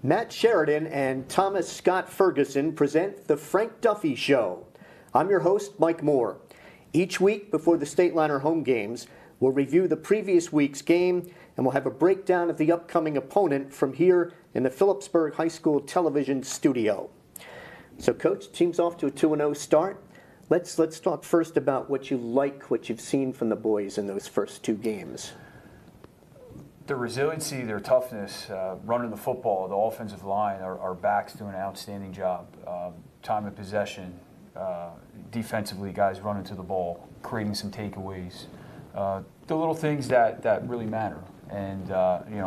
Matt Sheridan and Thomas Scott Ferguson present The Frank Duffy Show. I'm your host, Mike Moore. Each week before the Stateliner home games, we'll review the previous week's game and we'll have a breakdown of the upcoming opponent from here in the Phillipsburg High School television studio. So, Coach, team's off to a 2-0 start. Let's talk first about what you've seen from the boys in those first two games. Their resiliency, their toughness, running the football, the offensive line, our backs doing an outstanding job. Time of possession, defensively, guys running to the ball, creating some takeaways. The little things that really matter. And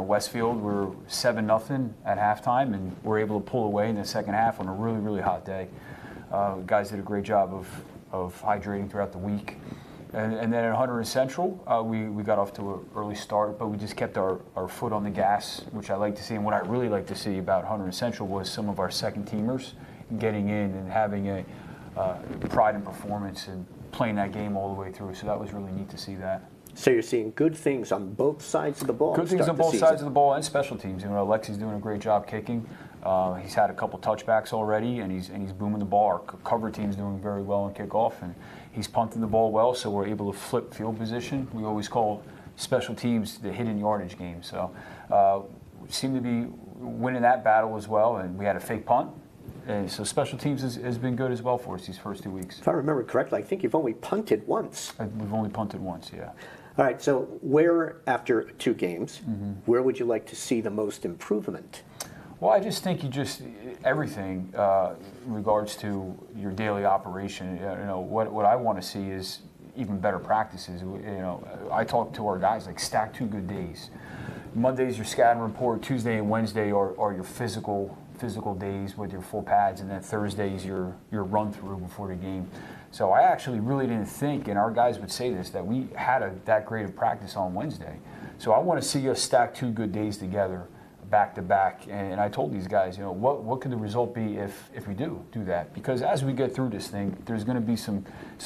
Westfield, we're 7-0 at halftime, and we're able to pull away in the second half on a really, really hot day. Guys did a great job of hydrating throughout the week. And then at Hunter and Central, we got off to an early start, but we just kept our foot on the gas, which I like to see. And what I really like to see about Hunter and Central was some of our second teamers getting in and having a pride in performance and playing that game all the way through. So that was really neat to see that. So you're seeing good things on both sides of the ball. Good things on both sides of the ball and special teams. Alexi's doing a great job kicking. He's had a couple touchbacks already, and he's booming the ball. Our cover team's doing very well on kickoff, and he's punting the ball well, so we're able to flip field position. We always call special teams the hidden yardage game. So we seem to be winning that battle as well, and we had a fake punt. And so special teams has been good as well for us these first 2 weeks. If I remember correctly, I think you've only punted once. We've only punted once, yeah. All right, so where, after two games, where would you like to see the most improvement? Well, I just think everything in regards to your daily operation. What I want to see is even better practices. I talk to our guys like stack 2 good days. Monday's your scatter report. Tuesday and Wednesday are your physical days with your full pads, and then Thursday's your run through before the game. So I actually really didn't think, and our guys would say this, that we had that great of practice on Wednesday. So I want to see us stack 2 good days together, back to back. And I told these guys, what could the result be if we do that? Because as we get through this thing, there's going to be some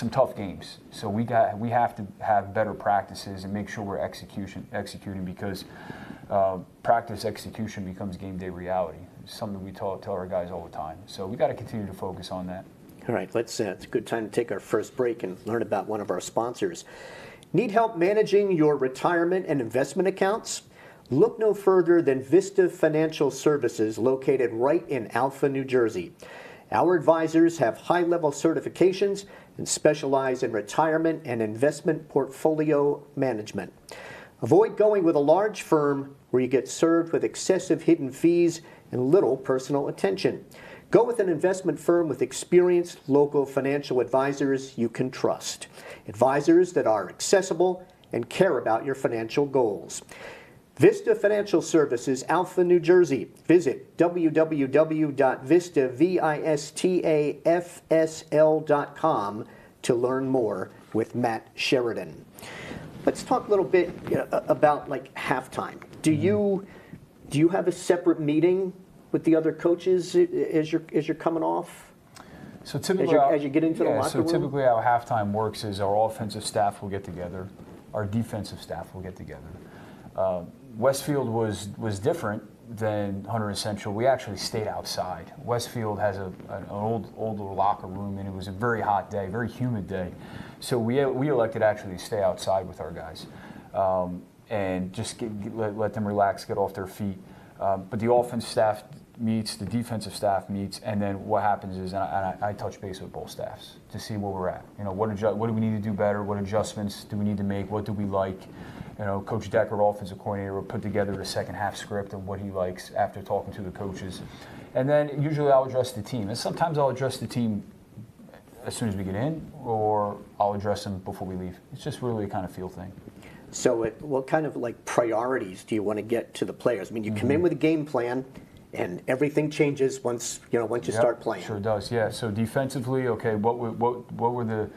tough games. So we have to have better practices and make sure we're executing because practice execution becomes game day reality. It's something we tell our guys all the time. So we got to continue to focus on that. All right, it's a good time to take our first break and learn about one of our sponsors. Need help managing your retirement and investment accounts? Look no further than Vista Financial Services, located right in Alpha, New Jersey. Our advisors have high-level certifications and specialize in retirement and investment portfolio management. Avoid going with a large firm where you get served with excessive hidden fees and little personal attention. Go with an investment firm with experienced local financial advisors you can trust. Advisors that are accessible and care about your financial goals. Vista Financial Services, Alpha, New Jersey. Visit www.vistafsl.com to learn more with Matt Sheridan. Let's talk a little bit about halftime. Do you have a separate meeting with the other coaches as you're coming off? So typically, as you get into the locker room? So typically how halftime works is our offensive staff will get together, our defensive staff will get together. Westfield was different than Hunter and Central. We actually stayed outside. Westfield has an older locker room, and it was a very hot day, very humid day. So we elected actually to stay outside with our guys and just let them relax, get off their feet. But the offensive staff meets, the defensive staff meets, and then what happens is, and I touch base with both staffs to see where we're at. What do we need to do better? What adjustments do we need to make? What do we like? Coach Decker, offensive coordinator, will put together the second half script of what he likes after talking to the coaches. And then usually I'll address the team. And sometimes I'll address the team as soon as we get in, or I'll address them before we leave. It's just really a kind of feel thing. So what kind of priorities do you want to get to the players? I mean, you come in with a game plan, and everything changes once you start playing. Sure does, yeah. So defensively, okay, what were the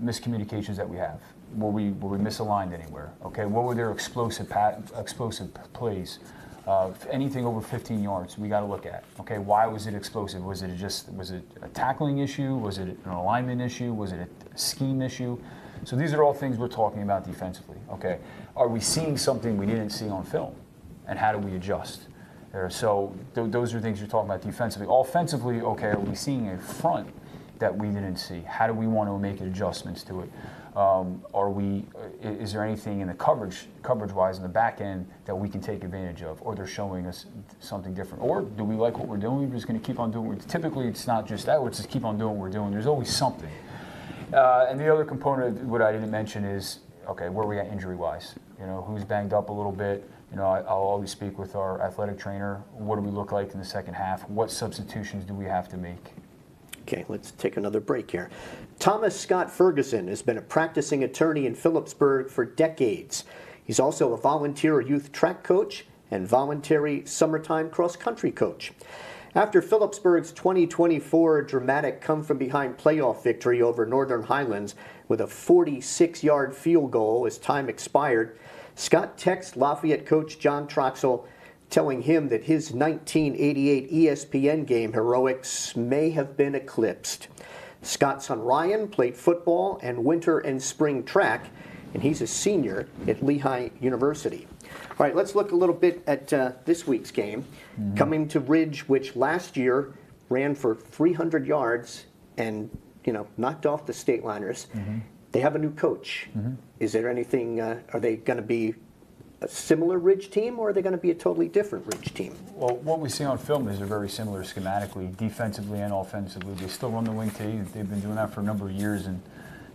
miscommunications that we have? Were we misaligned anywhere? Okay, what were their explosive plays? Anything over 15 yards, we got to look at. Okay, why was it explosive? Was it a tackling issue? Was it an alignment issue? Was it a scheme issue? So these are all things we're talking about defensively. Okay, are we seeing something we didn't see on film, and how do we adjust? So those are things you're talking about defensively. Offensively, okay, are we seeing a front that we didn't see? How do we want to make adjustments to it? Is there anything in the coverage-wise in the back end that we can take advantage of, or they're showing us something different? Or do we like what we're doing? We're just going to keep on doing. Typically, it's not just that. Let's just keep on doing what we're doing. There's always something. And the other component, what I didn't mention, is okay, where are we at injury-wise? Who's banged up a little bit? I'll always speak with our athletic trainer. What do we look like in the second half? What substitutions do we have to make? Okay, let's take another break here. Thomas Scott Ferguson has been a practicing attorney in Phillipsburg for decades. He's also a volunteer youth track coach and voluntary summertime cross-country coach. After Phillipsburg's 2024 dramatic come-from-behind playoff victory over Northern Highlands with a 46-yard field goal as time expired, Scott texted Lafayette coach John Troxell telling him that his 1988 ESPN game heroics may have been eclipsed. Scott's son Ryan played football and winter and spring track, and he's a senior at Lehigh University. All right, let's look a little bit at this week's game. Mm-hmm. Coming to Ridge, which last year ran for 300 yards and knocked off the Stateliners. Mm-hmm. They have a new coach. Mm-hmm. Is there anything? Are they going to be a similar Ridge team, or are they going to be a totally different Ridge team? Well, what we see on film is they're very similar schematically, defensively and offensively. They still run the wing tee. They've been doing that for a number of years, and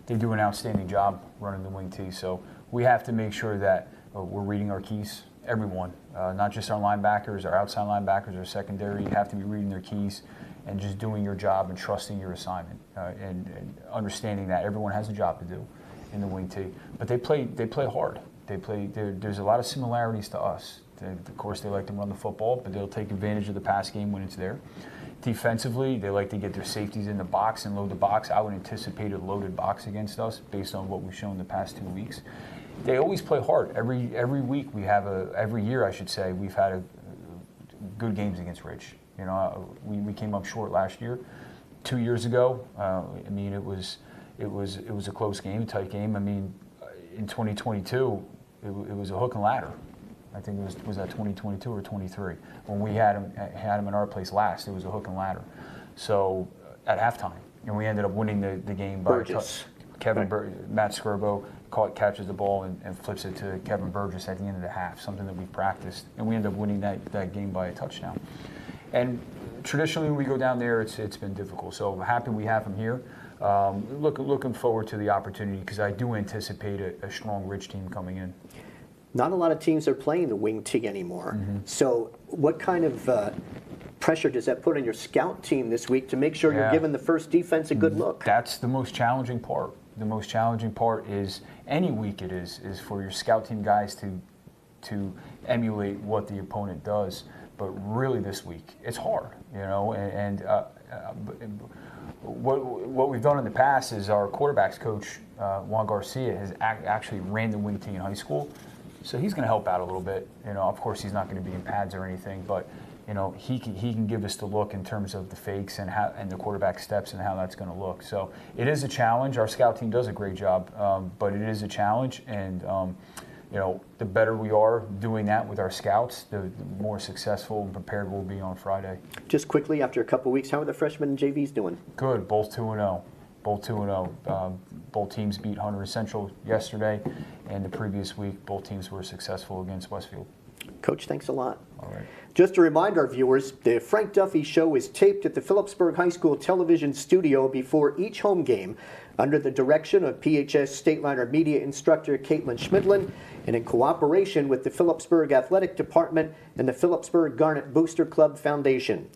they do an outstanding job running the wing tee. So we have to make sure that we're reading our keys, everyone, not just our linebackers, our outside linebackers, our secondary. You have to be reading their keys and just doing your job and trusting your assignment, and understanding that everyone has a job to do in the wing tee. But they play hard. There's a lot of similarities to us. Of course, they like to run the football, but they'll take advantage of the pass game when it's there. Defensively, they like to get their safeties in the box and load the box. I would anticipate a loaded box against us based on what we've shown the past 2 weeks. They always play hard. Every week every year I should say, we've had good games against Ridge. We came up short last year. 2 years ago, it was a close game, a tight game. In 2022, it was a hook and ladder. I think it was that 2022 or 23 when we had him in our place last. It was a hook and ladder. So at halftime, and we ended up winning the game by Matt Skirbo catches the ball and flips it to Kevin Burgess at the end of the half. Something that we practiced, and we ended up winning that game by a touchdown. And traditionally, when we go down there, it's been difficult. So I'm happy we have him here. Looking forward to the opportunity because I do anticipate a strong Ridge team coming in. Not a lot of teams are playing the wing tee anymore. Mm-hmm. So what kind of pressure does that put on your scout team this week to make sure you're giving the first defense a good look? That's the most challenging part. The most challenging part is any week is for your scout team guys to emulate what the opponent does. But really this week, it's hard, What we've done in the past is our quarterbacks coach, Juan Garcia, has actually ran the wing tee in high school. So he's going to help out a little bit. Of course, he's not going to be in pads or anything, but he can give us the look in terms of the fakes and the quarterback steps and how that's going to look. So it is a challenge. Our scout team does a great job, but it is a challenge. And the better we are doing that with our scouts, the more successful and prepared we'll be on Friday. Just quickly, after a couple of weeks, how are the freshmen and JVs doing? Good, both 2-0. Both 2-0. Both teams beat Hunter Central yesterday, and the previous week, both teams were successful against Westfield. Coach, thanks a lot. All right. Just to remind our viewers, the Frank Duffy Show is taped at the Phillipsburg High School television studio before each home game under the direction of PHS Stateliner Media Instructor Caitlin Schmidlin and in cooperation with the Phillipsburg Athletic Department and the Phillipsburg Garnet Booster Club Foundation.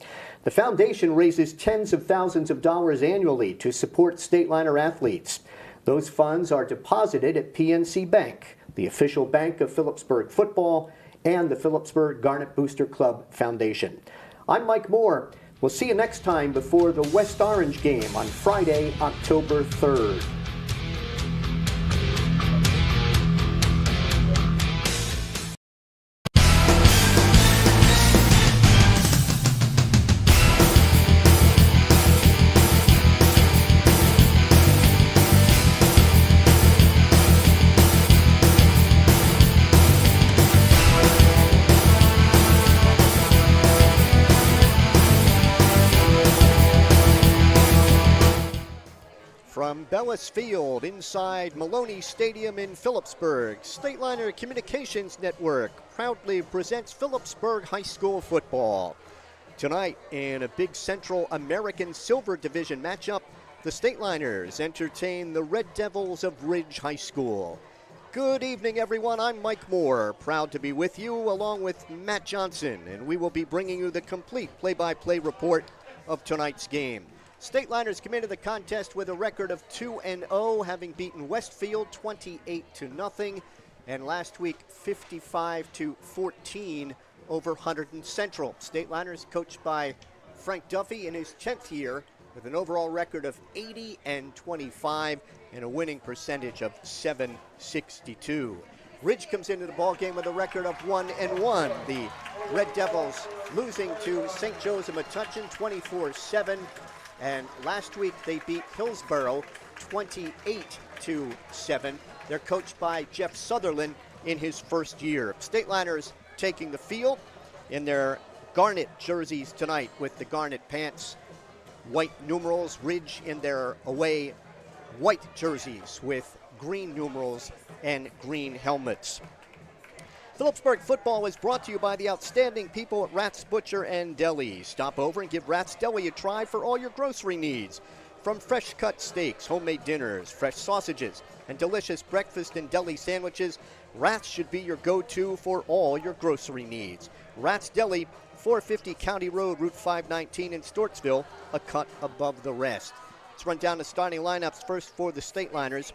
The foundation raises tens of thousands of dollars annually to support Stateliner athletes. Those funds are deposited at PNC Bank, the official bank of Phillipsburg football, and the Phillipsburg Garnet Booster Club Foundation. I'm Mike Moore. We'll see you next time before the West Orange game on Friday, October 3rd. From Bellis Field inside Maloney Stadium in Phillipsburg, Stateliner Communications Network proudly presents Phillipsburg High School football. Tonight, in a big Central American Silver Division matchup, the Stateliners entertain the Red Devils of Ridge High School. Good evening, everyone. I'm Mike Moore, proud to be with you along with Matt Johnson, and we will be bringing you the complete play-by-play report of tonight's game. Stateliners come into the contest with a record of 2-0, having beaten Westfield 28-0, and last week 55-14 over Hunterdon Central. Stateliners coached by Frank Duffy in his 10th year with an overall record of 80-25 and a winning percentage of .762. Ridge comes into the ballgame with a record of 1-1. The Red Devils losing to St. Joe's of Metuchen 24-7. And last week they beat Hillsborough 28-7. They're coached by Jeff Sutherland in his first year. Stateliners taking the field in their garnet jerseys tonight with the garnet pants, white numerals. Ridge in their away white jerseys with green numerals and green helmets. Phillipsburg football is brought to you by the outstanding people at Rath's Butcher and Deli. Stop over and give Rath's Deli a try for all your grocery needs. From fresh cut steaks, homemade dinners, fresh sausages, and delicious breakfast and deli sandwiches, Rath's should be your go-to for all your grocery needs. Rath's Deli, 450 County Road, Route 519 in Stortsville, a cut above the rest. Let's run down the starting lineups first for the Stateliners.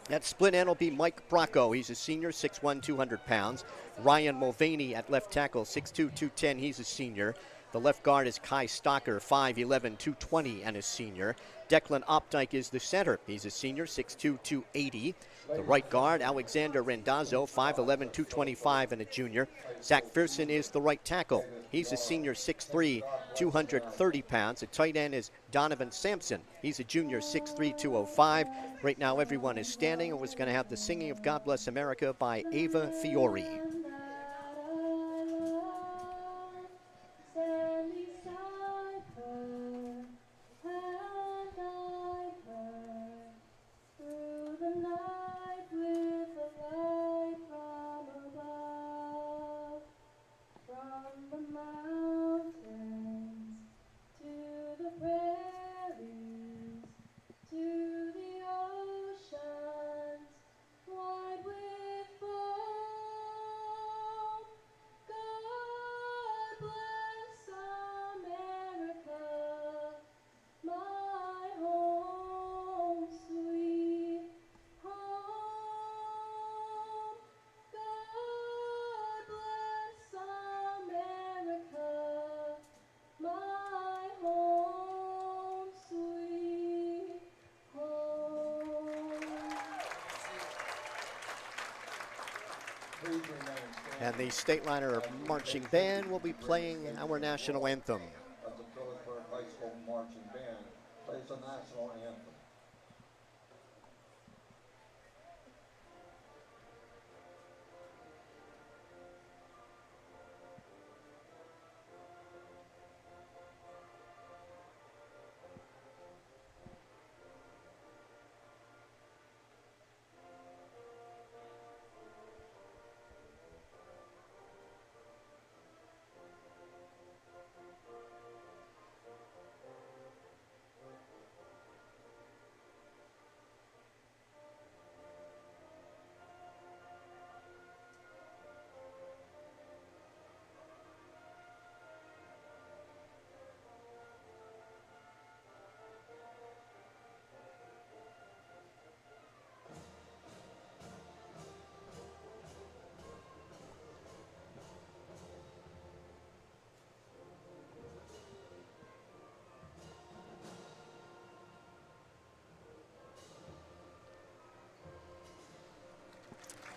At split end will be Mike Bracco. He's a senior, 6'1", 200 pounds. Ryan Mulvaney at left tackle, 6'2", 210. He's a senior. The left guard is Kai Stocker, 5'11", 220, and a senior. Declan Opdyke is the center. He's a senior, 6'2", 280. The right guard, Alexander Rendazzo, 5'11", 225, and a junior. Zach Fearson is the right tackle. He's a senior, 6'3", 230 pounds. The tight end is Donovan Sampson. He's a junior, 6'3", 205. Right now everyone is standing, and we're going to have the singing of God Bless America by Ava Fiore. And the Stateliner Marching Band will be playing our national anthem. As the Phillipsburg High School Marching Band plays the national anthem.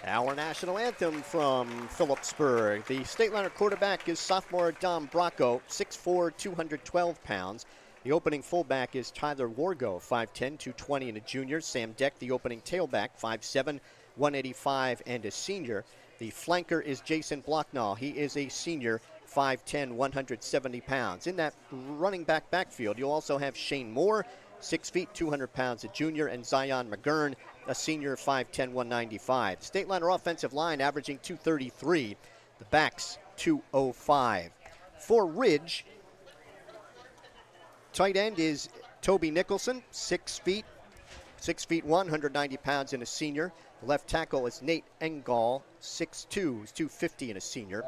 Our national anthem from Phillipsburg. The Stateliner quarterback is sophomore Dom Bracco, 6'4", 212 pounds. The opening fullback is Tyler Wargo, 5'10", 220, and a junior. Sam Deck, the opening tailback, 5'7", 185, and a senior. The flanker is Jason Blocknall. He is a senior, 5'10", 170 pounds. In that running back backfield, you'll also have Shane Moore, 6 feet, 200 pounds, a junior, and Zion McGurn, a senior, 5'10", 195. Stateliner offensive line averaging 233. The backs, 205. For Ridge, tight end is Toby Nicholson, 6 feet 1, 190 pounds, and a senior. The left tackle is Nate Engall, 6'2", 250, and a senior.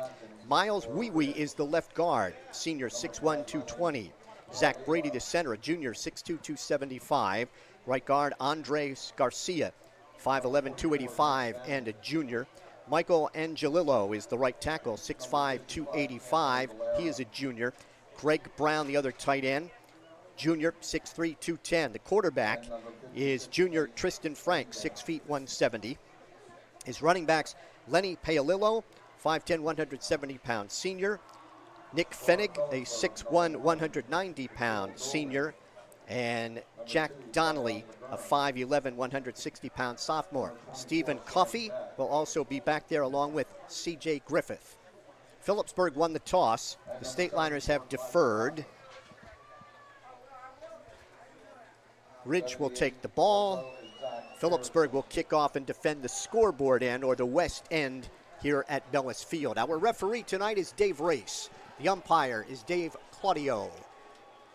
Miles Wee is the left guard, senior, 6'1", 220. Zach Brady, the center, a junior, 6'2", 275. Right guard, Andres Garcia, 5'11", 285, and a junior. Michael Angelillo is the right tackle, 6'5", 285. He is a junior. Greg Brown, the other tight end, junior, 6'3", 210. The quarterback is junior Tristan Frank, 6 feet, 170. His running backs, Lenny Paolillo, 5'10", 170 pounds, senior. Nick Fennig, a 6'1", 190 pound senior. And Jack Donnelly, a 5'11", 160 pound sophomore. Stephen Coffey will also be back there along with C.J. Griffith. Phillipsburg won the toss. The Stateliners have deferred. Ridge will take the ball. Phillipsburg will kick off and defend the scoreboard end, or the west end, here at Bellis Field. Our referee tonight is Dave Race. The umpire is Dave Claudio.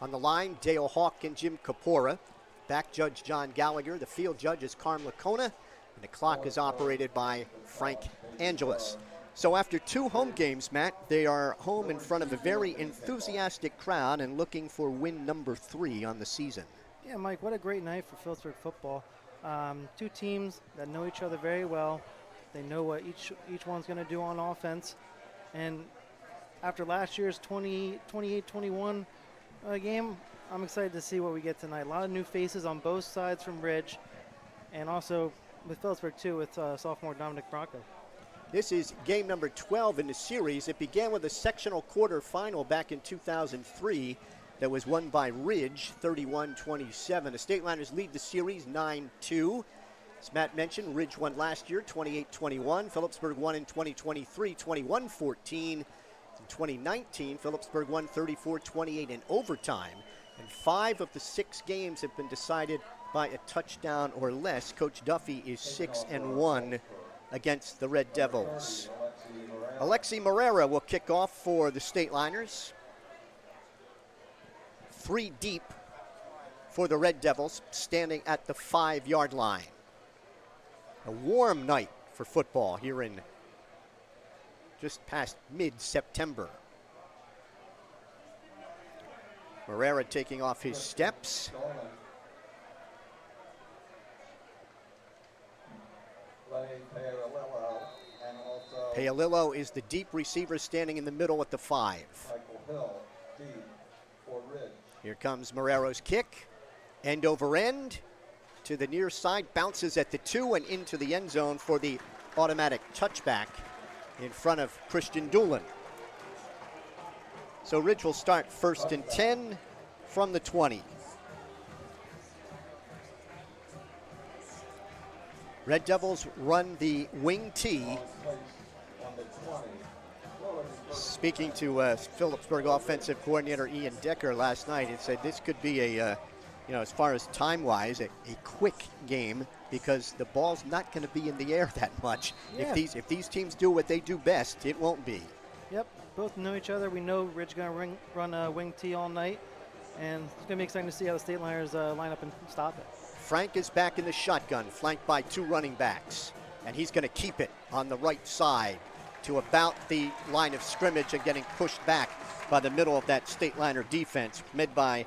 On the line, Dale Hawk and Jim Capora. Back judge John Gallagher. The field judge is Carm Lacona. And the clock is operated by Frank Angelis. So after 2 home games, Matt, they are home in front of a very enthusiastic crowd and looking for win number 3 on the season. Yeah, Mike, what a great night for Phillipsburg football. 2 teams that know each other very well. They know what each one's going to do on offense. And after last year's 28-21 game, I'm excited to see what we get tonight. A lot of new faces on both sides from Ridge, and also with Phillipsburg too, with sophomore Dominic Bronco. This is game number 12 in the series. It began with a sectional quarterfinal back in 2003 that was won by Ridge, 31-27. The Stateliners lead the series 9-2. As Matt mentioned, Ridge won last year, 28-21. Phillipsburg won in 2023, 21-14. In 2019, Phillipsburg won 34-28 in overtime. And 5 of the 6 games have been decided by a touchdown or less. Coach Duffy is 6-1 against the Red Devils. Alexi Morera will kick off for the Stateliners. 3 deep for the Red Devils, standing at the 5-yard line. A warm night for football here in just past mid-September. Morera taking off his steps. Paolillo is the deep receiver standing in the middle at the 5. Here comes Morero's kick. End over end to the near side, bounces at the 2 and into the end zone for the automatic touchback in front of Christian Doolin. So Ridge will start 1st and 10 from the 20. Red Devils run the wing T. Speaking to Phillipsburg offensive coordinator Ian Decker last night, he said this could be a, as far as time-wise, a quick game because the ball's not going to be in the air that much. Yeah. If these teams do what they do best, it won't be. Yep, both know each other. We know Ridge going to run a wing T all night, and it's going to be exciting to see how the Stateliners line up and stop it. Frank is back in the shotgun, flanked by 2 running backs, and he's going to keep it on the right side to about the line of scrimmage and getting pushed back by the middle of that Stateliner defense, led by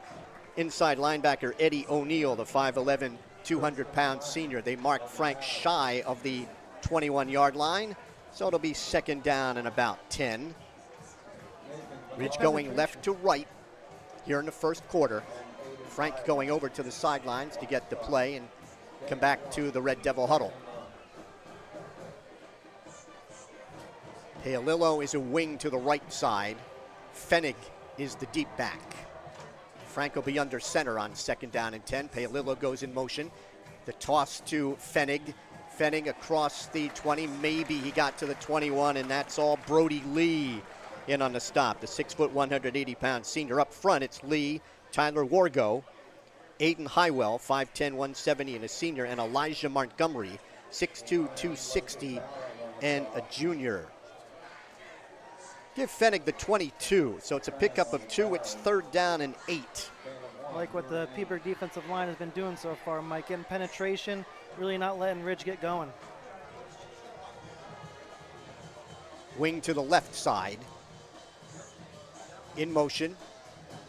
inside linebacker Eddie O'Neill, the 5'11", 200-pound senior. They mark Frank shy of the 21-yard line, so it'll be 2nd down and about 10. Ridge going left to right here in the first quarter. Frank going over to the sidelines to get the play and come back to the Red Devil huddle. Paolillo is a wing to the right side. Fennig is the deep back. Frank will be under center on 2nd down and 10. Paolillo goes in motion. The toss to Fennig. Fennig across the 20. Maybe he got to the 21, and that's all. Brody Lee in on the stop. The 6', 180-pound senior up front. It's Lee, Tyler Wargo, Aiden Highwell, 5'10", 170, and a senior, and Elijah Montgomery, 6'2", 260, and a junior. Give Fennig the 22, so it's a pickup of 2. It's 3rd down and 8. I like what the Phillipsburg defensive line has been doing so far, Mike. Getting penetration, really not letting Ridge get going. Wing to the left side. In motion.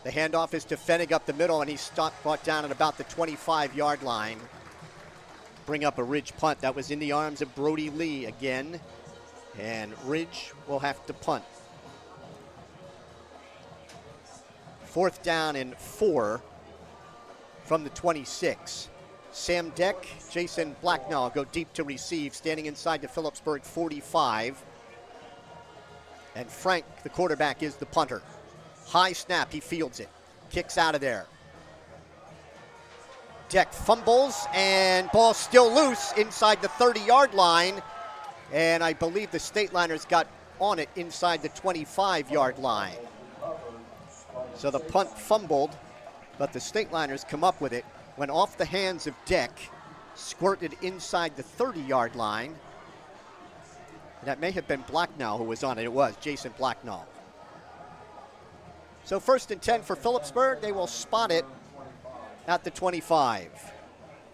The handoff is to Fennig up the middle, and he's brought down at about the 25-yard line. Bring up a Ridge punt. That was in the arms of Brody Lee again. And Ridge will have to punt. 4th down and 4 from the 26. Sam Deck, Jason Blacknall go deep to receive, standing inside the Phillipsburg 45. And Frank, the quarterback, is the punter. High snap, he fields it. Kicks out of there. Deck fumbles, and ball still loose inside the 30-yard line. And I believe the Stateliners got on it inside the 25-yard line. So the punt fumbled, but the Stateliners come up with it. Went off the hands of Deck, squirted inside the 30-yard line. That may have been Blacknall who was on it. It was Jason Blacknall. So 1st and 10 for Phillipsburg. They will spot it at the 25.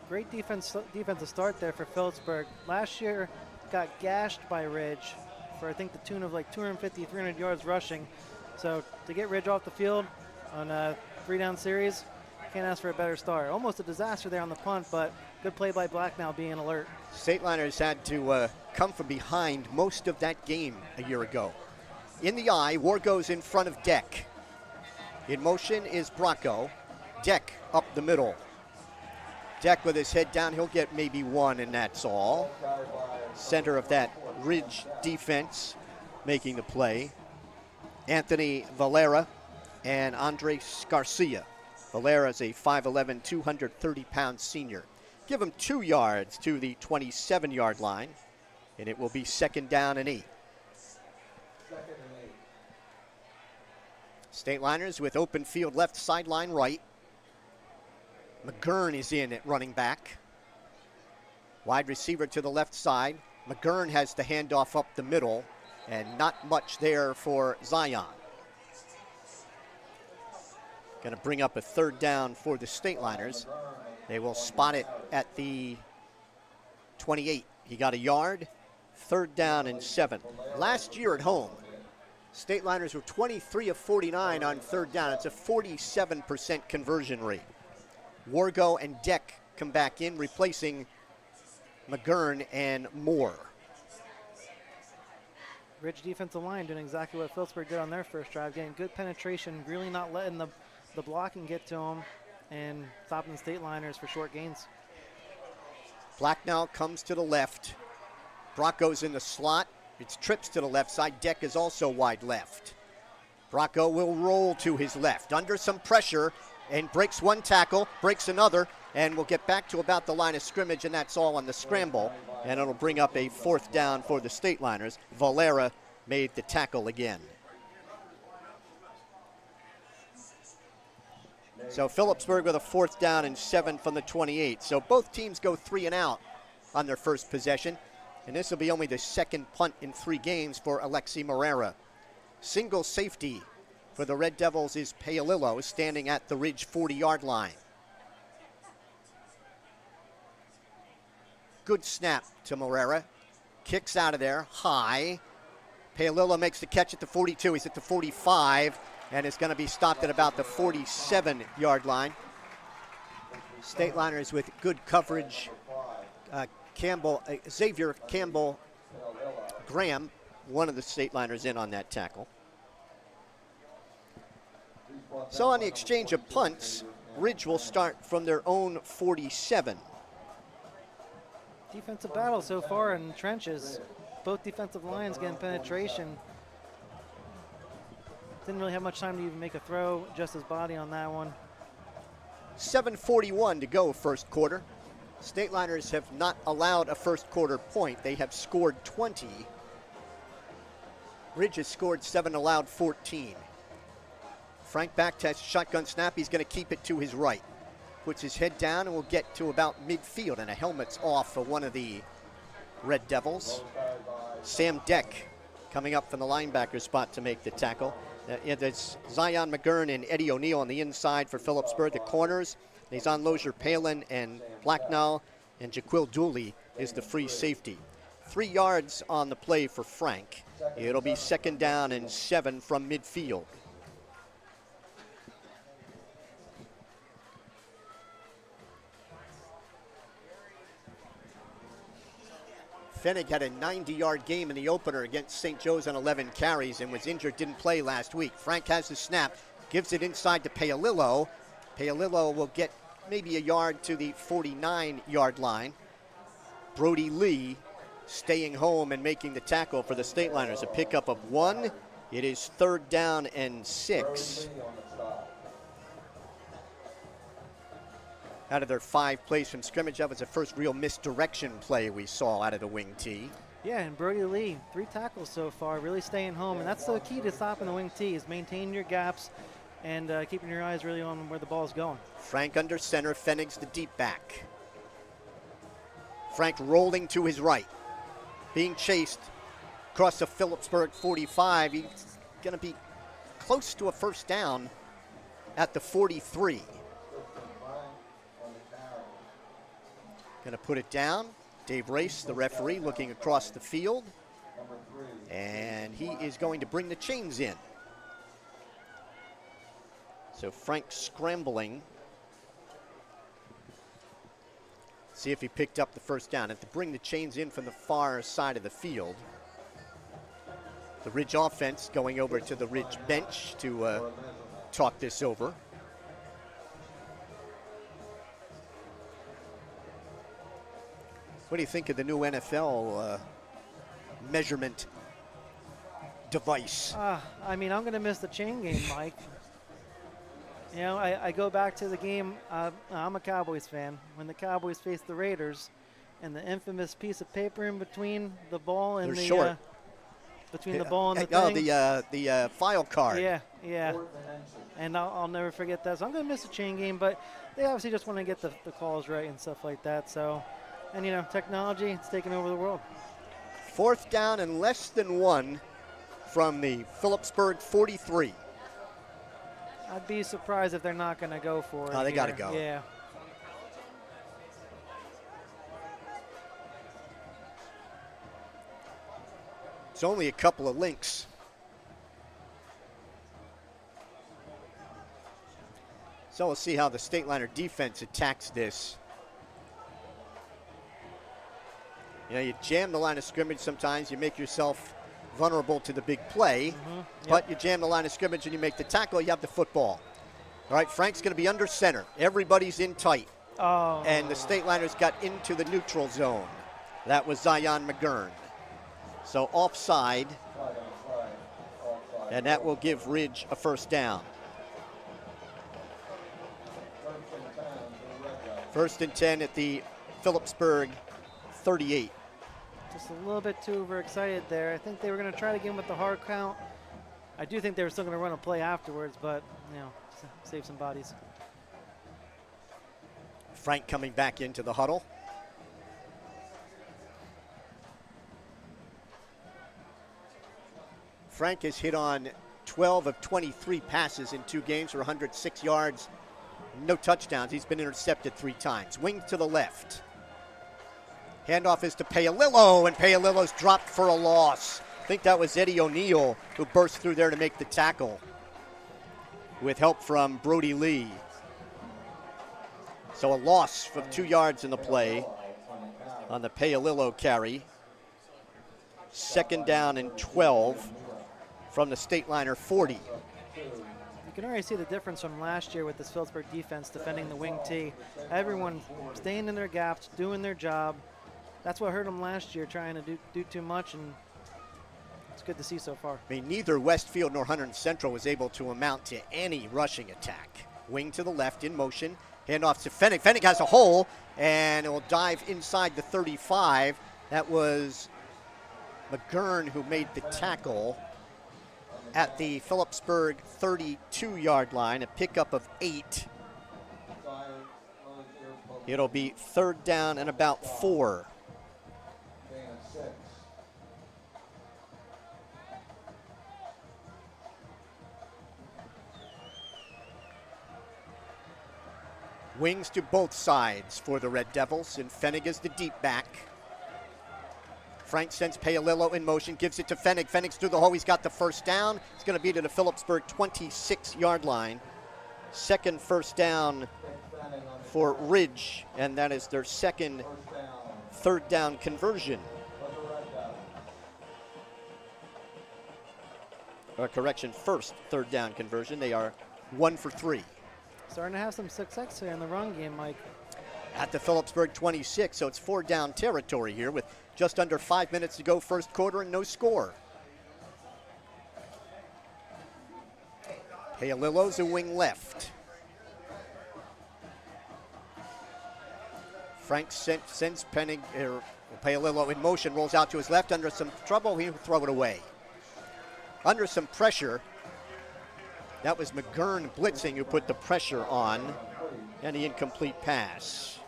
Great defensive start there for Phillipsburg. Last year got gashed by Ridge for I think the tune of like 250, 300 yards rushing. So to get Ridge off the field on a 3-down series, can't ask for a better start. Almost a disaster there on the punt, but good play by Blacknall being alert. Stateliners had to come from behind most of that game a year ago. In the eye, War goes in front of Deck. In motion is Bracco. Deck up the middle. Deck with his head down, he'll get maybe 1, and that's all. Center of that Ridge defense making the play. Anthony Valera and Andres Garcia. Valera is a 5'11", 230-pound senior. Give him 2 yards to the 27-yard line, and it will be 2nd down and 8. Stateliners with open field left sideline right. McGurn is in at running back. Wide receiver to the left side. McGurn has the handoff up the middle, and not much there for Zion. Going to bring up a 3rd down for the Stateliners. They will spot it at the 28. He got a yard. 3rd down and 7. Last year at home, Stateliners were 23 of 49 on 3rd down. It's a 47% conversion rate. Wargo and Deck come back in, replacing McGurn and Moore. Ridge defensive line doing exactly what Phillipsburg did on their first drive, getting good penetration, really not letting the blocking get to them and stopping the Stateliners for short gains. Blacknall comes to the left. Bracco's in the slot. It's trips to the left side. Deck is also wide left. Bracco will roll to his left under some pressure and breaks 1 tackle, breaks another, and will get back to about the line of scrimmage, and that's all on the scramble. And it'll bring up a 4th down for the Stateliners. Valera made the tackle again. So Phillipsburg with a 4th down and 7 from the 28. So both teams go 3 and out on their first possession. And this will be only the 2nd punt in 3 games for Alexi Morera. Single safety for the Red Devils is Paolillo, standing at the Ridge 40-yard line. Good snap to Morera. Kicks out of there, high. Paolillo makes the catch at the 42. He's at the 45, and is going to be stopped at about the 47-yard line. Stateliners with good coverage. Xavier Campbell Graham, one of the Stateliners in on that tackle. So on the exchange of punts, Ridge will start from their own 47. Defensive battle so far in trenches. Both defensive lines getting penetration. Didn't really have much time to even make a throw, just his body on that one. 7:41 to go first quarter. Stateliners have not allowed a first quarter point. They have scored 20. Ridge has scored 7, allowed 14. Frank back test, shotgun snap. He's going to keep it to his right. puts his head down and will get to about midfield, and a helmet's off for one of the Red Devils. Sam Deck coming up from the linebacker spot to make the tackle. There's Zion McGurn and Eddie O'Neill on the inside for Phillipsburg, the corners. He's on Lozier Palin and Blacknall, and Jaquil Dooley is the free safety. 3 yards on the play for Frank. It'll be 2nd down and 7 from midfield. Fennig had a 90-yard game in the opener against St. Joe's on 11 carries and was injured, didn't play last week. Frank has the snap, gives it inside to Paolillo. Paolillo will get maybe a yard to the 49-yard line. Brody Lee staying home and making the tackle for the Stateliners. A pickup of 1. It is 3rd down and 6. Out of their 5 plays from scrimmage, that was the first real misdirection play we saw out of the wing T. Yeah, and Brody Lee, 3 tackles so far, really staying home. And that's the key to stopping the wing T, is maintaining your gaps and keeping your eyes really on where the ball is going. Frank under center, Fennig's the deep back. Frank rolling to his right, being chased across the Phillipsburg 45. He's going to be close to a 1st down at the 43. Going to put it down. Dave Race, the referee, looking across the field. And he is going to bring the chains in. So Frank scrambling. See if he picked up the 1st down. Have to bring the chains in from the far side of the field. The Ridge offense going over to the Ridge bench to talk this over. What do you think of the new NFL measurement device? I mean, I'm going to miss the chain game, Mike. You know, I go back to the game. I'm a Cowboys fan. When the Cowboys faced the Raiders, and the infamous piece of paper in between the ball and They're short. Between the ball and the no, thing. the file card. Yeah. And I'll never forget that. So I'm going to miss the chain game, but they obviously just want to get the calls right and stuff like that. So, and you know, technology, it's taking over the world. 4th down and less than 1 from the Phillipsburg 43. I'd be surprised if they're not going to go for it. Oh, they got to here. go. Yeah. It's only a couple of links. So we'll see how the Stateliner defense attacks this. You know, you jam the line of scrimmage sometimes, you make yourself vulnerable to the big play, but you jam the line of scrimmage and you make the tackle, you have the football. All right, Frank's going to be under center. Everybody's in tight. Oh. And the Stateliners got into the neutral zone. That was Zion McGurn. So offside, and that will give Ridge a 1st down. 1st and 10 at the Phillipsburg 38. Just a little bit too overexcited there. I think they were going to try to get him with the hard count. I do think they were still going to run a play afterwards, but, you know, save some bodies. Frank coming back into the huddle. Frank has hit on 12 of 23 passes in 2 games for 106 yards, no touchdowns. He's been intercepted 3 times. Wing to the left. Handoff is to Paolillo, and Paolillo's dropped for a loss. I think that was Eddie O'Neill who burst through there to make the tackle with help from Brody Lee. So a loss of 2 yards in the play on the Paolillo carry. 2nd down and 12 from the Stateliner 40. You can already see the difference from last year with this Phillipsburg defense defending the wing T. Everyone staying in their gaps, doing their job. That's what hurt them last year, trying to do too much, and it's good to see so far. I mean, neither Westfield nor Hunterdon Central was able to amount to any rushing attack. Wing to the left in motion. Handoff to Fennig. Fennig has a hole, and it will dive inside the 35. That was McGurn who made the tackle at the Phillipsburg 32-yard line, a pickup of 8. It'll be 3rd down and about 4. Gain of 6. Wings to both sides for the Red Devils, and Fennig is the deep back. Frank sends Paolillo in motion, gives it to Fennig. Fennig's through the hole. He's got the 1st down. It's going to be to the Phillipsburg 26-yard line. 2nd first down for Ridge, and that is their 2nd 3rd down conversion. Or correction, 1st 3rd down conversion. They are 1 for 3. Starting to have some success here in the run game, Mike. At the Phillipsburg 26, so it's 4 down territory here with just under 5 minutes to go 1st quarter and no score. Paolillo's a wing left. Frank sends Paolillo in motion, rolls out to his left. Under some trouble, he'll throw it away. Under some pressure, that was McGurn blitzing who put the pressure on, and the incomplete pass.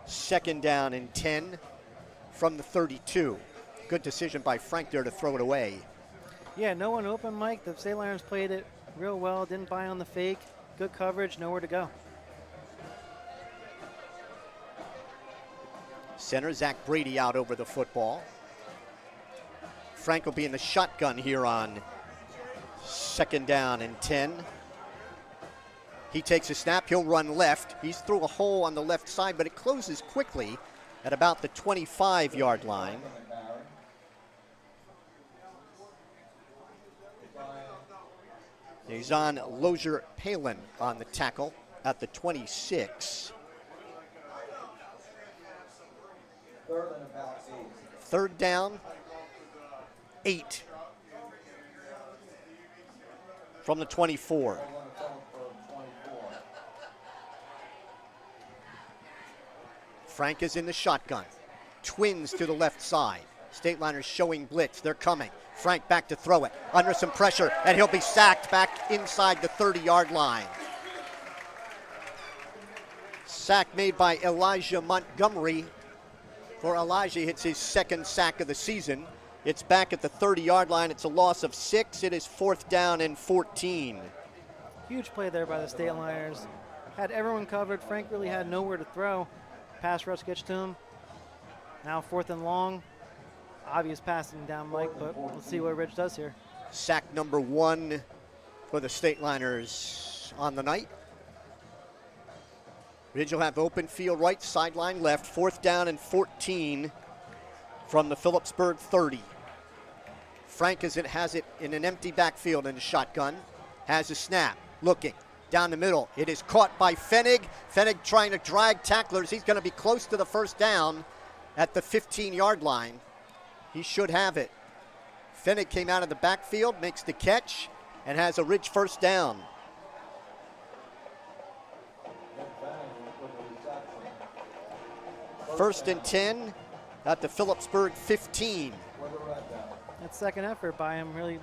2nd down and 10 from the 32. Good decision by Frank there to throw it away. Yeah, no one open, Mike. The Stateliners played it real well, didn't buy on the fake. Good coverage, nowhere to go. Center Zach Brady out over the football. Frank will be in the shotgun here on 2nd down and 10. He takes a snap, he'll run left. He's through a hole on the left side, but it closes quickly at about the 25-yard line. He's on Lozier Palin on the tackle at the 26. 3rd and about 8. 3rd down, 8 from the 24. Frank is in the shotgun. Twins to the left side. Stateliners showing blitz. They're coming. Frank back to throw it. Under some pressure, and he'll be sacked back inside the 30-yard line. Sack made by Elijah Montgomery. For Elijah, hits his 2nd sack of the season. It's back at the 30-yard line. It's a loss of 6. It is 4th down and 14. Huge play there by the Stateliners. Had everyone covered. Frank really had nowhere to throw. Pass rush gets to him. Now 4th and long. Obvious passing down, Mike, but let's see what Ridge does here. Sack number 1 for the Stateliners on the night. Ridge will have open field right, sideline left. 4th down and 14 from the Phillipsburg 30. Frank has it in an empty backfield in the shotgun. Has a snap, looking. Down the middle, it is caught by Fennig. Fennig trying to drag tacklers. He's going to be close to the 1st down at the 15-yard line. He should have it. Fennig came out of the backfield, makes the catch, and has a Ridge 1st down. First and 10 at the Phillipsburg 15. That 2nd effort by him really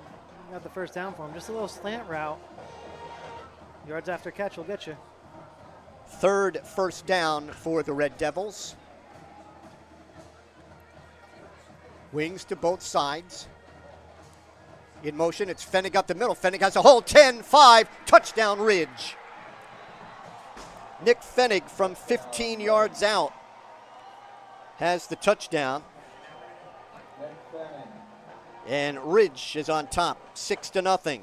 got the 1st down for him. Just a little slant route. Yards after catch will get you. 3rd 1st down for the Red Devils. Wings to both sides. In motion, it's Fennig up the middle. Fennig has a hole, 10-5, touchdown Ridge. Nick Fennig from 15 yards out has the touchdown. And Ridge is on top, 6-0.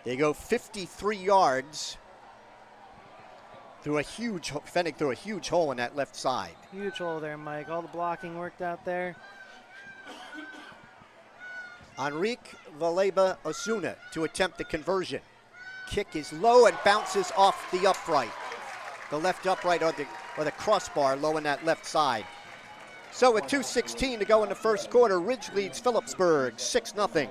They go 53 yards through a huge, Fennig through a huge hole in that left side. Huge hole there, Mike. All the blocking worked out there. Enrique Valeba Osuna to attempt the conversion. Kick is low and bounces off the upright. The left upright or the crossbar low in that left side. So with 2:16 to go in the 1st quarter, Ridge leads Phillipsburg 6-0.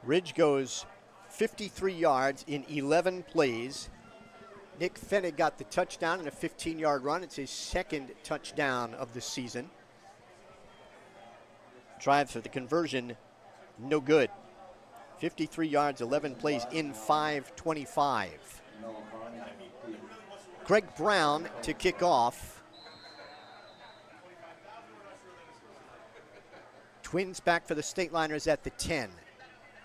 Ridge goes 53 yards in 11 plays. Nick Fennig got the touchdown in a 15-yard run. It's his second touchdown of the season. Drive for the conversion, no good. 53 yards, 11 plays in 5:25. Greg Brown to kick off. Twins back for the Stateliners at the 10.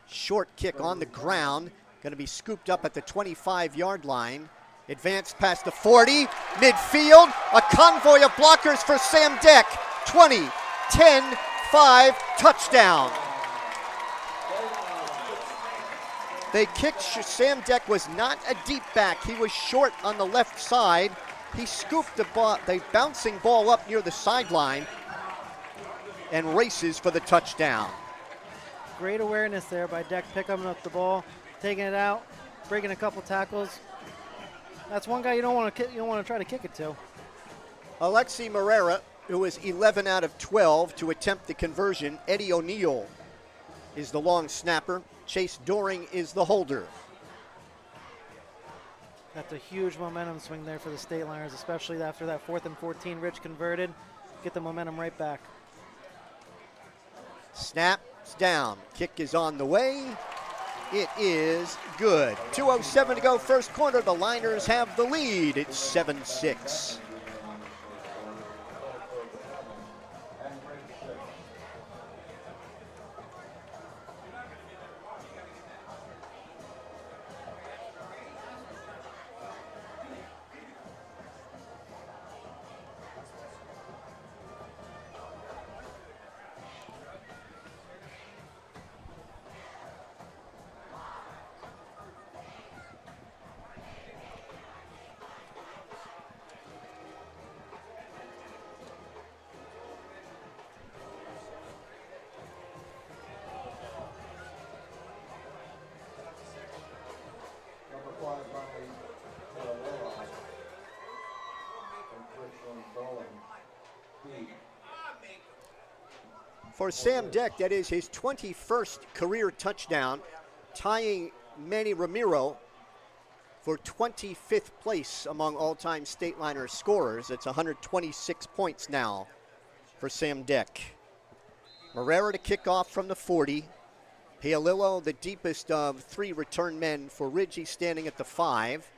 Short kick on the ground, going to be scooped up at the 25-yard line. Advanced past the 40, midfield, a convoy of blockers for Sam Deck. 20, 10, 5, touchdown. They kicked, Sam Deck was not a deep back. He was short on the left side. He scooped the bouncing ball up near the sideline and races for the touchdown. Great awareness there by Deck, picking up the ball, taking it out, breaking a couple tackles. That's one guy you don't want to try to kick it to. Alexi Morera, who was 11 out of 12 to attempt the conversion. Eddie O'Neill is the long snapper. Chase Doring is the holder. That's a huge momentum swing there for the Stateliners, especially after that 4th and 14. Rich converted, get the momentum right back. Snaps down. Kick is on the way. It is good. 2:07 to go, first quarter. The Liners have the lead. It's 7-6. For Sam Deck, that is his 21st career touchdown, tying Manny Ramiro for 25th place among all-time Stateliner scorers. It's 126 points now for Sam Deck. Morera to kick off from the 40. Paolillo, the deepest of 3 return men for Ridge. He's standing at the 5.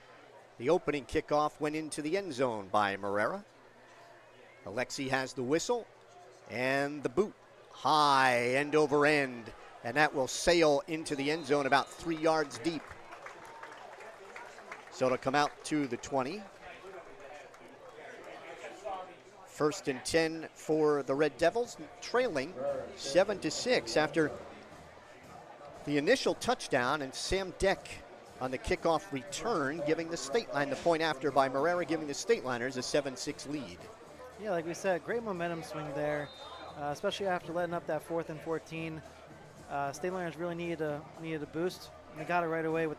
The opening kickoff went into the end zone by Morera. Alexi has the whistle and the boot. High, end over end, and that will sail into the end zone about 3 yards deep. So it'll come out to the 20. 1st and 10 for the Red Devils, trailing 7-6 after the initial touchdown, and Sam Deck on the kickoff return, giving the Stateline the point after by Morera, giving the Stateliners a 7-6 lead. Yeah, like we said, great momentum swing there. Especially after letting up that 4th and 14. Stateliners really needed a boost. And they got it right away with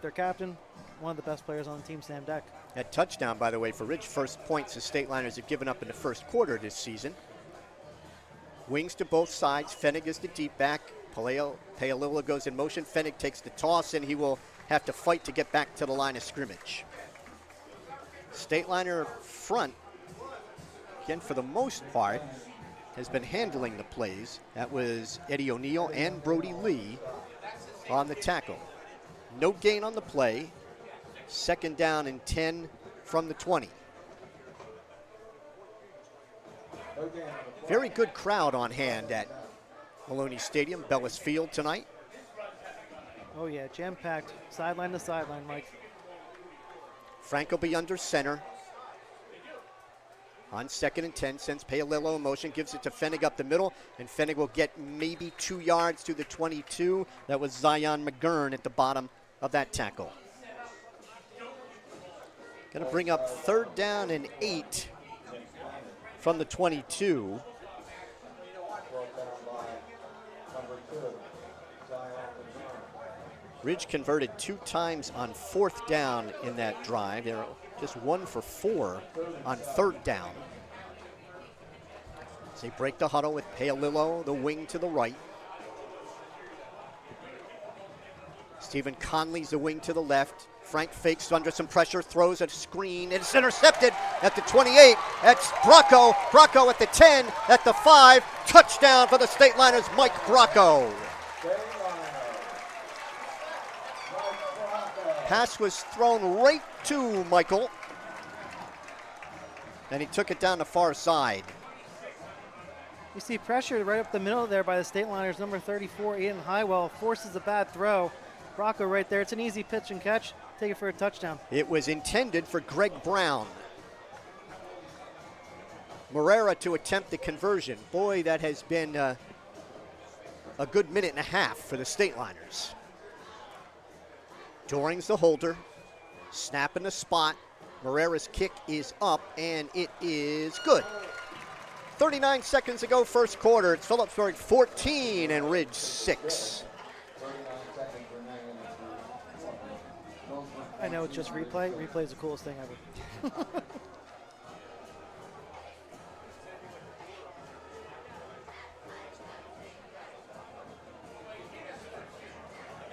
their captain, one of the best players on the team, Sam Deck. That touchdown, by the way, for Ridge, first points the Stateliners have given up in the first quarter this season. Wings to both sides. Fennig is the deep back. Paolillo goes in motion. Fennig takes the toss, and he will have to fight to get back to the line of scrimmage. Stateliner front, again, for the most part, has been handling the plays. That was Eddie O'Neill and Brody Lee on the tackle. No gain on the play. 2nd down and 10 from the 20. Very good crowd on hand at Maloney Stadium, Bellis Field tonight. Oh yeah, jam-packed, sideline to sideline, Mike. Frank will be under center. On 2nd and 10, sends Paolillo in motion, gives it to Fennig up the middle, and Fennig will get maybe 2 yards to the 22. That was Zion McGurn at the bottom of that tackle. Going to bring up 3rd down and 8 from the 22. Ridge converted 2 times on 4th down in that drive. They're just 1 for 4 on 3rd down. So they break the huddle with Paolillo, the wing to the right. Stephen Conley's the wing to the left. Frank fakes under some pressure, throws a screen. It's intercepted at the 28. That's Bracco. Bracco at the 10, at the 5. Touchdown for the Stateliners, Mike Bracco. Pass was thrown right to Michael. And he took it down the far side. You see pressure right up the middle there by the Stateliners. Number 34, Ian Highwell, forces a bad throw. Bracco right there. It's an easy pitch and catch. Take it for a touchdown. It was intended for Greg Brown. Morera to attempt the conversion. Boy, that has been a good minute and a half for the Stateliners. Doring's the holder. Snap in the spot. Morera's kick is up, and it is good. 39 seconds to go, first quarter. It's Phillipsburg 14 and Ridge 6. I know it's just replay. Replay is the coolest thing ever.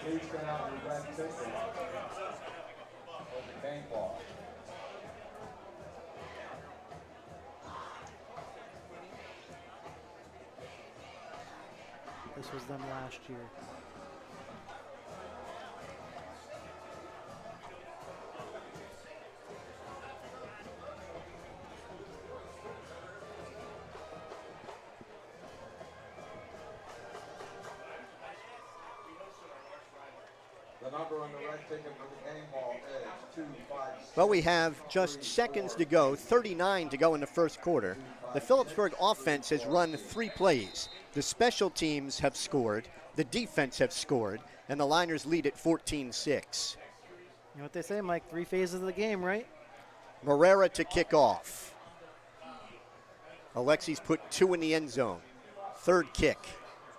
Please turn out your red ticket for the game ball. This was them last year. The number on the red ticket for the game ball is 256. Well, we have just seconds to go, 39 to go in the first quarter. The Phillipsburg offense has run 3 plays. The special teams have scored, the defense have scored, and the Liners lead at 14-6. You know what they say, Mike? 3 phases of the game, right? Morera to kick off. Alexi's put 2 in the end zone. Third kick.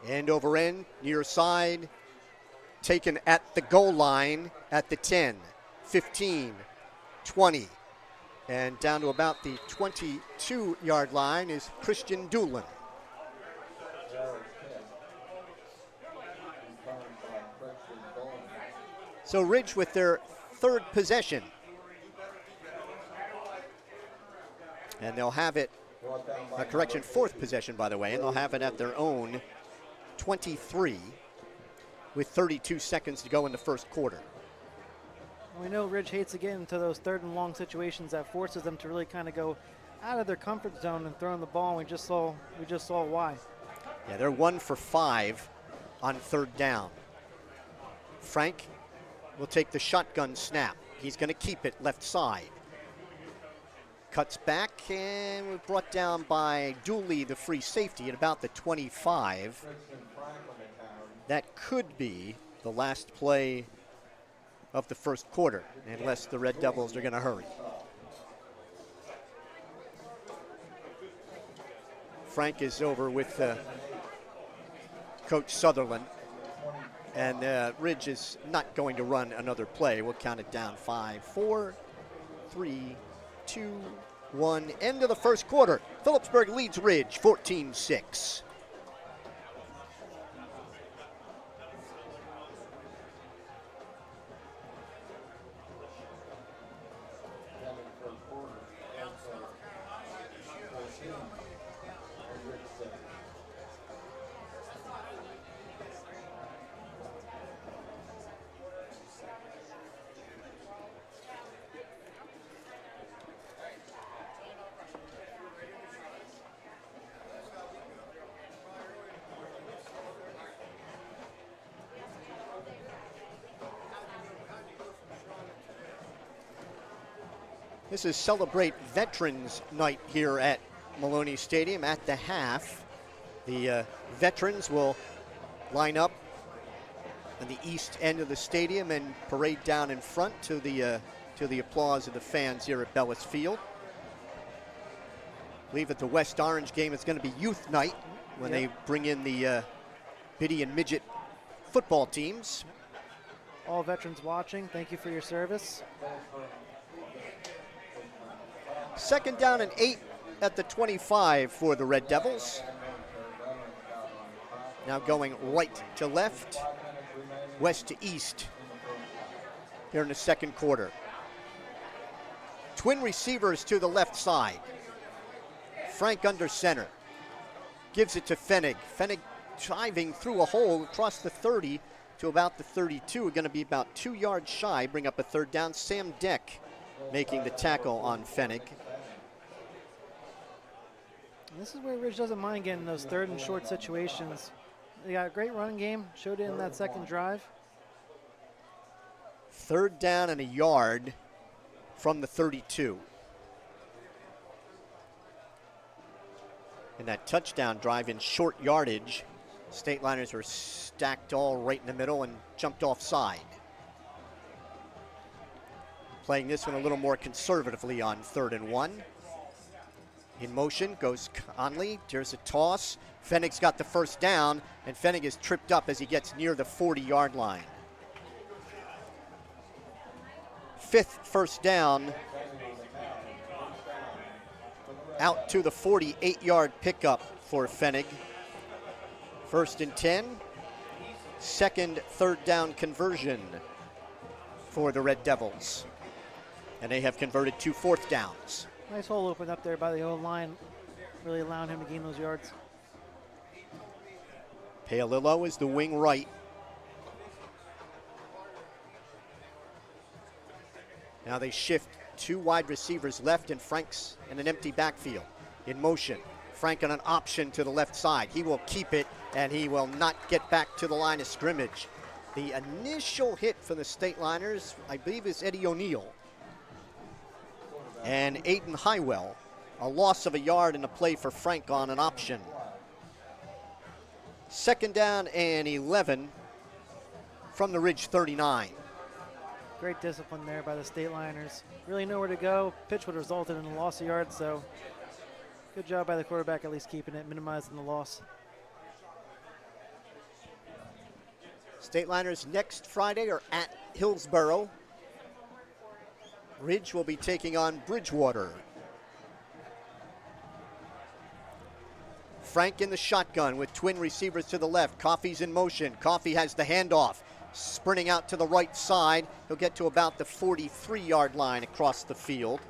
End over end, near side. Taken at the goal line at the 10, 15, 20. And down to about the 22-yard line is Christian Doolin. So Ridge with their third possession. And they'll have it, fourth possession, by the way, and they'll have it at their own 23 with 32 seconds to go in the first quarter. We know Ridge hates to get into those third and long situations that forces them to really kind of go out of their comfort zone and throwing the ball. And we just saw why. Yeah, they're 1 for 5 on third down. Frank will take the shotgun snap. He's going to keep it left side. Cuts back and was brought down by Dooley, the free safety, at about the 25. That could be the last play of the first quarter, unless the Red Devils are going to hurry. Frank is over with Coach Sutherland, and Ridge is not going to run another play. We'll count it down. 5, 4, 3, 2, 1. End of the first quarter. Phillipsburg leads Ridge 14-6. This is Celebrate Veterans Night here at Maloney Stadium. At the half, the veterans will line up on the east end of the stadium and parade down in front to the applause of the fans here at Bellis Field. I believe at the West Orange game, it's going to be youth night when they bring in the Biddy and Midget football teams. All veterans watching, thank you for your service. Second down and 8 at the 25 for the Red Devils. Now going right to left, west to east here in the second quarter. Twin receivers to the left side. Frank under center. Gives it to Pfennig. Pfennig driving through a hole across the 30 to about the 32. We're going to be about 2 yards shy. Bring up a third down. Sam Deck making the tackle on Pfennig. This is where Ridge doesn't mind getting those third and short situations. They got a great running game. Showed it in that second drive. Third down and a yard from the 32. And that touchdown drive in short yardage, Stateliners were stacked all right in the middle and jumped offside. Playing this one a little more conservatively on 3rd and 1. In motion goes Conley. There's a toss. Pfennig's got the first down, and Pfennig is tripped up as he gets near the 40-yard line. 5th first down. Out to the 48-yard pickup for Pfennig. 1st and 10. Second third down conversion for the Red Devils. And they have converted 2 fourth downs. Nice hole opened up there by the old line, really allowing him to gain those yards. Paolillo is the wing right. Now they shift 2 wide receivers left and Frank's in an empty backfield. In motion, Frank on an option to the left side. He will keep it and he will not get back to the line of scrimmage. The initial hit for the Stateliners, I believe, is Eddie O'Neill. And Aiden Highwell, a loss of a yard in a play for Frank on an option. 2nd down and 11 from the Ridge 39. Great discipline there by the Stateliners. Really nowhere to go. Pitch would have resulted in a loss of yards, so good job by the quarterback at least keeping it, minimizing the loss. Stateliners next Friday are at Hillsborough. Ridge will be taking on Bridgewater. Frank in the shotgun with twin receivers to the left. Coffey's in motion. Coffey has the handoff. Sprinting out to the right side. He'll get to about the 43-yard line across the field.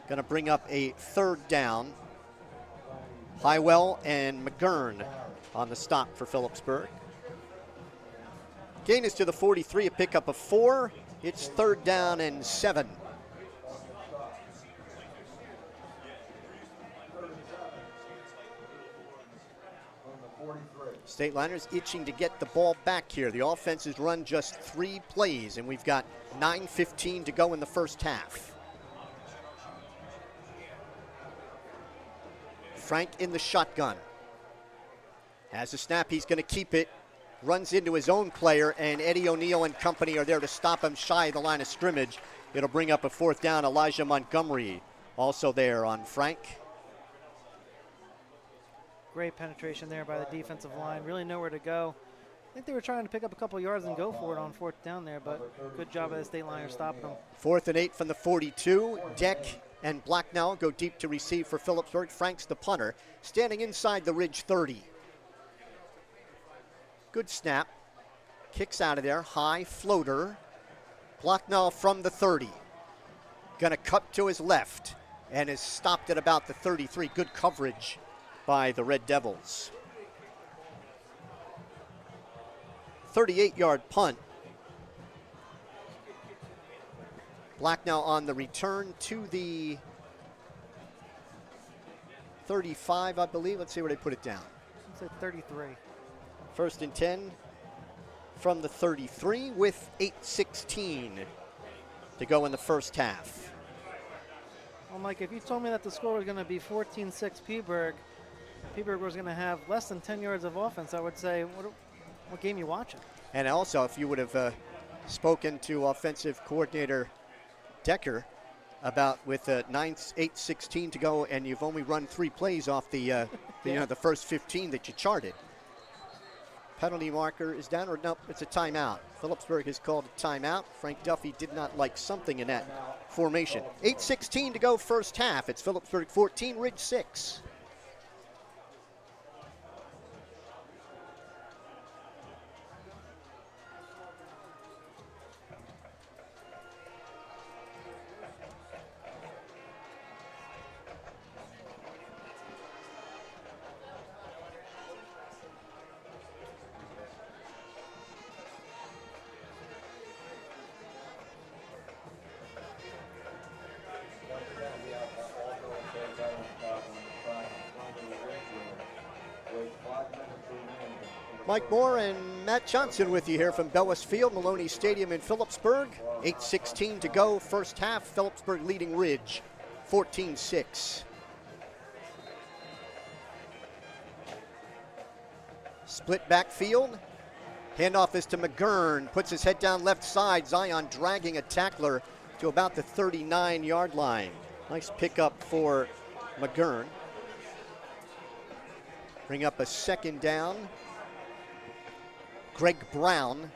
Going to bring up a 3rd down. Highwell and McGurn on the stop for Phillipsburg. Gain is to the 43, a pickup of 4. It's 3rd down and 7. Stateliners itching to get the ball back here. The offense has run just 3 plays, and we've got 9:15 to go in the first half. Frank in the shotgun. Has a snap, he's going to keep it. Runs into his own player, and Eddie O'Neill and company are there to stop him shy of the line of scrimmage. It'll bring up a 4th down. Elijah Montgomery also there on Frank. Great penetration there by the defensive line. Really nowhere to go. I think they were trying to pick up a couple yards and go for it on 4th down there, but good job by the Stateliners stopping them. 4th and 8 from the 42. Deck and Blacknell go deep to receive for Phillipsburg. Frank's the punter, standing inside the Ridge 30. Good snap. Kicks out of there. High floater. Blacknell from the 30. Going to cut to his left and is stopped at about the 33. Good coverage by the Red Devils. 38-yard punt. Blacknell on the return to the 35, I believe. Let's see where they put it down. It's at 33. 1st and 10 from the 33 with 8:16 to go in the first half. Well, Mike, if you told me that the score was going to be 14-6 Peaburg was going to have less than 10 yards of offense, I would say, what game you watching? And also, if you would have spoken to offensive coordinator Decker about with 8:16 to go, and you've only run 3 plays off the the first 15 that you charted. Penalty marker is down, or nope, it's a timeout. Phillipsburg has called a timeout. Frank Duffy did not like something in that formation. 8:16 to go first half. It's Phillipsburg 14, Ridge 6. Mike Moore and Matt Johnson with you here from Bellis Field, Maloney Stadium in Phillipsburg. 8:16 to go, first half. Phillipsburg leading Ridge, 14-6. Split backfield. Handoff is to McGurn. Puts his head down left side. Zion dragging a tackler to about the 39-yard line. Nice pickup for McGurn. Bring up a second down. Greg Brown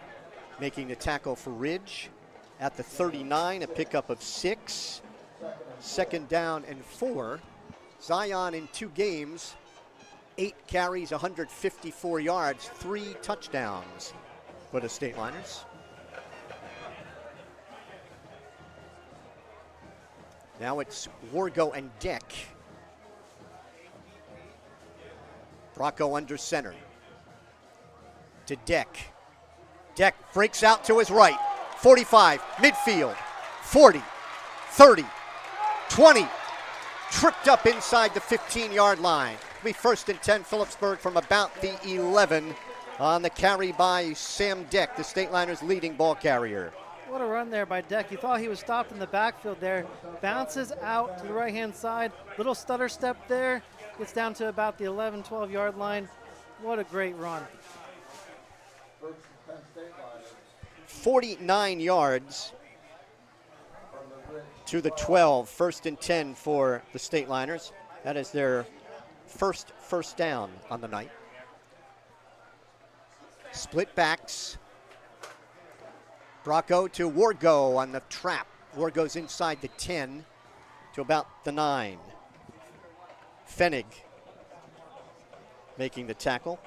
making the tackle for Ridge at the 39, a pickup of 6. Second down and 4. Zion in 2 games, 8 carries, 154 yards, 3 touchdowns for the Stateliners. Now it's Wargo and Deck. Bracco under center. To Deck. Deck breaks out to his right. 45, midfield. 40, 30, 20. Tripped up inside the 15-yard line. It'll be first and 10, Phillipsburg from about the 11 on the carry by Sam Deck, the Stateliners' leading ball carrier. What a run there by Deck. You thought he was stopped in the backfield there. Bounces out to the right-hand side. Little stutter step there. Gets down to about the 11, 12-yard line. What a great run. 49 yards to the 12. First and 10 for the Stateliners. That is their first down on the night. Split backs. Bracco to Wargo on the trap. Wargo's inside the 10 to about the 9. Fenig making the tackle.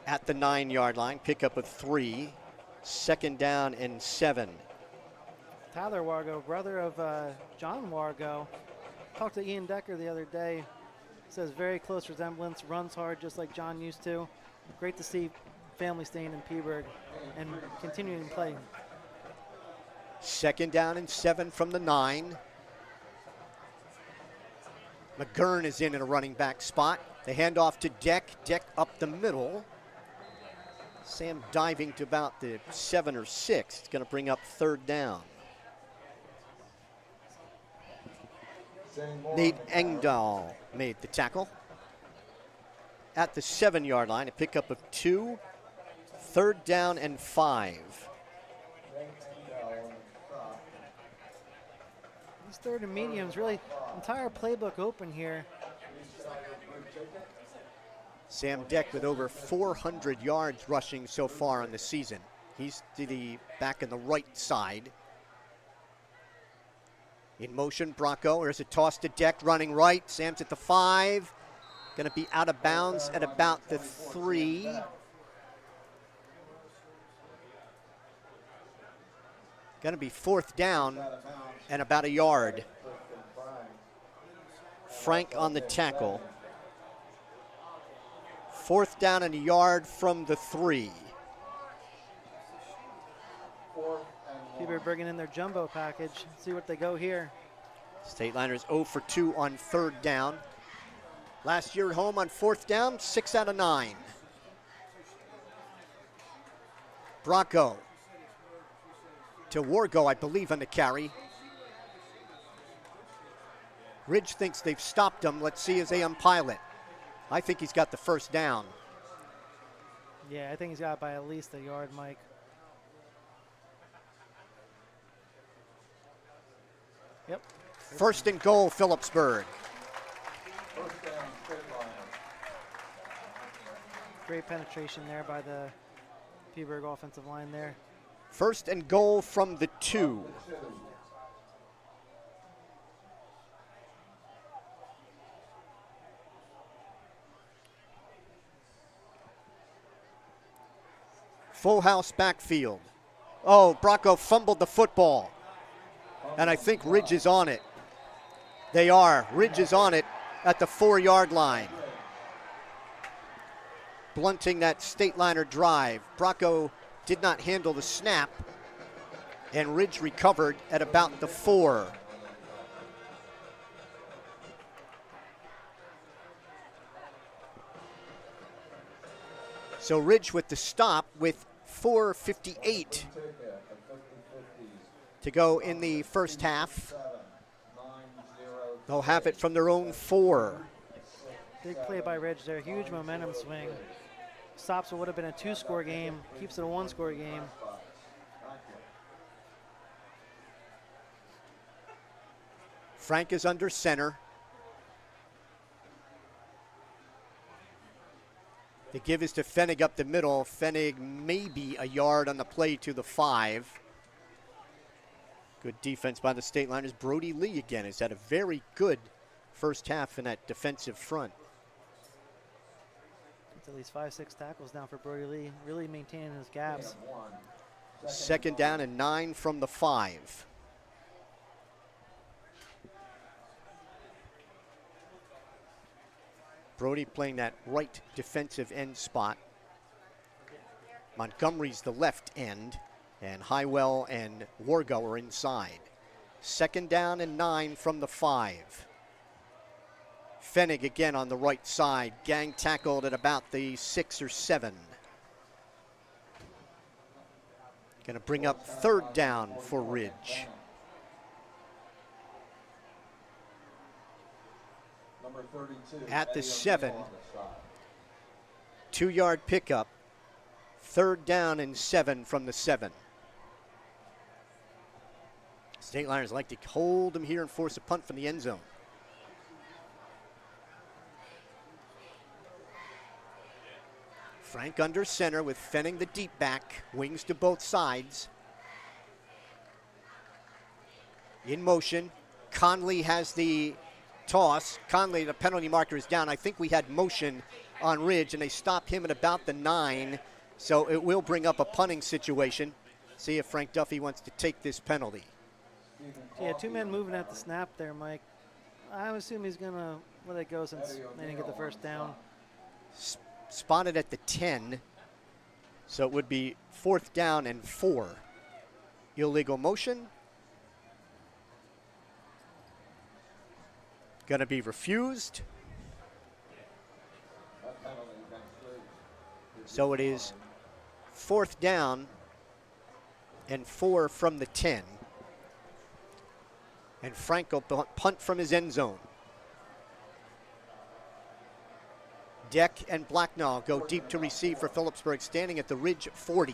At the 9-yard line, pickup of 3. Second down and 7. Tyler Wargo, brother of John Wargo. Talked to Ian Decker the other day. Says very close resemblance, runs hard just like John used to. Great to see family staying in Peaburg and continuing to play. Second down and 7 from the 9. McGurn is in a running back spot. They hand off to Deck. Deck up the middle. Sam diving to about the 7 or 6. It's going to bring up third down. Nate Engdahl made the tackle. At the 7-yard line, a pickup of 2. Third down and 5. These third and mediums, really entire playbook open here. Sam Deck with over 400 yards rushing so far on the season. He's to the back on the right side. In motion, Bracco. There's a toss to Deck running right. Sam's at the 5. Going to be out of bounds at about the 3. Going to be fourth down and about a yard. Frank on the tackle. Fourth down and a yard from the 3. Peaburg bringing in their jumbo package. See what they go here. Stateliners 0 for 2 on third down. Last year at home on fourth down, 6 out of 9. Bracco to Wargo, I believe, on the carry. Ridge thinks they've stopped him. Let's see as they unpile it. I think he's got the first down. Yeah, I think he's got it by at least a yard, Mike. Yep. First and goal, Phillipsburg. Great penetration there by the Peaburg offensive line there. First and goal from the 2. Full house backfield. Oh, Bracco fumbled the football. And I think Ridge is on it. They are. Ridge is on it at the 4-yard line. Blunting that Stateliner drive. Bracco did not handle the snap. And Ridge recovered at about the 4. So Ridge with the stop with 4:58 to go in the first half. They'll have it from their own 4. Big play by Ridge there. Huge momentum swing. Stops what would have been a 2-score game. Keeps it a 1-score game. Frank is under center. The give is to Pfennig up the middle. Pfennig maybe a yard on the play to the 5. Good defense by the Stateliners. Brody Lee again has had a very good first half in that defensive front. It's at least 5-6 tackles down for Brody Lee. Really maintaining his gaps. Second down and 9 from the 5. Brody playing that right defensive end spot. Montgomery's the left end, and Highwell and Wargo are inside. Second down and 9 from the 5. Pfennig again on the right side, gang tackled at about the 6 or 7. Going to bring up third down for Ridge. At the 7, 2-yard pickup, third down and 7 from the 7. Stateliners like to hold them here and force a punt from the end zone. Frank under center with Pfennig the deep back, wings to both sides. In motion, Conley has the toss. Conley, the penalty marker is down. I think we had motion on Ridge, and they stopped him at about the 9, so it will bring up a punting situation. See if Frank Duffy wants to take this penalty. Yeah, 2 men moving at the snap there, Mike. I assume he's going to let it go since they didn't get the first down. Spotted at the 10, so it would be 4th down and 4. Illegal motion. Going to be refused. So it is 4th down and 4 from the 10. And Frank will punt from his end zone. Deck and Blacknall go deep to receive for Phillipsburg, standing at the Ridge 40.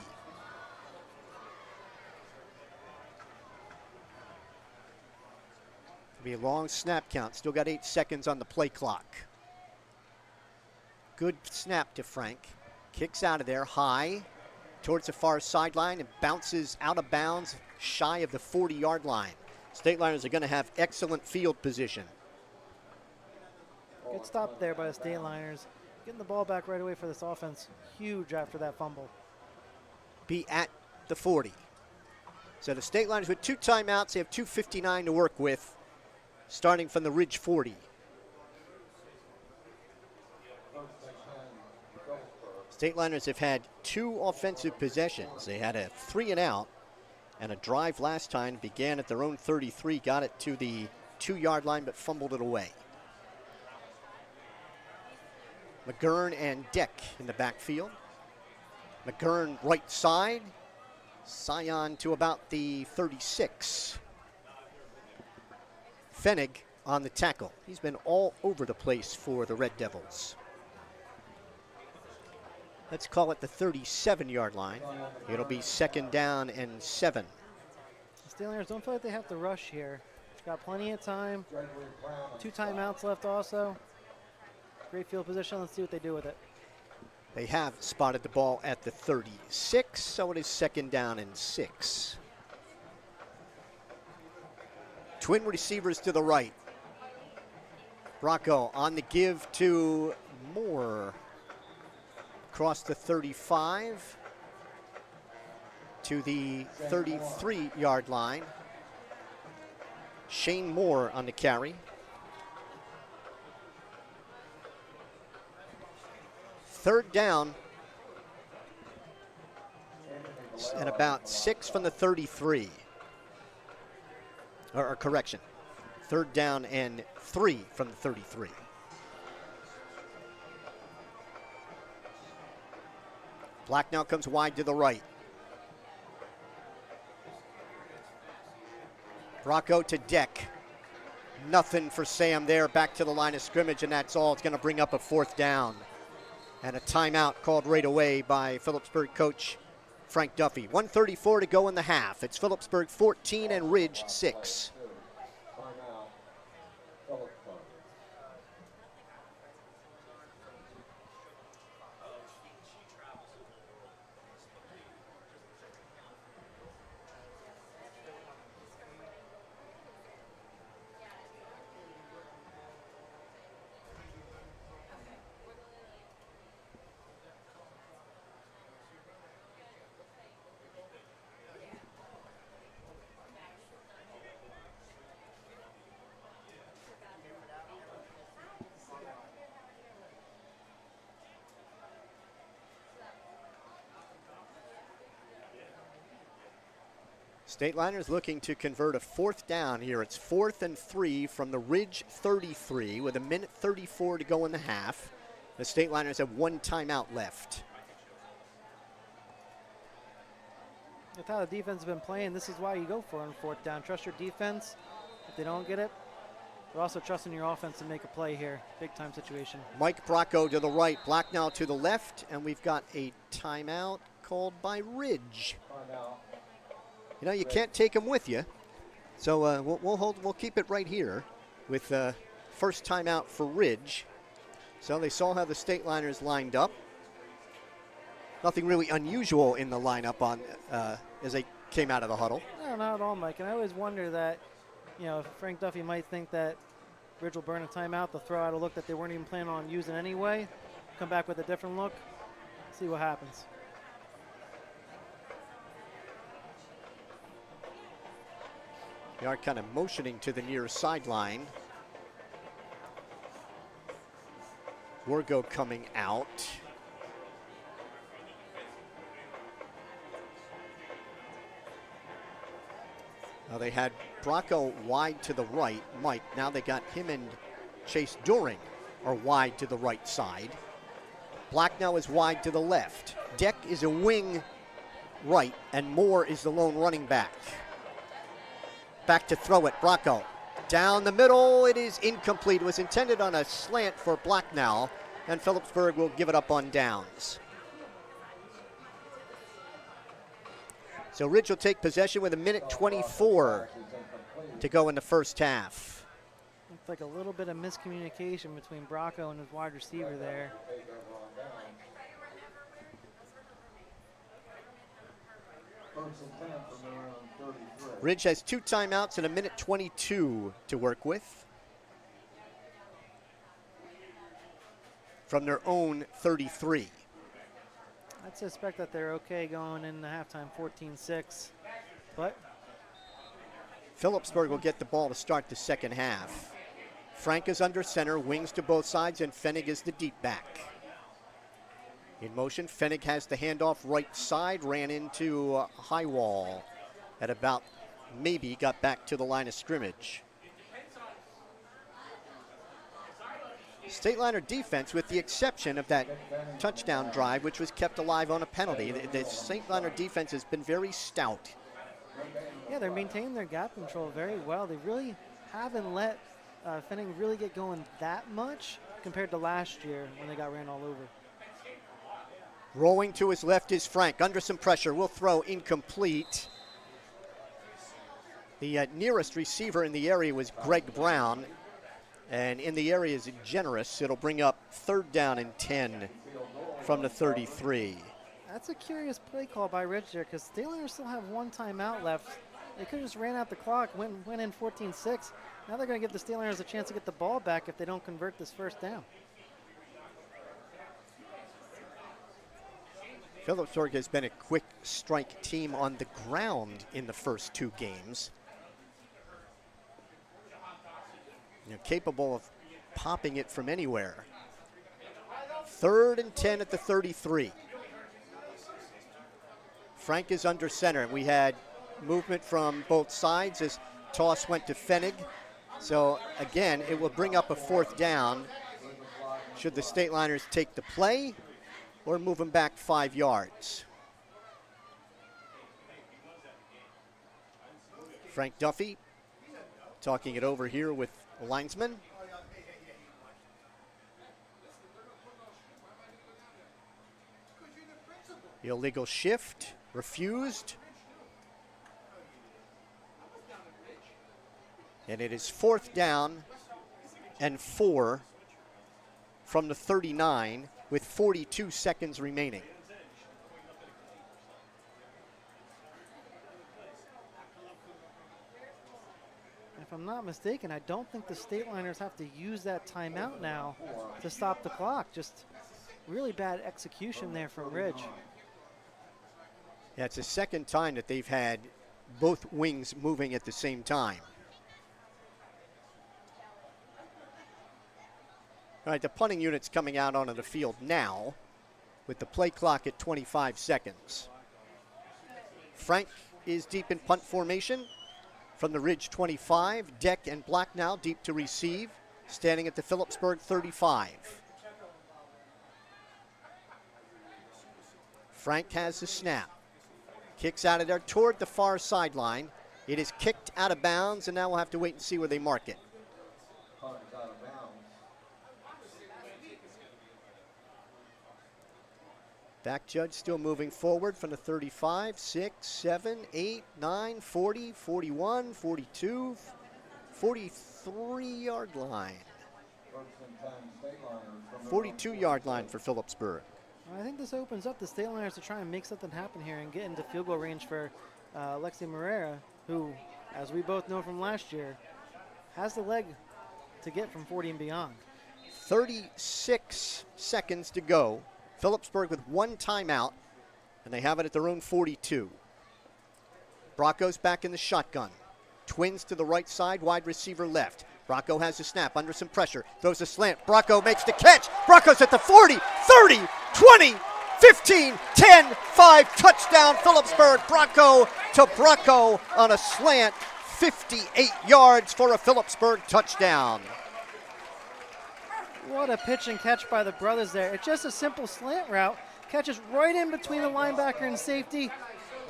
Be a long snap count. Still got 8 seconds on the play clock. Good snap to Frank. Kicks out of there high towards the far sideline and bounces out of bounds shy of the 40-yard line. Stateliners are going to have excellent field position. Good stop there by the Stateliners. Getting the ball back right away for this offense. Huge after that fumble. Be at the 40. So the Stateliners with 2 timeouts. They have 2:59 to work with, starting from the Ridge 40. Stateliners have had 2 offensive possessions. They had a 3-and-out and a drive last time. Began at their own 33, got it to the 2-yard line, but fumbled it away. McGurn and Deck in the backfield. McGurn right side. Sion to about the 36. Pfennig on the tackle. He's been all over the place for the Red Devils. Let's call it the 37-yard line. It'll be 2nd down and 7. The Stateliners don't feel like they have to rush here. Got plenty of time. 2 timeouts left also. Great field position. Let's see what they do with it. They have spotted the ball at the 36, so it is 2nd down and 6. Twin receivers to the right. Bracco on the give to Moore. Across the 35 to the 33-yard line. Shane Moore on the carry. 3rd down and about 6 from the 33. Or correction, 3rd down and 3 from the 33. Black now comes wide to the right. Bracco to Deck. Nothing for Sam there. Back to the line of scrimmage, and that's all. It's going to bring up a 4th down. And a timeout called right away by Phillipsburg coach Frank Duffy. 1:34 to go in the half. It's Phillipsburg 14 and Ridge 6. Timeout, Phillipsburg. Stateliners looking to convert a 4th down here. It's 4th and 3 from the Ridge 33 with 1:34 to go in the half. The Stateliners have 1 timeout left. With how the defense has been playing, this is why you go for it on 4th down. Trust your defense. If they don't get it, but also trusting your offense to make a play here. Big time situation. Mike Bracco to the right, Black now to the left, and we've got a timeout called by Ridge. Timeout. You know, you can't take them with you, so we'll keep it right here with first timeout for Ridge. So they saw how the Stateliners lined up. Nothing really unusual in the lineup on as they came out of the huddle. No, not at all, Mike. And I always wonder that, you know, Frank Duffy might think that Ridge will burn a timeout. They'll throw out a look that they weren't even planning on using anyway. Come back with a different look. See what happens. They are kind of motioning to the near sideline. Wargo coming out. Now they had Bracco wide to the right, Mike. Now they got him and Chase Doring are wide to the right side. Black now is wide to the left. Deck is a wing right, and Moore is the lone running back. Back to throw it, Bracco. Down the middle, it is incomplete. It was intended on a slant for Blacknell, and Phillipsburg will give it up on downs. So Ridge will take possession with 1:24 to go in the first half. Looks like a little bit of miscommunication between Bracco and his wide receiver there. First and 10 from their own 33. Ridge has 2 timeouts and 1:22 to work with from their own 33. I'd suspect that they're okay going in the halftime 14-6, but Phillipsburg will get the ball to start the second half. Frank is under center, wings to both sides, and Fenig is the deep back. In motion, Fenig has the handoff right side, ran into high wall at about maybe got back to the line of scrimmage. Stateliner defense, with the exception of that touchdown drive, which was kept alive on a penalty. The Stateliner defense has been very stout. yeah, they're maintaining their gap control very well. They really haven't let Fenig really get going that much compared to last year when they got ran all over. Rolling to his left is Frank, under some pressure, will throw incomplete. The nearest receiver in the area was Greg Brown, and in the area is generous. It'll bring up 3rd down and 10 from the 33. That's a curious play call by Ridge there because Stateliners still have 1 timeout left. They could have just ran out the clock, went in 14-6. Now they're going to give the Stateliners a chance to get the ball back if they don't convert this first down. Phillipsburg has been a quick strike team on the ground in the first 2 games. Capable of popping it from anywhere. 3rd and 10 at the 33. Frank is under center. We had movement from both sides as toss went to Fenig. So again, it will bring up a 4th down should the Stateliners take the play. or move him back 5 yards. Frank Duffy talking it over here with the linesman. Illegal shift, refused. And it is 4th down and 4 from the 39 with 42 seconds remaining. If I'm not mistaken, I don't think the Stateliners have to use that timeout now to stop the clock. Just really bad execution there from Ridge. Yeah, it's the second time that they've had both wings moving at the same time. All right, the punting unit's coming out onto the field now with the play clock at 25 seconds. Frank is deep in punt formation from the Ridge 25. Deck and Black now deep to receive, standing at the Phillipsburg 35. Frank has the snap. Kicks out of there toward the far sideline. It is kicked out of bounds, and now we'll have to wait and see where they mark it. Punt is out of bounds. Back judge still moving forward from the 35, 6, 7, 8, 9, 40, 41, 42, 43-yard line. 42-yard line for Phillipsburg. I think this opens up the Stateliners to try and make something happen here and get into field goal range for Alexi Moreira, who, as we both know from last year, has the leg to get from 40 and beyond. 36 seconds to go. Phillipsburg with 1 timeout, and they have it at their own 42. Bracco's back in the shotgun. Twins to the right side, wide receiver left. Bracco has the snap under some pressure. Throws a slant. Bracco makes the catch. Bracco's at the 40, 30, 20, 15, 10, 5. Touchdown, Phillipsburg. Bracco to Bracco on a slant. 58 yards for a Phillipsburg touchdown. What a pitch and catch by the brothers there. It's just a simple slant route. Catches right in between the linebacker and safety.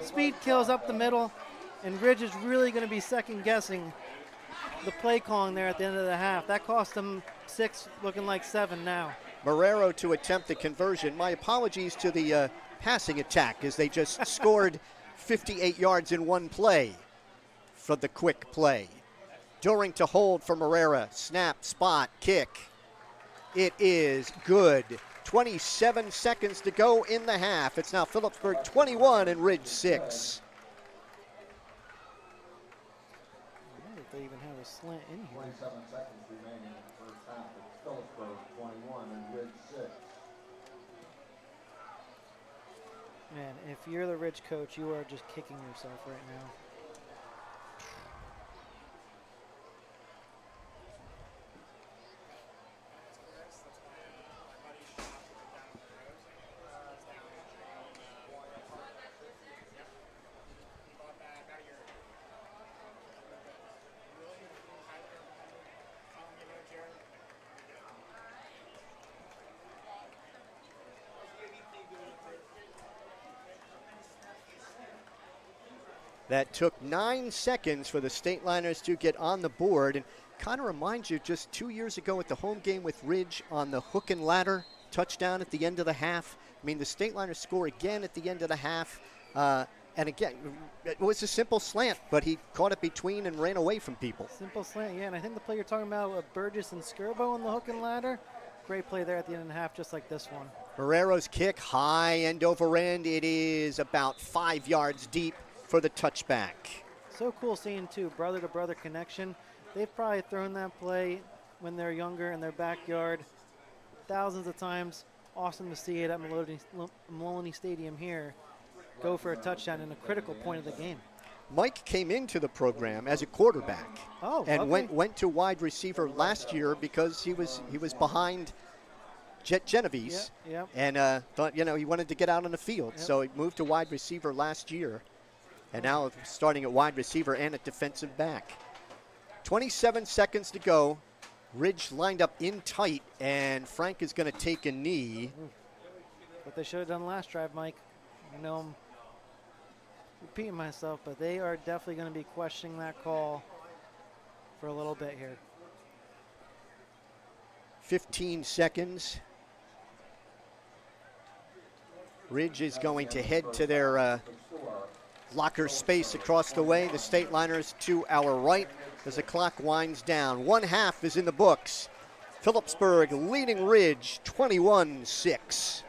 Speed kills up the middle. And Ridge is really going to be second-guessing the play calling there at the end of the half. That cost them 6, looking like 7 now. Marrero to attempt the conversion. My apologies to the passing attack as they just scored 58 yards in one play for the quick play. Doring to hold for Marrera. Snap, spot, kick. It is good. 27 seconds to go in the half. It's now Phillipsburg 21 and Ridge 6. I wonder if they even have a slant in here. 27 seconds remaining in the first half. It's Phillipsburg 21 and Ridge 6. Man, if you're the Ridge coach, you are just kicking yourself right now. That took 9 seconds for the Stateliners to get on the board, and kind of reminds you just 2 years ago at the home game with Ridge on the hook and ladder touchdown at the end of the half. I mean, the Stateliners score again at the end of the half, and again, it was a simple slant, but he caught it between and ran away from people. Simple slant, yeah, and I think the play you're talking about, Burgess and Skirbo on the hook and ladder, great play there at the end of the half, just like this one. Marrero's kick, high end over end. It is about 5 yards deep for the touchback. So cool seeing, too, brother-to-brother connection. They've probably thrown that play when they're younger in their backyard thousands of times. Awesome to see it at Maloney Stadium here go for a touchdown in a critical point of the game. Mike came into the program as a quarterback and okay. went to wide receiver last year because he was behind Genovese and thought, he wanted to get out on the field. Yep. So he moved to wide receiver last year. And now starting at wide receiver and at defensive back. 27 seconds to go. Ridge lined up in tight, and Frank is going to take a knee. what they should have done last drive, Mike. I know I'm repeating myself, but they are definitely going to be questioning that call for a little bit here. 15 seconds. Ridge is going to head to their locker space across the way. The Stateliners to our right as the clock winds down. 1/2 is in the books. Phillipsburg leading Ridge 21-6.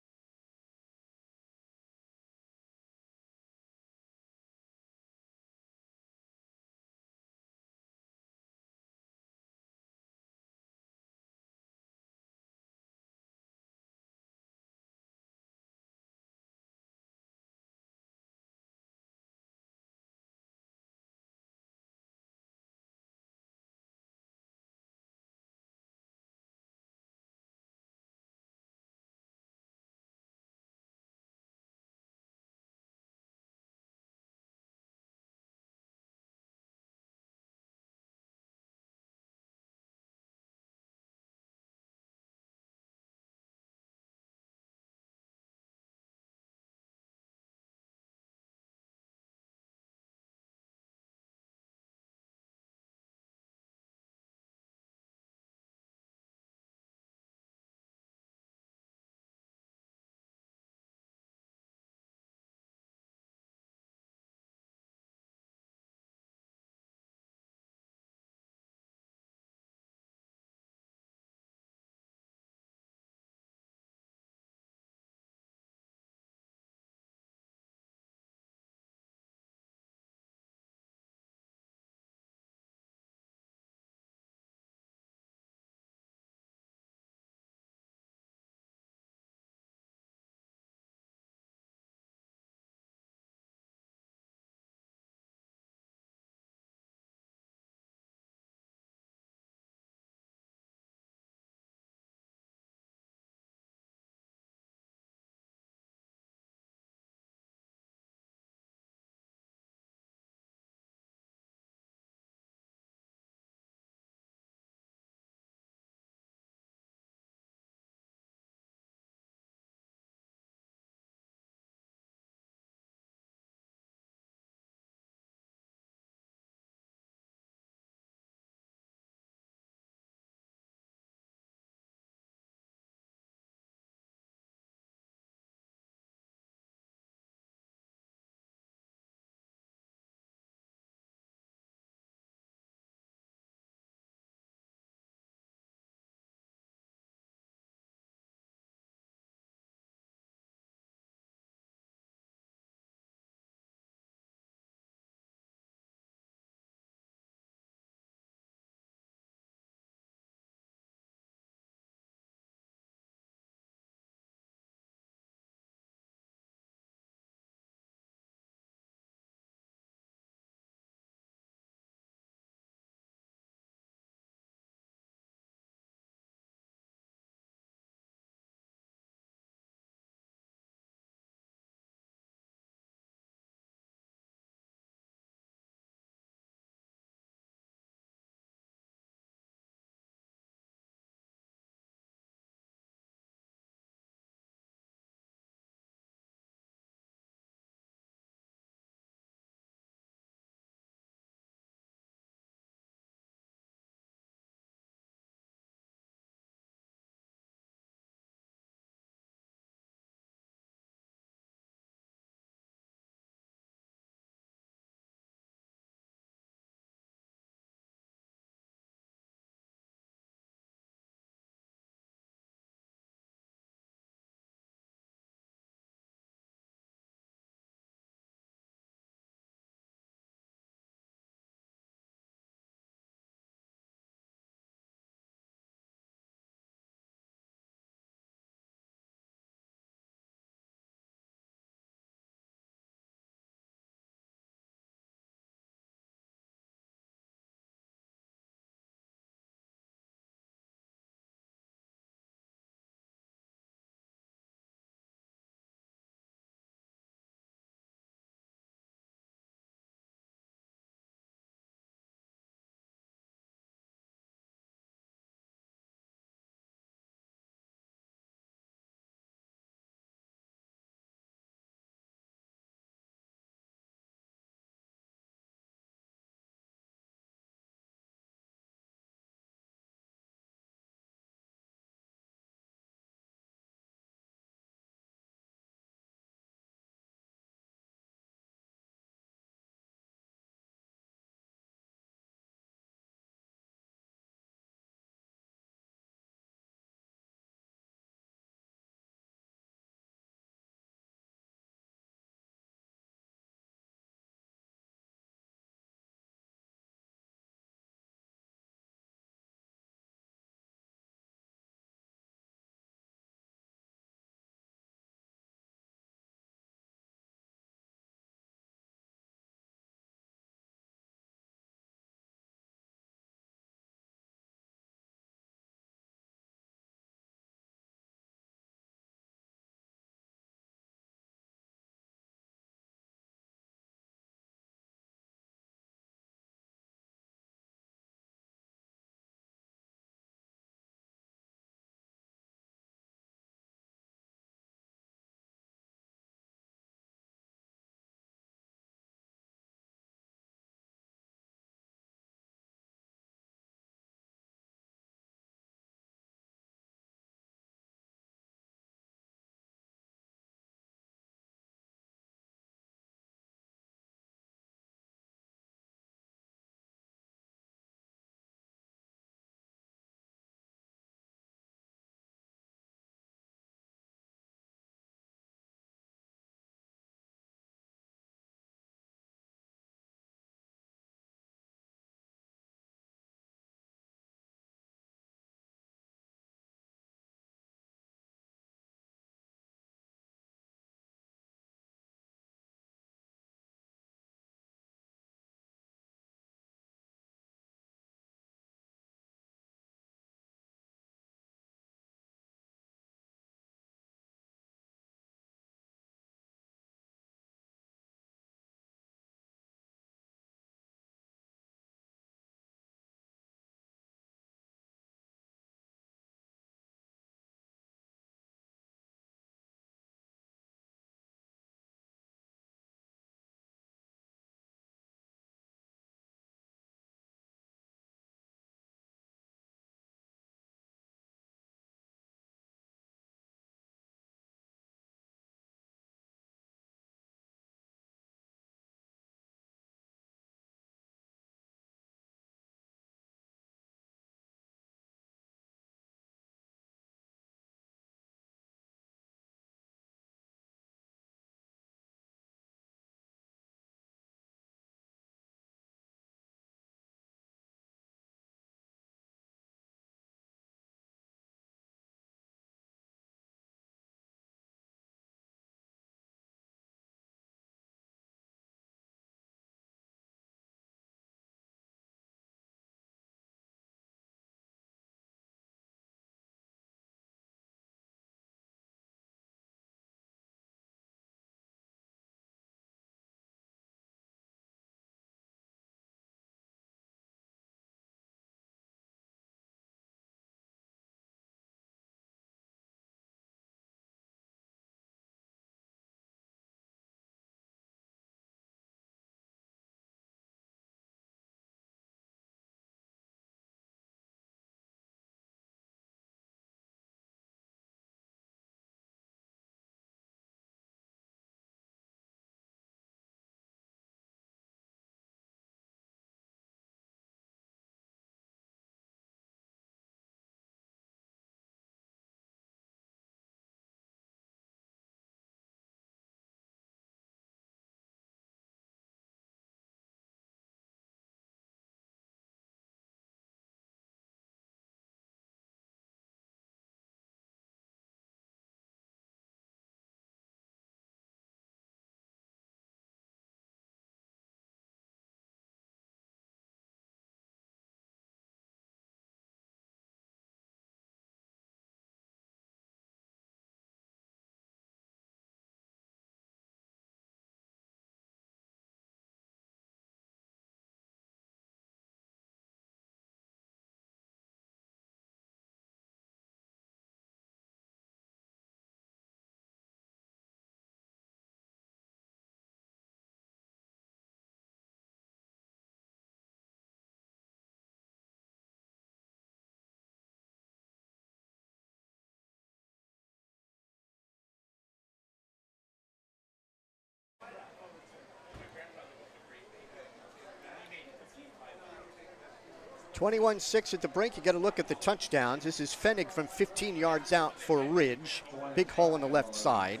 21-6 at the break. You got to look at the touchdowns. This is Pfennig from 15 yards out for Ridge. Big hole on the left side.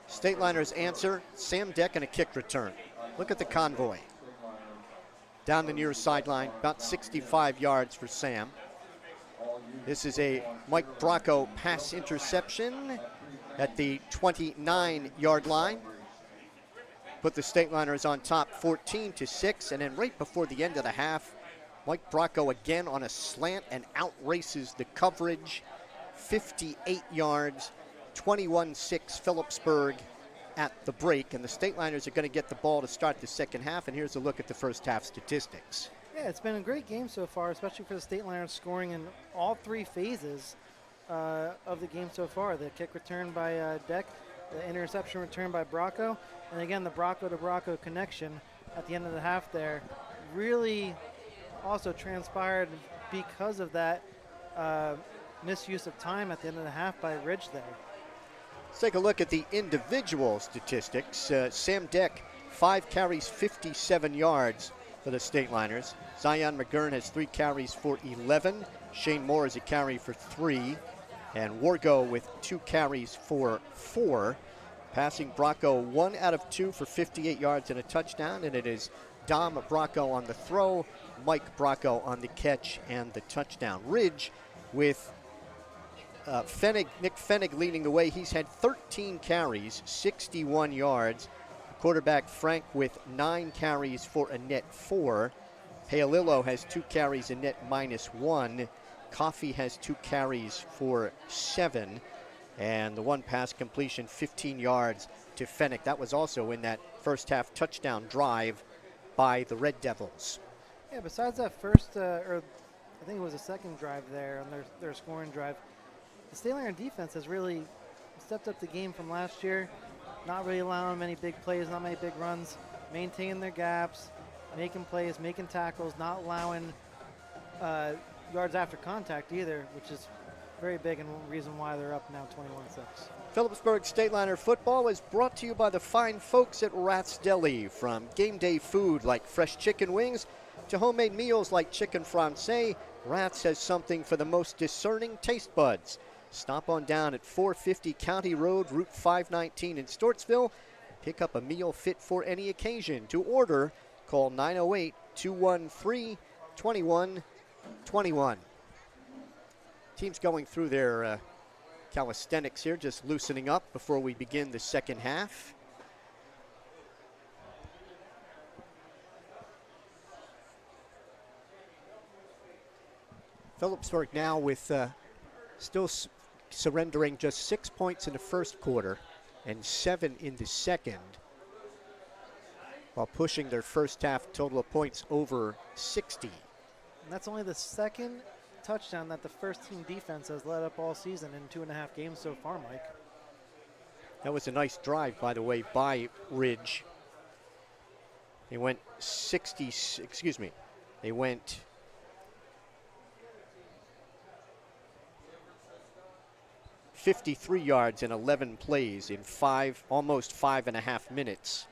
Stateliners answer, Sam Deck and a kick return. Look at the convoy. Down the near sideline, about 65 yards for Sam. This is a Mike Bracco pass interception at the 29-yard line. Put the Stateliners on top 14-6, and then right before the end of the half, Mike Bracco again on a slant and outraces the coverage. 58 yards, 21-6 Phillipsburg at the break, and the Stateliners are going to get the ball to start the second half, and here's a look at the first half statistics. Yeah, it's been a great game so far, especially for the Stateliners scoring in all three phases of the game so far. The kick return by Deck, the interception return by Bracco, and again the Bracco to Bracco connection at the end of the half there really also transpired because of that misuse of time at the end of the half by Ridge there. Let's take a look at the individual statistics. Sam Deck, 5 carries, 57 yards for the Stateliners. Zion McGurn has 3 carries for 11. Shane Moore has a carry for 3. And Wargo with 2 carries for 4. Passing Bracco 1 out of 2 for 58 yards and a touchdown. And it is Dom Bracco on the throw, Mike Bracco on the catch and the touchdown. Ridge with Nick Pfennig leading the way. He's had 13 carries, 61 yards. Quarterback Frank with 9 carries for a net 4. Paolillo has 2 carries, a net -1. Coffey has 2 carries for 7. And the 1 pass completion, 15 yards to Pfennig. That was also in that first half touchdown drive by the Red Devils. Yeah, besides that first, or I think it was a second drive there on their scoring drive, the Stateliner defense has really stepped up the game from last year, not really allowing many big plays, not many big runs, maintaining their gaps, making plays, making tackles, not allowing yards after contact either, which is very big and one reason why they're up now 21-6. Phillipsburg Stateliner football is brought to you by the fine folks at Rath's Deli. From game day food like fresh chicken wings to homemade meals like chicken francais, Rath's has something for the most discerning taste buds. Stop on down at 450 County Road, Route 519 in Stortsville. Pick up a meal fit for any occasion. To order, call 908-213-2121. Teams going through their calisthenics here, just loosening up before we begin the second half. Phillipsburg now with still surrendering just 6 points in the first quarter and 7 in the second, while pushing their first half total of points over 60. And that's only the second touchdown that the first team defense has led up all season in 2.5 games so far, Mike. That was a nice drive, by the way, by Ridge. They went 53 yards in 11 plays in almost 5.5 minutes,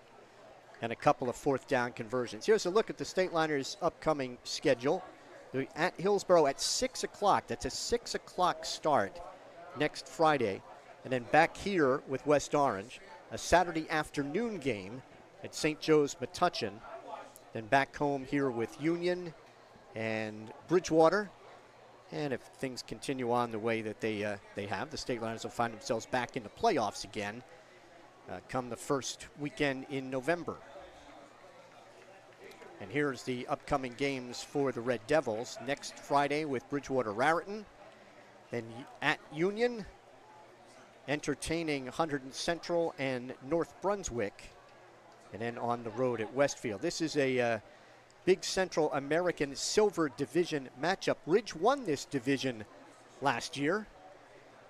and a couple of fourth down conversions. Here's a look at the Stateliners' upcoming schedule. They're at Hillsborough at 6 o'clock. That's a 6 o'clock start next Friday. And then back here with West Orange, a Saturday afternoon game at St. Joe's Metuchen. Then back home here with Union and Bridgewater. And if things continue on the way that they have, the Stateliners will find themselves back in the playoffs again come the first weekend in November. And here's the upcoming games for the Red Devils. Next Friday with Bridgewater Raritan. Then at Union, entertaining Hunterdon Central and North Brunswick. And then on the road at Westfield. This is a Big Central American Silver Division matchup. Ridge won this division last year.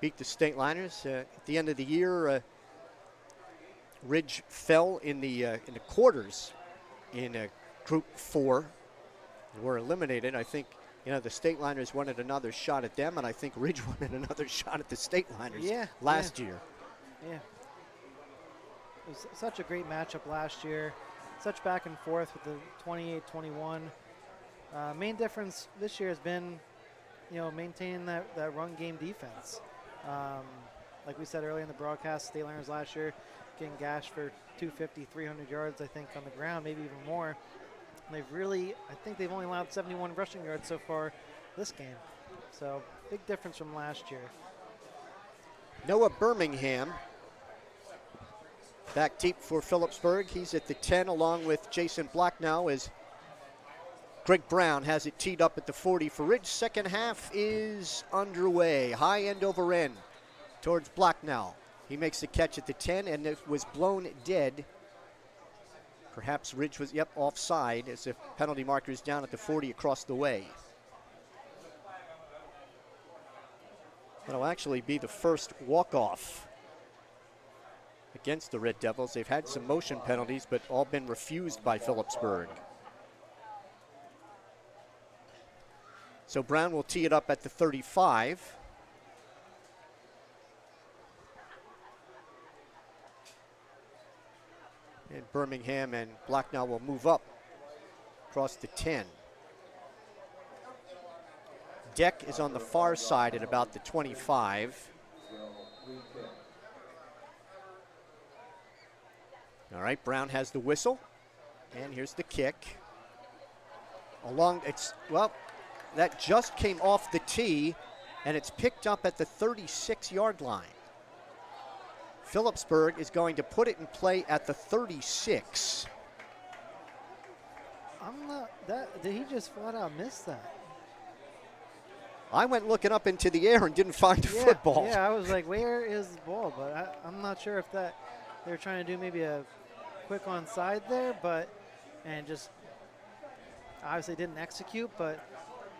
Beat the Stateliners. At the end of the year, Ridge fell in the quarters in Group 4. They were eliminated. I think the Stateliners wanted another shot at them, and I think Ridge wanted another shot at the Stateliners last year. Yeah. It was such a great matchup last year. Such back and forth with the 28-21. Main difference this year has been, maintaining that run game defense. Like we said earlier in the broadcast, Stateliners last year getting gashed for 250, 300 yards, I think, on the ground, maybe even more. And I think they've only allowed 71 rushing yards so far this game. So big difference from last year. Noah Birmingham back deep for Phillipsburg. He's at the 10 along with Jason Blacknow as Greg Brown has it teed up at the 40 for Ridge. Second half is underway. High end over end towards Blacknow. He makes the catch at the 10 and it was blown dead. Perhaps Ridge was, offside as the penalty marker is down at the 40 across the way. That'll actually be the first walk-off against the Red Devils. They've had some motion penalties, but all been refused by Phillipsburg. So Brown will tee it up at the 35. And Birmingham and Blacknow will move up across the 10. Deck is on the far side at about the 25. All right, Brown has the whistle, and here's the kick. That just came off the tee, and it's picked up at the 36-yard line. Phillipsburg is going to put it in play at the 36. Did he just flat out miss that? I went looking up into the air and didn't find a football. Yeah, I was like, where is the ball? But I'm not sure if they're trying to do maybe a quick onside there, and just obviously didn't execute, but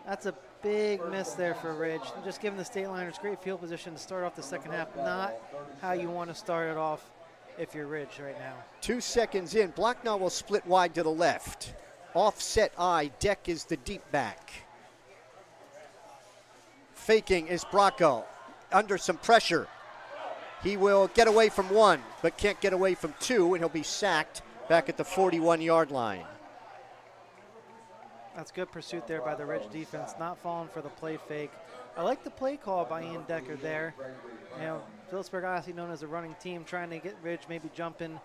that's a big miss there for Ridge. Just giving the Stateliners great field position to start off the second half, not how you want to start it off if you're Ridge right now. 2 seconds in, Blacknow will split wide to the left. Offset eye, Deck is the deep back. Faking is Bracco, under some pressure. He will get away from one, but can't get away from two, and he'll be sacked back at the 41-yard line. That's good pursuit there by the Ridge defense, not falling for the play fake. I like the play call by Ian Decker there. Phillipsburg obviously known as a running team, trying to get Ridge maybe jumping,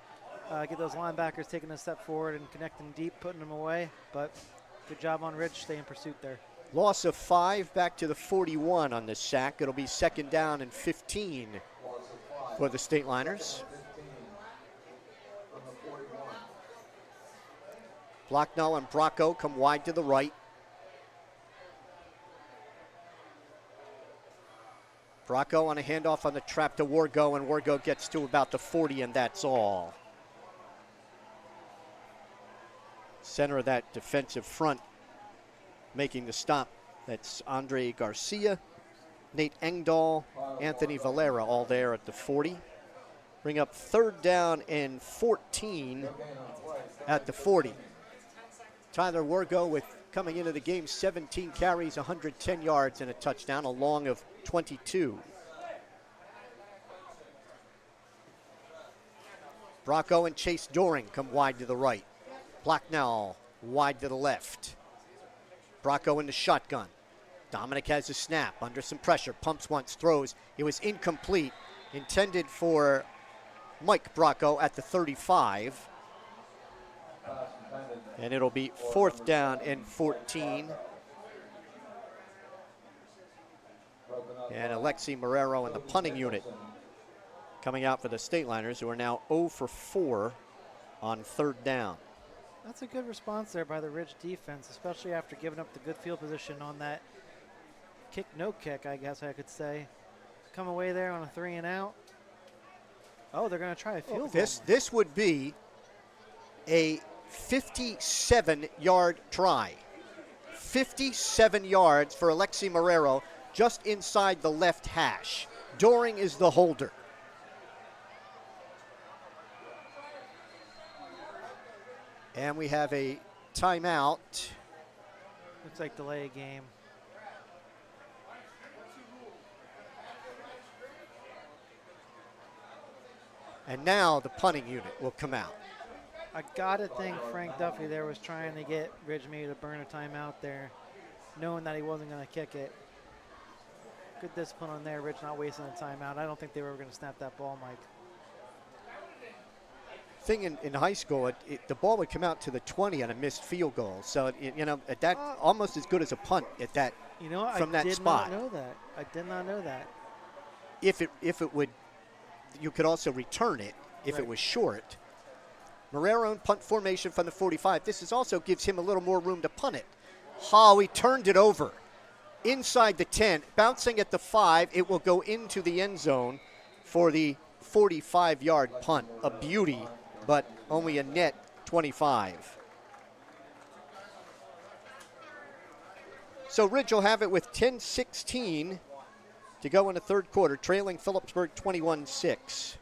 get those linebackers taking a step forward and connecting deep, putting them away. But good job on Ridge, stay in pursuit there. Loss of 5 back to the 41 on this sack. It'll be second down and 15 for the Stateliners. Blacknow and Bracco come wide to the right. Bracco on a handoff on the trap to Wargo, and Wargo gets to about the 40, and that's all. Center of that defensive front making the stop. That's Andre Garcia, Nate Engdahl, Anthony Valera, all there at the 40. Bring up third down and 14 at the 40. Tyler Wargo with coming into the game 17 carries, 110 yards and a touchdown, a long of 22. Bracco and Chase Doring come wide to the right. Blacknow wide to the left. Bracco in the shotgun. Dominic has a snap under some pressure, pumps once, throws. It was incomplete, intended for Mike Bracco at the 35. And it'll be fourth down and 14. And Alexi Marrero in the punting unit coming out for the Stateliners, who are now 0 for 4 on third down. That's a good response there by the Ridge defense, especially after giving up the good field position on that kick, no kick, I guess I could say. Come away there on a 3 and out. Oh, they're going to try a field goal. This would be a 57-yard try. 57 yards for Alexi Marrero just inside the left hash. Doring is the holder. And we have a timeout. Looks like delay game. And now the punting unit will come out. I gotta think Frank Duffy there was trying to get Ridge maybe to burn a timeout there, knowing that he wasn't going to kick it. Good discipline on there, Ridge not wasting a timeout. I don't think they were going to snap that ball, Mike. Thing in high school, the ball would come out to the 20 on a missed field goal. So, at that almost as good as a punt at that from that spot. I did not know that. I did not know that. If it would, you could also return it if it was short. Marrero in punt formation from the 45. This also gives him a little more room to punt it. He turned it over inside the 10, bouncing at the 5. It will go into the end zone for the 45-yard punt. A beauty, but only a net 25. So Ridge will have it with 10:16 to go in the third quarter, trailing Phillipsburg 21-6.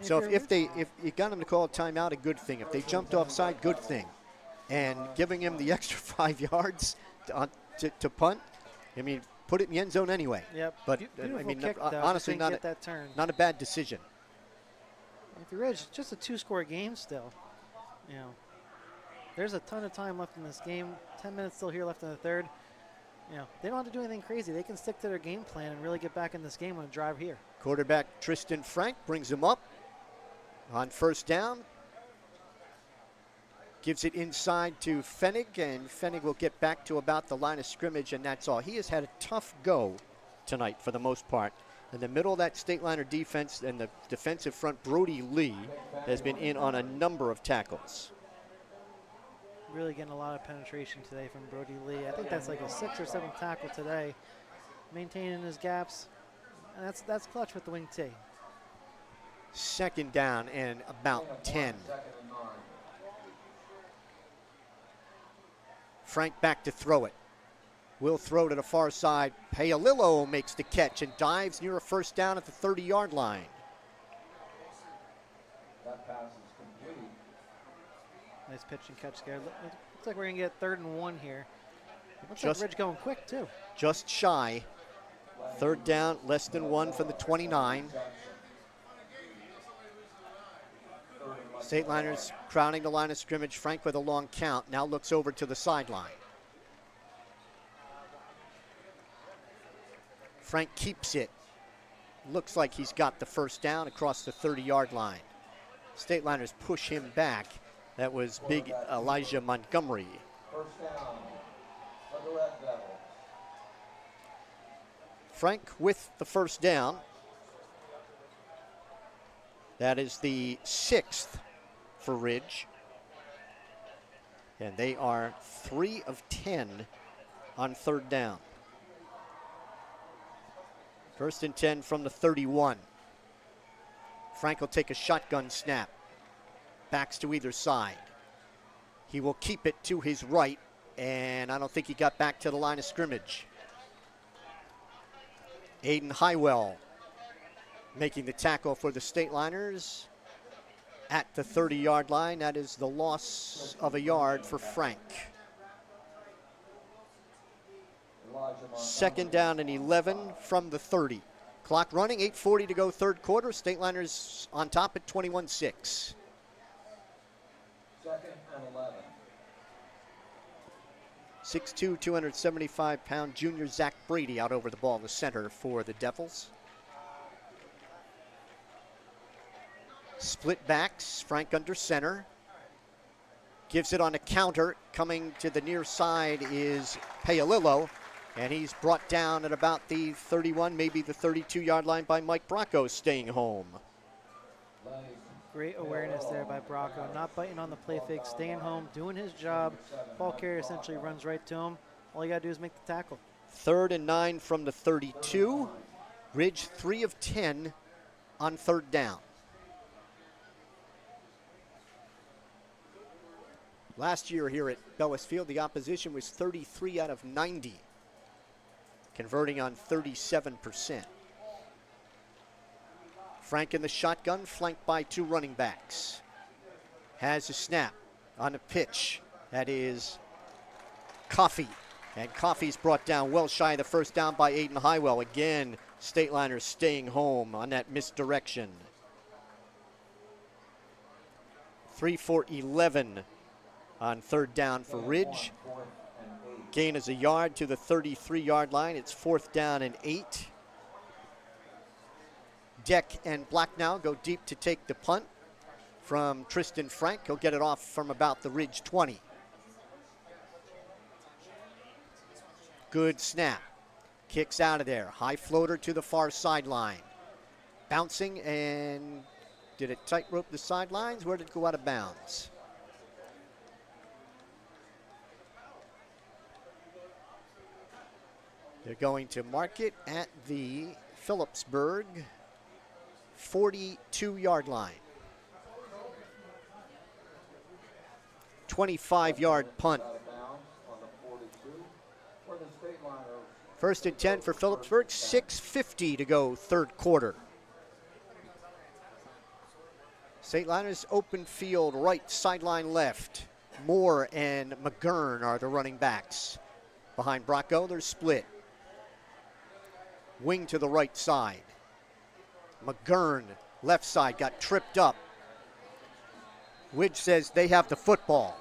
So if you got him to call a timeout, a good thing. If they jumped offside, good thing. And giving him the extra 5 yards to punt, I mean, put it in the end zone anyway. Yep. But Beautiful I mean, kick, though. honestly, Didn't get that turn. not a bad decision. If you're Ridge, just a 2-score game still. There's a ton of time left in this game. 10 minutes still here left in the third. They don't have to do anything crazy. They can stick to their game plan and really get back in this game on a drive here. Quarterback Tristan Frank brings him up on first down. Gives it inside to Pfennig, and Pfennig will get back to about the line of scrimmage, and that's all. He has had a tough go tonight for the most part. In the middle of that Stateliner defense and the defensive front, Brody Lee has been in on a number of tackles. Really getting a lot of penetration today from Brody Lee. I think that's like a 6th or 7th tackle today. Maintaining his gaps, and that's clutch with the wing T. Second down and about 10. Frank back to throw it. Will throw to the far side. Paolillo makes the catch and dives near a first down at the 30-yard line. That pass is complete. Nice pitch and catch there. Looks like we're going to get 3rd and 1 here. Looks like Ridge going quick, too. Just shy. 3rd down, less than 1 from the 29. Stateliners crowding the line of scrimmage. Frank with a long count. Now looks over to the sideline. Frank keeps it. Looks like he's got the first down across the 30-yard line. Stateliners push him back. That was big Elijah Montgomery. First down for the Red Devils. Frank with the first down. That is the 6th for Ridge. And they are 3 of 10 on 3rd down. 1st and 10 from the 31. Frank will take a shotgun snap. Backs to either side. He will keep it to his right, and I don't think he got back to the line of scrimmage. Aiden Highwell making the tackle for the Stateliners at the 30-yard line. That is the loss of a yard for Frank. 2nd down and 11 from the 30. Clock running, 8:40 to go, 3rd quarter. Stateliners on top at 21-6. 2nd and 11. 6'2", 275-pound junior Zach Brady out over the ball in the center for the Devils. Split backs, Frank under center. Gives it on a counter. Coming to the near side is Paolillo, and he's brought down at about the 31, maybe the 32-yard line by Mike Bracco, staying home. Great awareness there by Bracco, not biting on the play fake, staying home, doing his job. Ball carrier essentially runs right to him. All you got to do is make the tackle. 3rd and 9 from the 32. Ridge 3 of 10 on 3rd down. Last year here at Bellis Field, the opposition was 33 out of 90, converting on 37%. Frank in the shotgun, flanked by 2 running backs. Has a snap on a pitch. That is Coffey. And Coffey's brought down well shy of the first down by Aiden Highwell. Again, Stateliners staying home on that misdirection. 3 for 11 on third down for Ridge. Gain is a yard to the 33-yard line. It's 4th down and 8. Deck and Blacknell go deep to take the punt from Tristan Frank. He'll get it off from about the Ridge 20. Good snap. Kicks out of there. High floater to the far sideline. Bouncing, and did it tightrope the sidelines? Where did it go out of bounds? They're going to mark it at the Phillipsburg 42-yard line. 25-yard punt. 1st and 10 for Phillipsburg, 6:50 to go, third quarter. Stateliners open field, right sideline left. Moore and McGurn are the running backs. Behind Bracco, they're split. Wing to the right side. McGurn, left side, got tripped up. Widge says they have the football.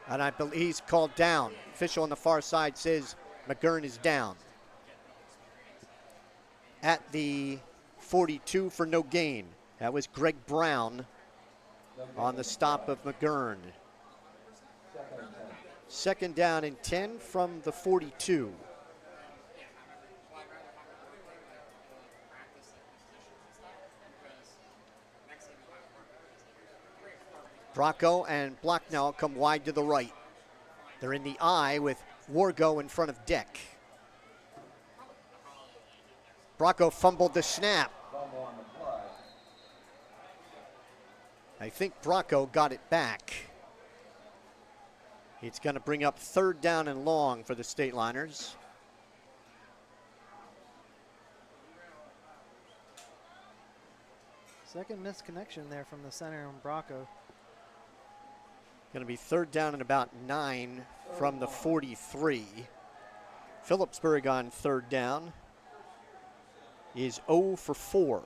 And I believe he's called down. Official on the far side says McGurn is down. At the 42 for no gain. That was Greg Brown on the stop of McGurn. 2nd down and 10 from the 42. Bracco and Blacknell come wide to the right. They're in the eye with Wargo in front of Deck. Bracco fumbled the snap. I think Bracco got it back. It's going to bring up 3rd down and long for the Stateliners. Second misconnection there from the center and Bracco. Going to be 3rd down and about 9 from the 43. Phillipsburg on 3rd down is 0 for 4.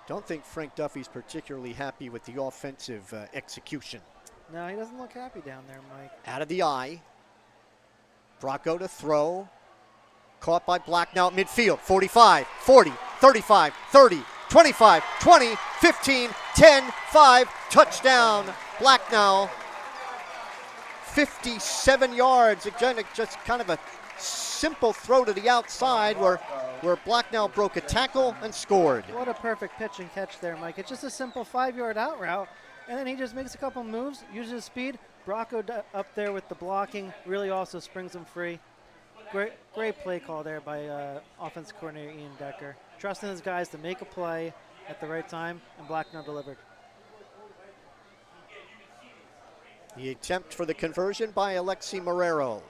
Don't think Frank Duffy's particularly happy with the offensive execution. No, he doesn't look happy down there, Mike. Out of the eye. Bracco to throw. Caught by Blacknell at midfield. 45, 40, 35, 30, 25, 20, 15, 10, 5. Touchdown, Blacknell. 57 yards. Again, just kind of a simple throw to the outside where Blacknell broke a tackle and scored. What a perfect pitch and catch there, Mike. It's just a simple 5-yard out route, and then he just makes a couple moves, uses his speed. Bracco up there with the blocking really also springs him free. Great play call there by offense coordinator Ian Decker. Trusting his guys to make a play at the right time, and Blacknell delivered. The attempt for the conversion by Alexi Marrero.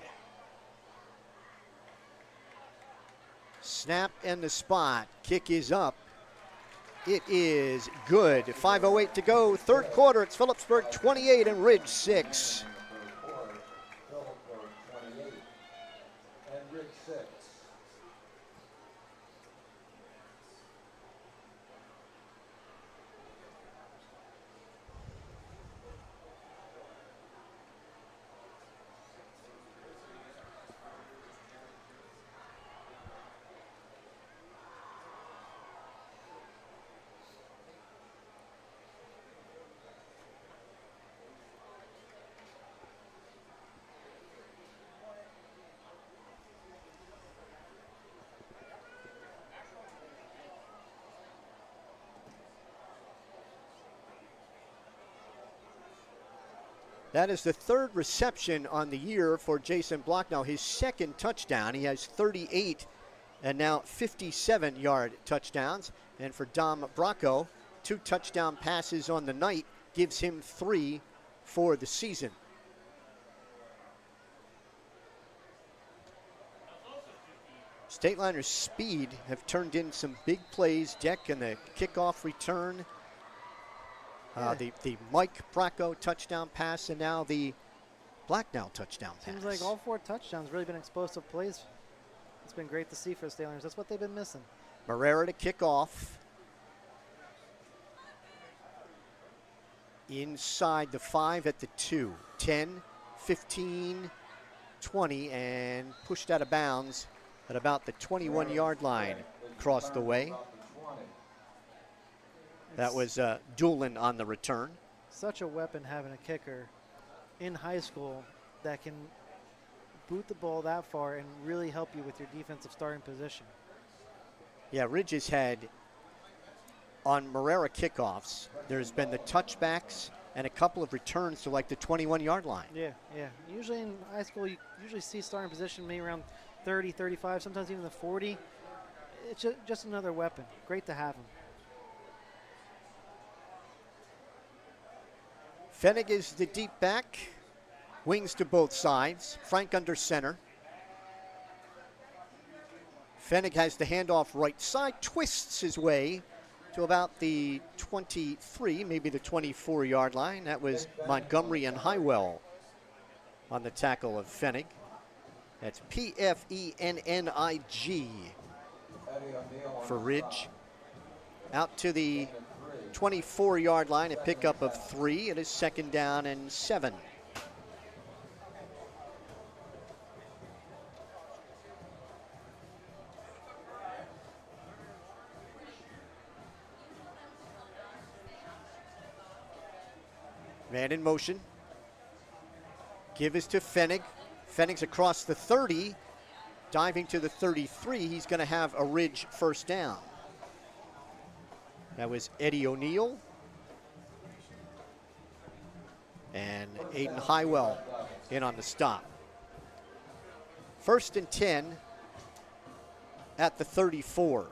Snap and the spot. Kick is up. It is good. 5:08 to go. Third quarter. It's Phillipsburg 28 and Ridge 6. That is the 3rd reception on the year for Jason Blacknell, his 2nd touchdown. He has 38 and now 57-yard touchdowns. And for Dom Bracco, 2 touchdown passes on the night gives him 3 for the season. Stateliners' speed have turned in some big plays. Deck and the kickoff return. The Mike Bracco touchdown pass, and now the Blacknell touchdown pass. Seems like all 4 touchdowns really been explosive plays. It's been great to see for the Stateliners. That's what they've been missing. Marrera to kick off. Inside the 5 at the 2. 10, 15, 20, and pushed out of bounds at about the 21-yard line. Across the way. That was Doolin on the return. Such a weapon having a kicker in high school that can boot the ball that far and really help you with your defensive starting position. Yeah, Ridge has had, on Marrera kickoffs, there's been the touchbacks and a couple of returns to like the 21-yard line. Yeah. Usually in high school, you usually see starting position maybe around 30, 35, sometimes even the 40. It's just another weapon. Great to have him. Fennig is the deep back. Wings to both sides. Frank under center. Fennig has the handoff right side, twists his way to about the 23, maybe the 24-yard line. That was Montgomery and Highwell on the tackle of Fennig. That's P-F-E-N-N-I-G for Ridge. Out to the 24-yard line, a pickup of 3. It is 2nd down and 7. Man in motion. Give is to Fennig. Fennig's across the 30. Diving to the 33. He's going to have a Ridge first down. That was Eddie O'Neill. And Aiden Highwell in on the stop. 1st and 10 at the 34.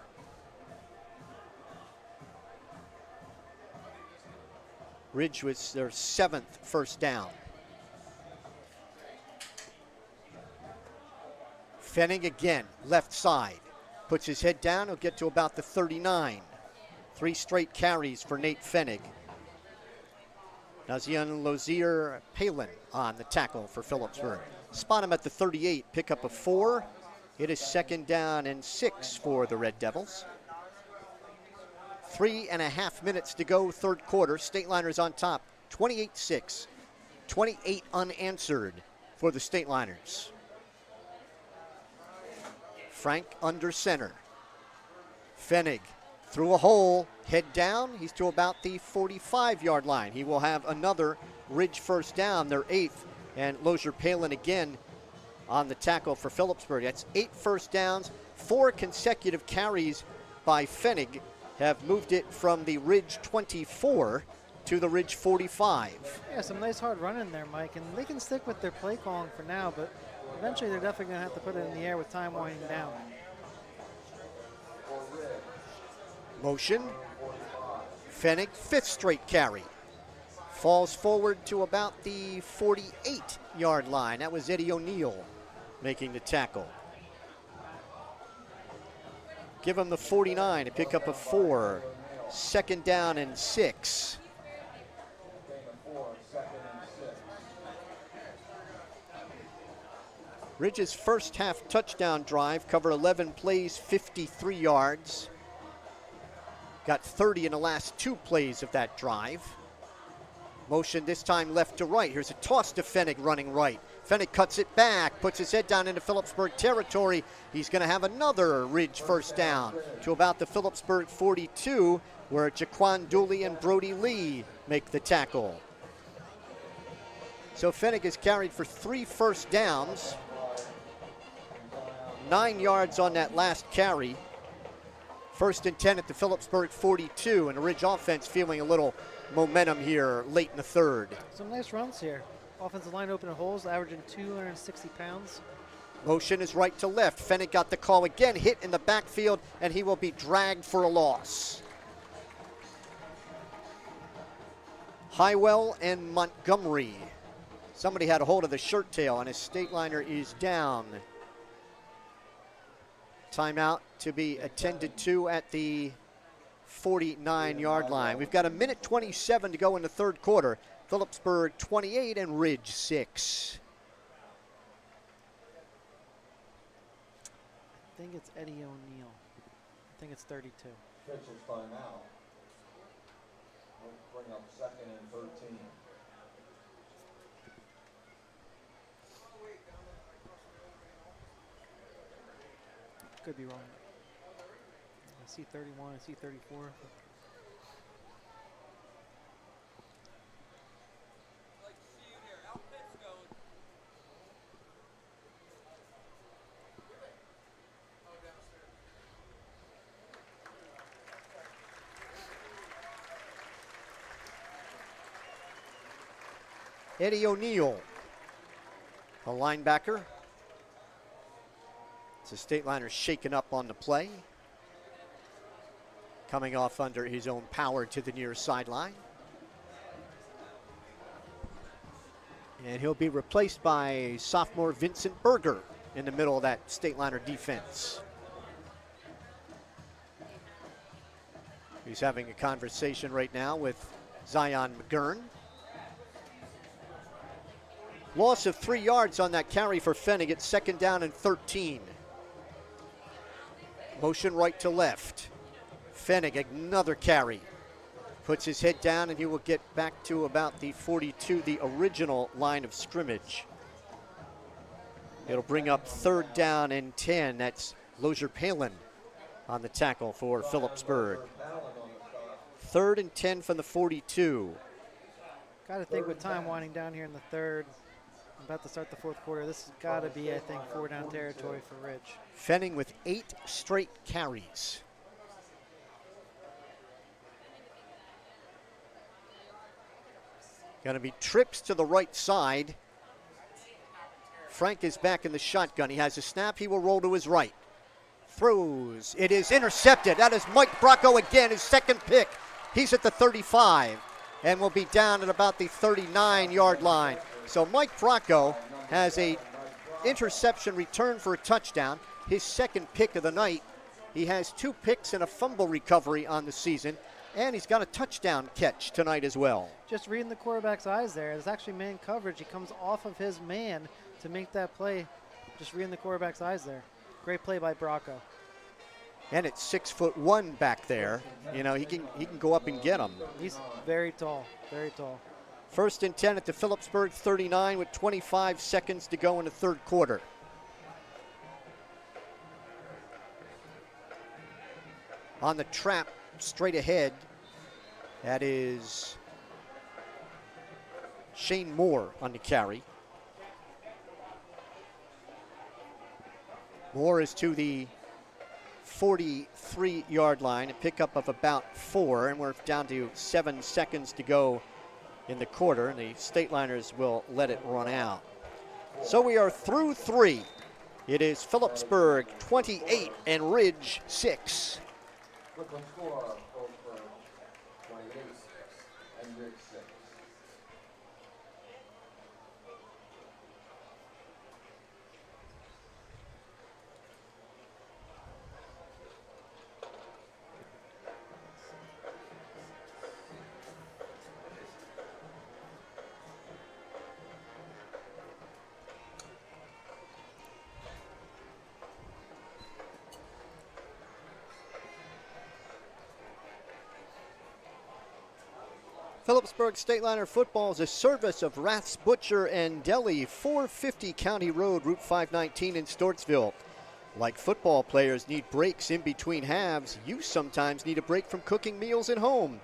Ridge was their 7th first down. Fennig again, left side. Puts his head down, he'll get to about the 39. 3 straight carries for Nate Fennig. Nazian Lozier Palin on the tackle for Phillipsburg. Spot him at the 38, pickup of 4. It is 2nd down and 6 for the Red Devils. 3.5 minutes to go, 3rd quarter. Stateliners on top, 28-6. 28 unanswered for the Stateliners. Frank under center. Fennig through a hole, head down. He's to about the 45-yard line. He will have another Ridge first down, their 8th. And Lozier Palin again on the tackle for Phillipsburg. That's 8 first downs, 4 consecutive carries by Fennig have moved it from the Ridge 24 to the Ridge 45. Yeah, some nice hard running there, Mike, and they can stick with their play calling for now, but eventually they're definitely going to have to put it in the air with time winding down. Motion. Fennig, 5th straight carry. Falls forward to about the 48-yard line. That was Eddie O'Neill making the tackle. Give him the 49, a pickup of 4. 2nd down and 6. Ridge's first half touchdown drive covered 11 plays, 53 yards. Got 30 in the last 2 plays of that drive. Motion this time left to right. Here's a toss to Fennig running right. Fennig cuts it back, puts his head down into Phillipsburg territory. He's going to have another Ridge first down to about the Phillipsburg 42, where Jaquan Dooley and Brody Lee make the tackle. So Fennig is carried for 3 first downs. 9 yards on that last carry. 1st and 10 at the Phillipsburg 42, and the Ridge offense feeling a little momentum here late in the 3rd. Some nice runs here. Offensive line opening holes, averaging 260 pounds. Motion is right to left. Fennig got the call again, hit in the backfield, and he will be dragged for a loss. Highwell and Montgomery. Somebody had a hold of the shirt tail, and his Stateliner is down. Timeout to be attended to at the 49-yard line. We've got 1:27 to go in the 3rd quarter. Phillipsburg 28 and Ridge 6. think it's Eddie O'Neill. I think it's 32. Officials timeout. We'll bring up 2nd and 13. Could be wrong. I see 31, I see 34. Eddie O'Neill, a linebacker. So Stateliners shaken up on the play. Coming off under his own power to the near sideline. And he'll be replaced by sophomore Vincent Berger in the middle of that Stateliner defense. He's having a conversation right now with Zion McGurn. Loss of 3 yards on that carry for Fennig at 2nd down and 13. Motion right to left. Fennig, another carry. Puts his head down and he will get back to about the 42, the original line of scrimmage. It'll bring up 3rd down and 10. That's Lozier Palin on the tackle for Phillipsburg. 3rd and 10 from the 42. Got to think with time winding down here in the 3rd, about to start the 4th quarter, this has got to be, I think, 4-down territory for Ridge. Fennig with 8 straight carries. Going to be trips to the right side. Frank is back in the shotgun. He has a snap. He will roll to his right. Throws. It is intercepted. That is Mike Bracco again, his 2nd pick. He's at the 35 and will be down at about the 39-yard line. So Mike Bracco has a interception return for a touchdown, his 2nd pick of the night. He has 2 picks and a fumble recovery on the season, and he's got a touchdown catch tonight as well. Just reading the quarterback's eyes there. It's actually man coverage. He comes off of his man to make that play. Just reading the quarterback's eyes there. Great play by Bracco. And it's 6'1" back there. You know, he can go up and get him. He's very tall, very tall. 1st and 10 at the Phillipsburg 39 with 25 seconds to go in the 3rd quarter. On the trap, straight ahead, that is Shane Moore on the carry. Moore is to the 43-yard line, a pickup of about 4, and we're down to 7 seconds to go in the quarter, and the Stateliners will let it run out. So we are through 3. It is Phillipsburg 28 and Ridge 6. Brooklyn score, Phillipsburg 28 and Ridge 6. Phillipsburg Stateliner football is a service of Rath's Butcher and Deli, 450 County Road, Route 519 in Stortsville. Like football players need breaks in between halves, you sometimes need a break from cooking meals at home.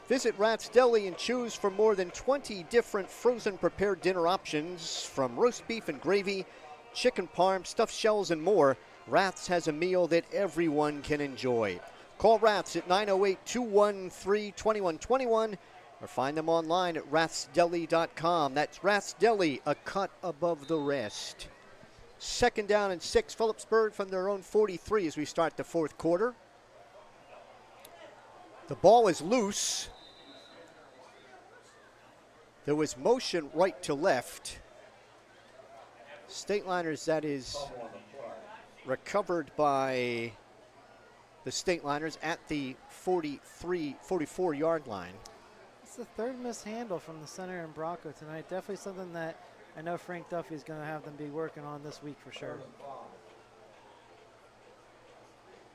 Visit Rath's Deli and choose from more than 20 different frozen prepared dinner options, from roast beef and gravy, chicken parm, stuffed shells, and more. Rath's has a meal that everyone can enjoy. Call Rath's at 908-213-2121 or find them online at rathsdeli.com. That's Rath's Deli, a cut above the rest. 2nd down and 6, Phillipsburg from their own 43 as we start the 4th quarter. The ball is loose. There was motion right to left. Stateliners, that is recovered by the Stateliners at the 44-yard line. It's the 3rd mishandle from the center and Bracco tonight. Definitely something that I know Frank Duffy is going to have them be working on this week for sure.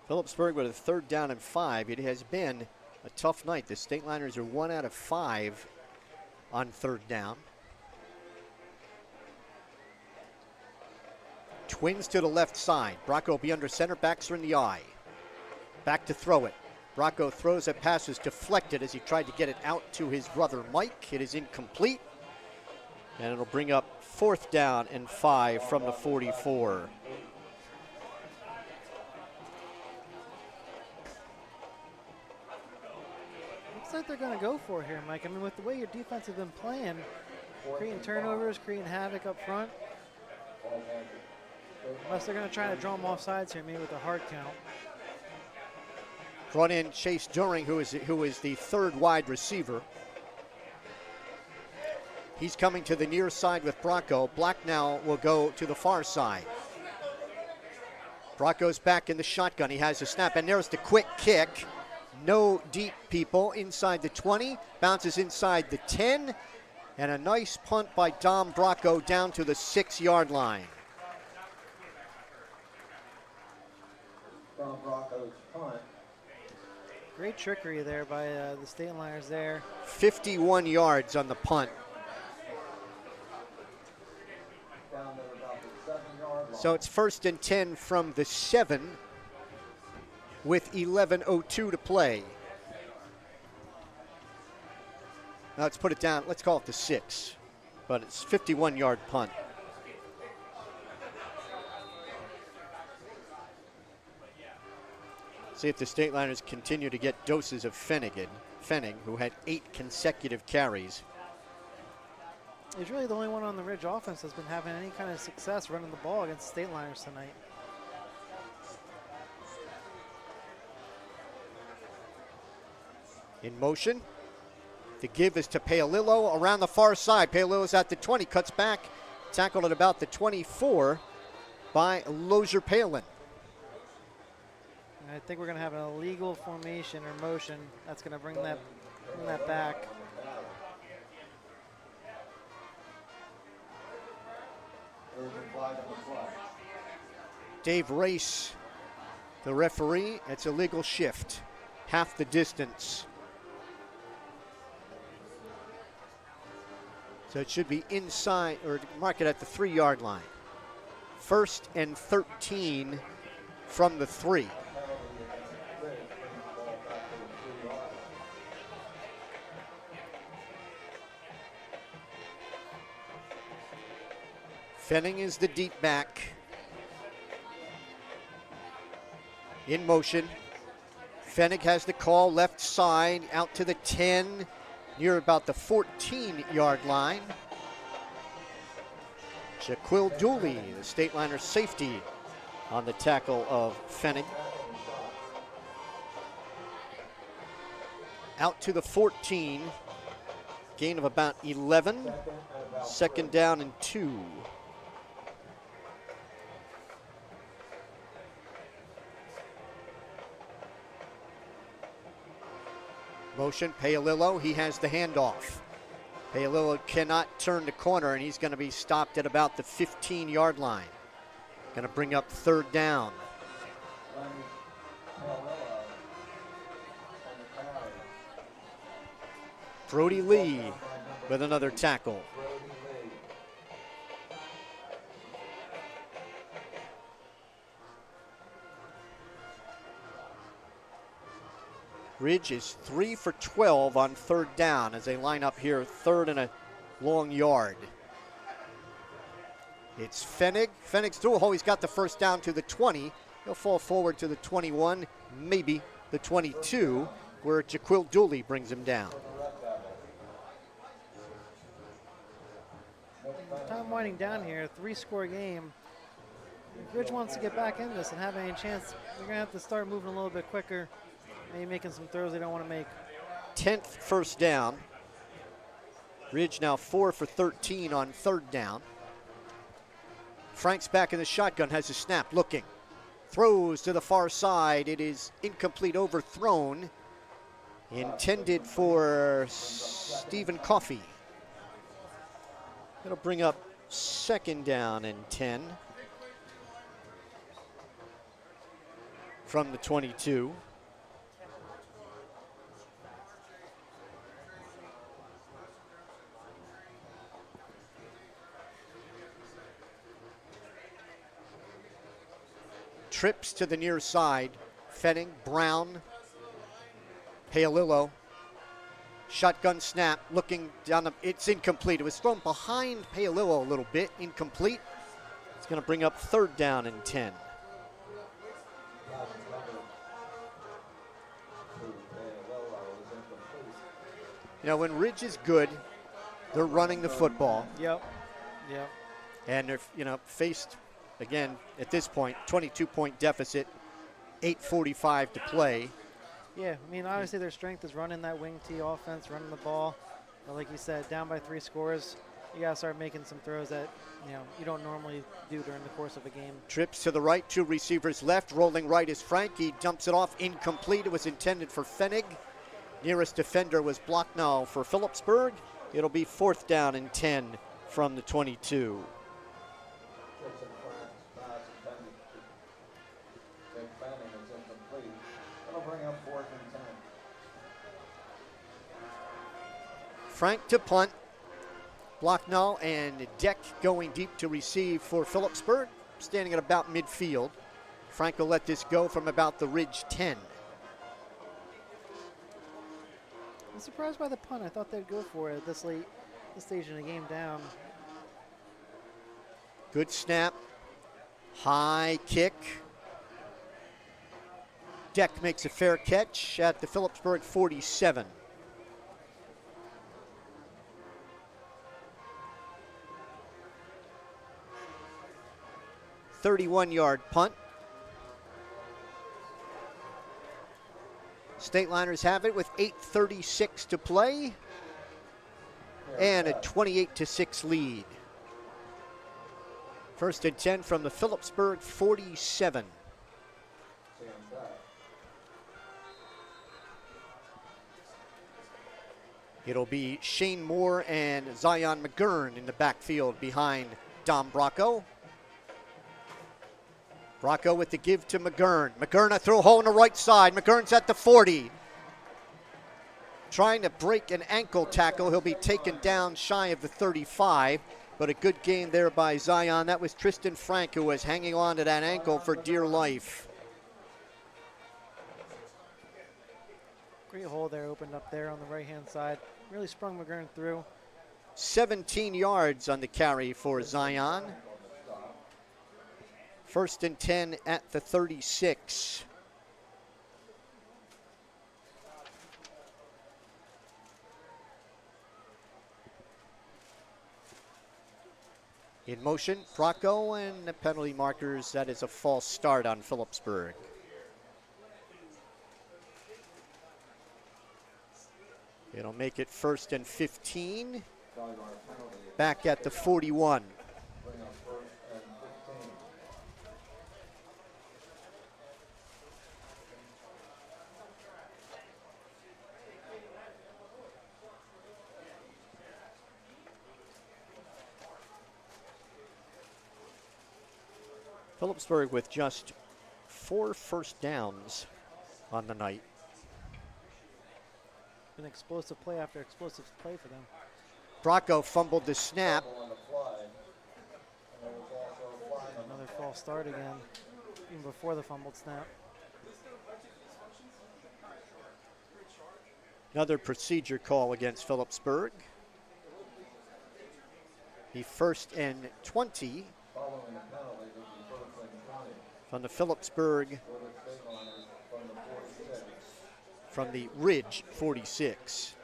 Phillipsburg with a 3rd down and 5. It has been a tough night. The Stateliners are 1 out of 5 on 3rd down. Twins to the left side. Bracco will be under center. Backs are in the eye. Back to throw it. Bracco throws it, passes deflected as he tried to get it out to his brother Mike. It is incomplete. And it'll bring up 4th down and 5 from the 44. Looks like they're going to go for it here, Mike. I mean, with the way your defense has been playing, creating turnovers, creating havoc up front. Unless they're going to try to draw them off sides here, maybe with a hard count. Brought in Chase During, who is the 3rd wide receiver. He's coming to the near side with Bracco. Black now will go to the far side. Bracco's back in the shotgun. He has a snap, and there's the quick kick. No deep people inside the 20. Bounces inside the 10. And a nice punt by Dom Bracco down to the 6-yard line. From Bracco's punt. Great trickery there by the Stateliners there. 51 yards on the punt. Down there about the 7-yard line. So it's 1st and 10 from the 7 with 11:02 to play. Now let's put it down. Let's call it the 6, but it's 51-yard punt. See if the Stateliners continue to get doses of Fenning, who had 8 consecutive carries. He's really the only one on the Ridge offense that's been having any kind of success running the ball against the Stateliners tonight. In motion. The give is to Paolillo around the far side. Paolillo's at the 20, cuts back, tackled at about the 24 by Lozier Palin. And I think we're going to have an illegal formation or motion that's going to bring that back. Dave Race, the referee. It's a legal shift, half the distance. So it should be inside, or mark it at the 3-yard line. 1st and 13 from the 3. Fenning is the deep back. In motion. Fennig has the call, left side, out to the 10, near about the 14-yard line. Jaquil Dooley, the Stateliner safety, on the tackle of Fennig. Out to the 14, gain of about 11, 2nd down and 2. Motion, Paolillo, he has the handoff. Paolillo cannot turn the corner, and he's going to be stopped at about the 15-yard line. Going to bring up 3rd down. Brody Lee with another tackle. Ridge is 3 for 12 on 3rd down as they line up here, 3rd and a long yard. It's Fennig. Fennig's through. Oh, he's got the 1st down to the 20. He'll fall forward to the 21, maybe the 22, where Jaquil Dooley brings him down. Time winding down here, 3-score game. If Ridge wants to get back in this and have any chance, they're going to have to start moving a little bit quicker. Maybe making some throws they don't want to make. 10th 1st down. Ridge now 4 for 13 on 3rd down. Frank's back in the shotgun, has a snap, looking. Throws to the far side. It is incomplete, overthrown. Intended for Stephen Coffey. It'll bring up 2nd down and 10. from the 22. Trips to the near side. Fenning, Brown, Paolillo. Shotgun snap, looking down the, it's incomplete. It was thrown behind Paolillo a little bit, incomplete. It's going to bring up 3rd down and 10. You know, when Ridge is good, they're running the football. Yep. And they're, faced, again, at this point, 22-point deficit, 8:45 to play. Yeah, I mean, obviously their strength is running that wing T offense, running the ball. But like you said, down by 3 scores, you got to start making some throws that, you don't normally do during the course of a game. Trips to the right, 2 receivers left. Rolling right is Frank. He dumps it off, incomplete. It was intended for Fennig. Nearest defender was Blocknall for Phillipsburg. It'll be 4th down and 10 from the 22. Frank to punt. Blocknall and Deck going deep to receive for Phillipsburg, standing at about midfield. Frank will let this go from about the Ridge 10. I'm surprised by the punt. I thought they'd go for it this late, this stage in the game down. Good snap. High kick. Deck makes a fair catch at the Phillipsburg 47. .31-yard punt. Stateliners have it with 8:36 to play and a 28-6 lead. 1st and 10 from the Phillipsburg 47. It'll be Shane Moore and Zion McGurn in the backfield behind Dom Bracco. Bracco with the give to McGurn. McGurn a throw hole on the right side. McGurn's at the 40. Trying to break an ankle tackle. He'll be taken down shy of the 35, but a good gain there by Zion. That was Tristan Frank who was hanging on to that ankle for dear life. Great hole there opened up there on the right-hand side. Really sprung McGurn through. 17 yards on the carry for Zion. 1st and 10 at the 36. In motion, Bracco, and the penalty markers. That is a false start on Phillipsburg. It'll make it 1st and 15. Back at the 41. Phillipsburg with just 4 first downs on the night. An explosive play after explosive play for them. Bracco fumbled the snap. Another false start again, even before the fumbled snap. Another procedure call against Phillipsburg. The 1st and 20 from the Phillipsburg, from the Ridge 46.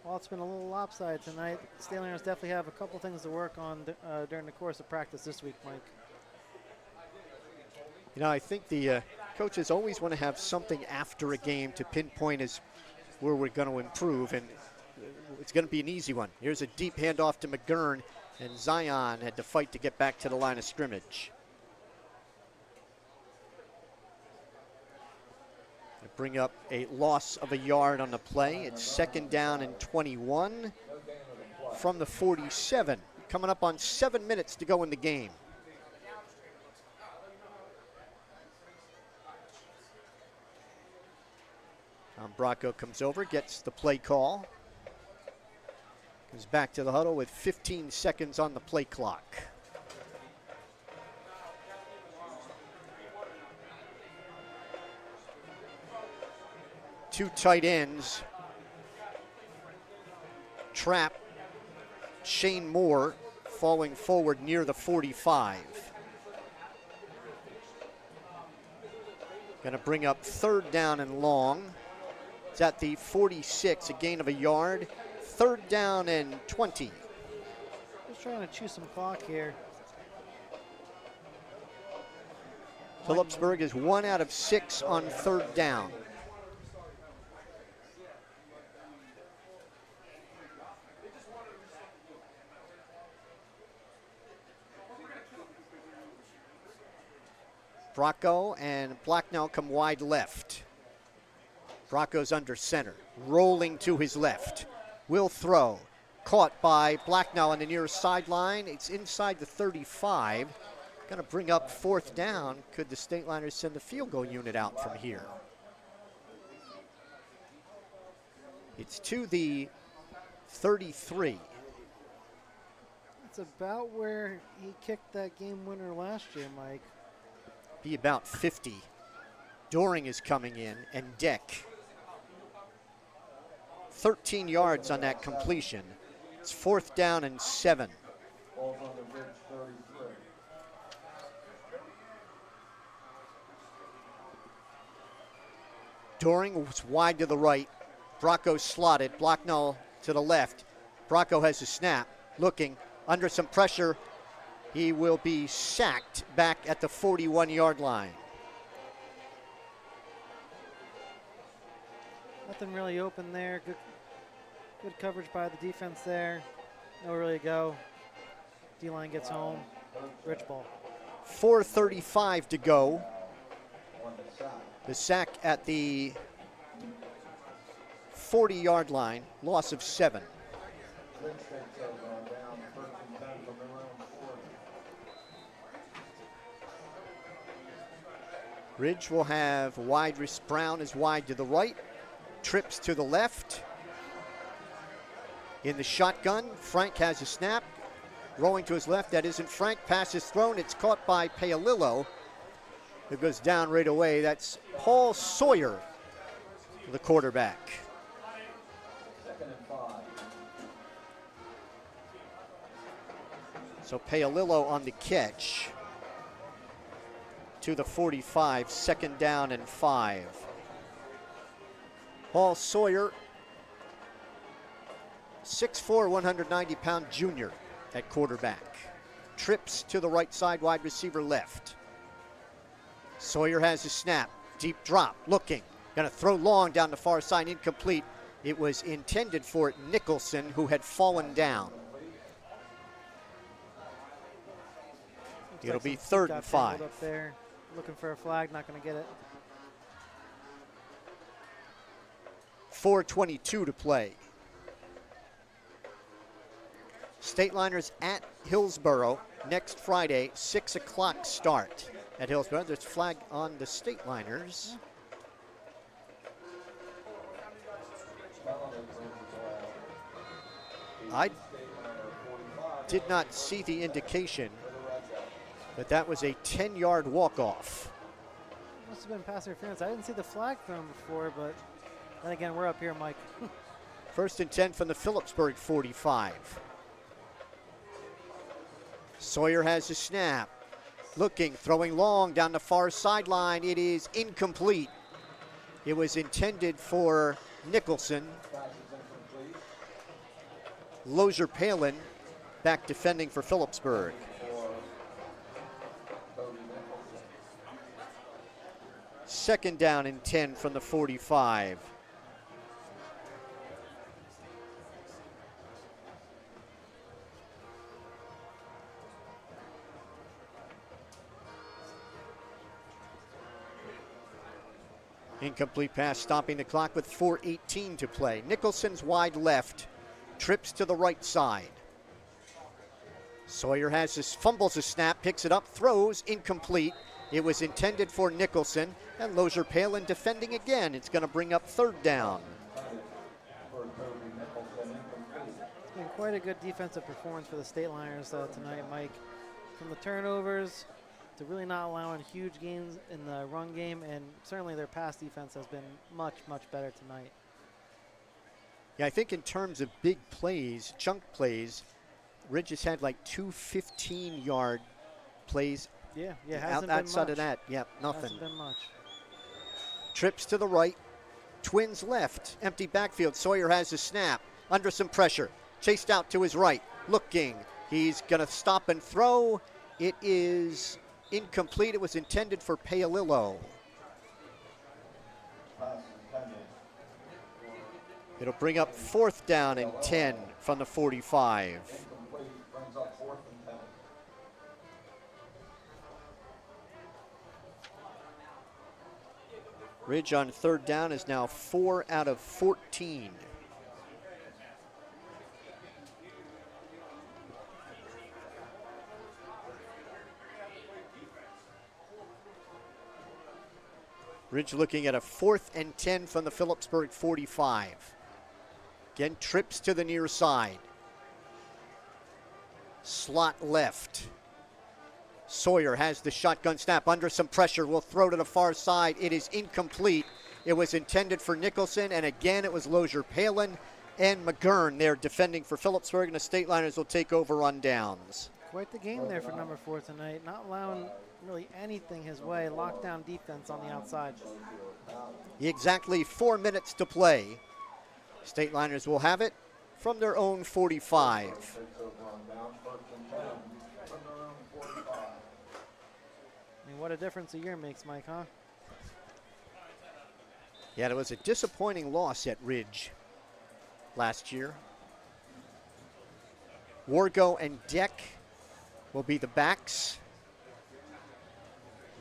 Well, it's been a little lopsided tonight. Stateliners definitely have a couple things to work on during the course of practice this week, Mike. You know, I think the coaches always want to have something after a game to pinpoint as where we're going to improve, and it's going to be an easy one. Here's a deep handoff to McGurn, and Zion had to fight to get back to the line of scrimmage. Bring up a loss of a yard on the play. It's 2nd down and 21 from the 47. Coming up on 7 minutes to go in the game. Bracco comes over, gets the play call. Comes back to the huddle with 15 seconds on the play clock. Two tight ends. Trap Shane Moore falling forward near the 45. Going to bring up 3rd down and long. It's at the 46, a gain of a yard. 3rd down and 20. Just trying to chew some clock here. Phillipsburg is 1 out of 6 on 3rd down. Bracco and Blacknell come wide left. Bracco's under center, rolling to his left. Will throw. Caught by Blacknell on the near sideline. It's inside the 35. Going to bring up 4th down. Could the Stateliners send the field goal unit out from here? It's to the 33. It's about where he kicked that game winner last year, Mike. Be about 50. Doring is coming in, and Deck. 13 yards on that completion. It's 4th down and 7. Ball's on the Ridge 33. Doring was wide to the right. Bracco slotted. Blacknell to the left. Bracco has a snap. Looking. Under some pressure. He will be sacked back at the 41-yard line. Nothing really open there. Good coverage by the defense there. Nowhere really to go. D-line gets home. Rich ball. 4:35 to go. On the sack. The sack at the 40-yard line. Loss of 7. Ridge takes over down 13-10 from their own 40. Ridge will have wide. Brown is wide to the right. Trips to the left. In the shotgun, Frank has a snap. Rolling to his left, that isn't Frank. Pass is thrown. It's caught by Paolillo. It goes down right away. That's Paul Sawyer, the quarterback. 2nd and 5. So Paolillo on the catch to the 45, 2nd down and 5. Paul Sawyer, 6'4", 190-pound junior at quarterback. Trips to the right side, wide receiver left. Sawyer has a snap, deep drop, looking. Gonna throw long down the far side, incomplete. It was intended for Nicholson, who had fallen down. It'll be 3rd and 5. Up there, looking for a flag, not going to get it. 4:22 to play. Stateliners at Hillsboro next Friday, 6 o'clock start at Hillsboro. There's a flag on the Stateliners. I did not see the indication, but that was a 10-yard walk-off. Must have been pass interference. I didn't see the flag thrown before, but then again, we're up here, Mike. 1st and 10 from the Phillipsburg 45. Sawyer has a snap. Looking, throwing long down the far sideline. It is incomplete. It was intended for Nicholson. Lozier Palin back defending for Phillipsburg. Second down and 10 from the 45. Incomplete pass, stopping the clock with 4:18 to play. Nicholson's wide left, trips to the right side. Sawyer has fumbles a snap, picks it up, throws, incomplete. It was intended for Nicholson. And Lozier Palin defending again. It's going to bring up third down. It's been quite a good defensive performance for the Stateliners tonight, Mike. From the turnovers to really not allowing huge gains in the run game, and certainly their pass defense has been much, much better tonight. Yeah, I think in terms of big plays, chunk plays, Ridge has had like 2 15-yard plays. Yeah, hasn't been outside much. of that, yeah, nothing. Hasn't been much. Trips to the right, Twins left, empty backfield. Sawyer has the snap, under some pressure, chased out to his right, looking. He's going to stop and throw. It is incomplete. It was intended for Paolillo. It'll bring up fourth down and 10 from the 45. Brings up 4th and 10. Ridge on third down is now 4 out of 14. Ridge looking at a 4th and 10 from the Phillipsburg 45. Again, trips to the near side. Slot left. Sawyer has the shotgun snap under some pressure. Will throw to the far side. It is incomplete. It was intended for Nicholson, and again it was Lozier Palin and McGurn there defending for Phillipsburg, and the Stateliners will take over on downs. Quite the game there for number 4 tonight. Not allowing really anything his way. Lockdown defense on the outside. Exactly 4 minutes to play. Stateliners will have it from their own 45. Takes over on down, 1st and 10 from their own 45. I mean, what a difference a year makes, Mike, huh? Yeah, it was a disappointing loss at Ridge last year. Wargo and Deck will be the backs.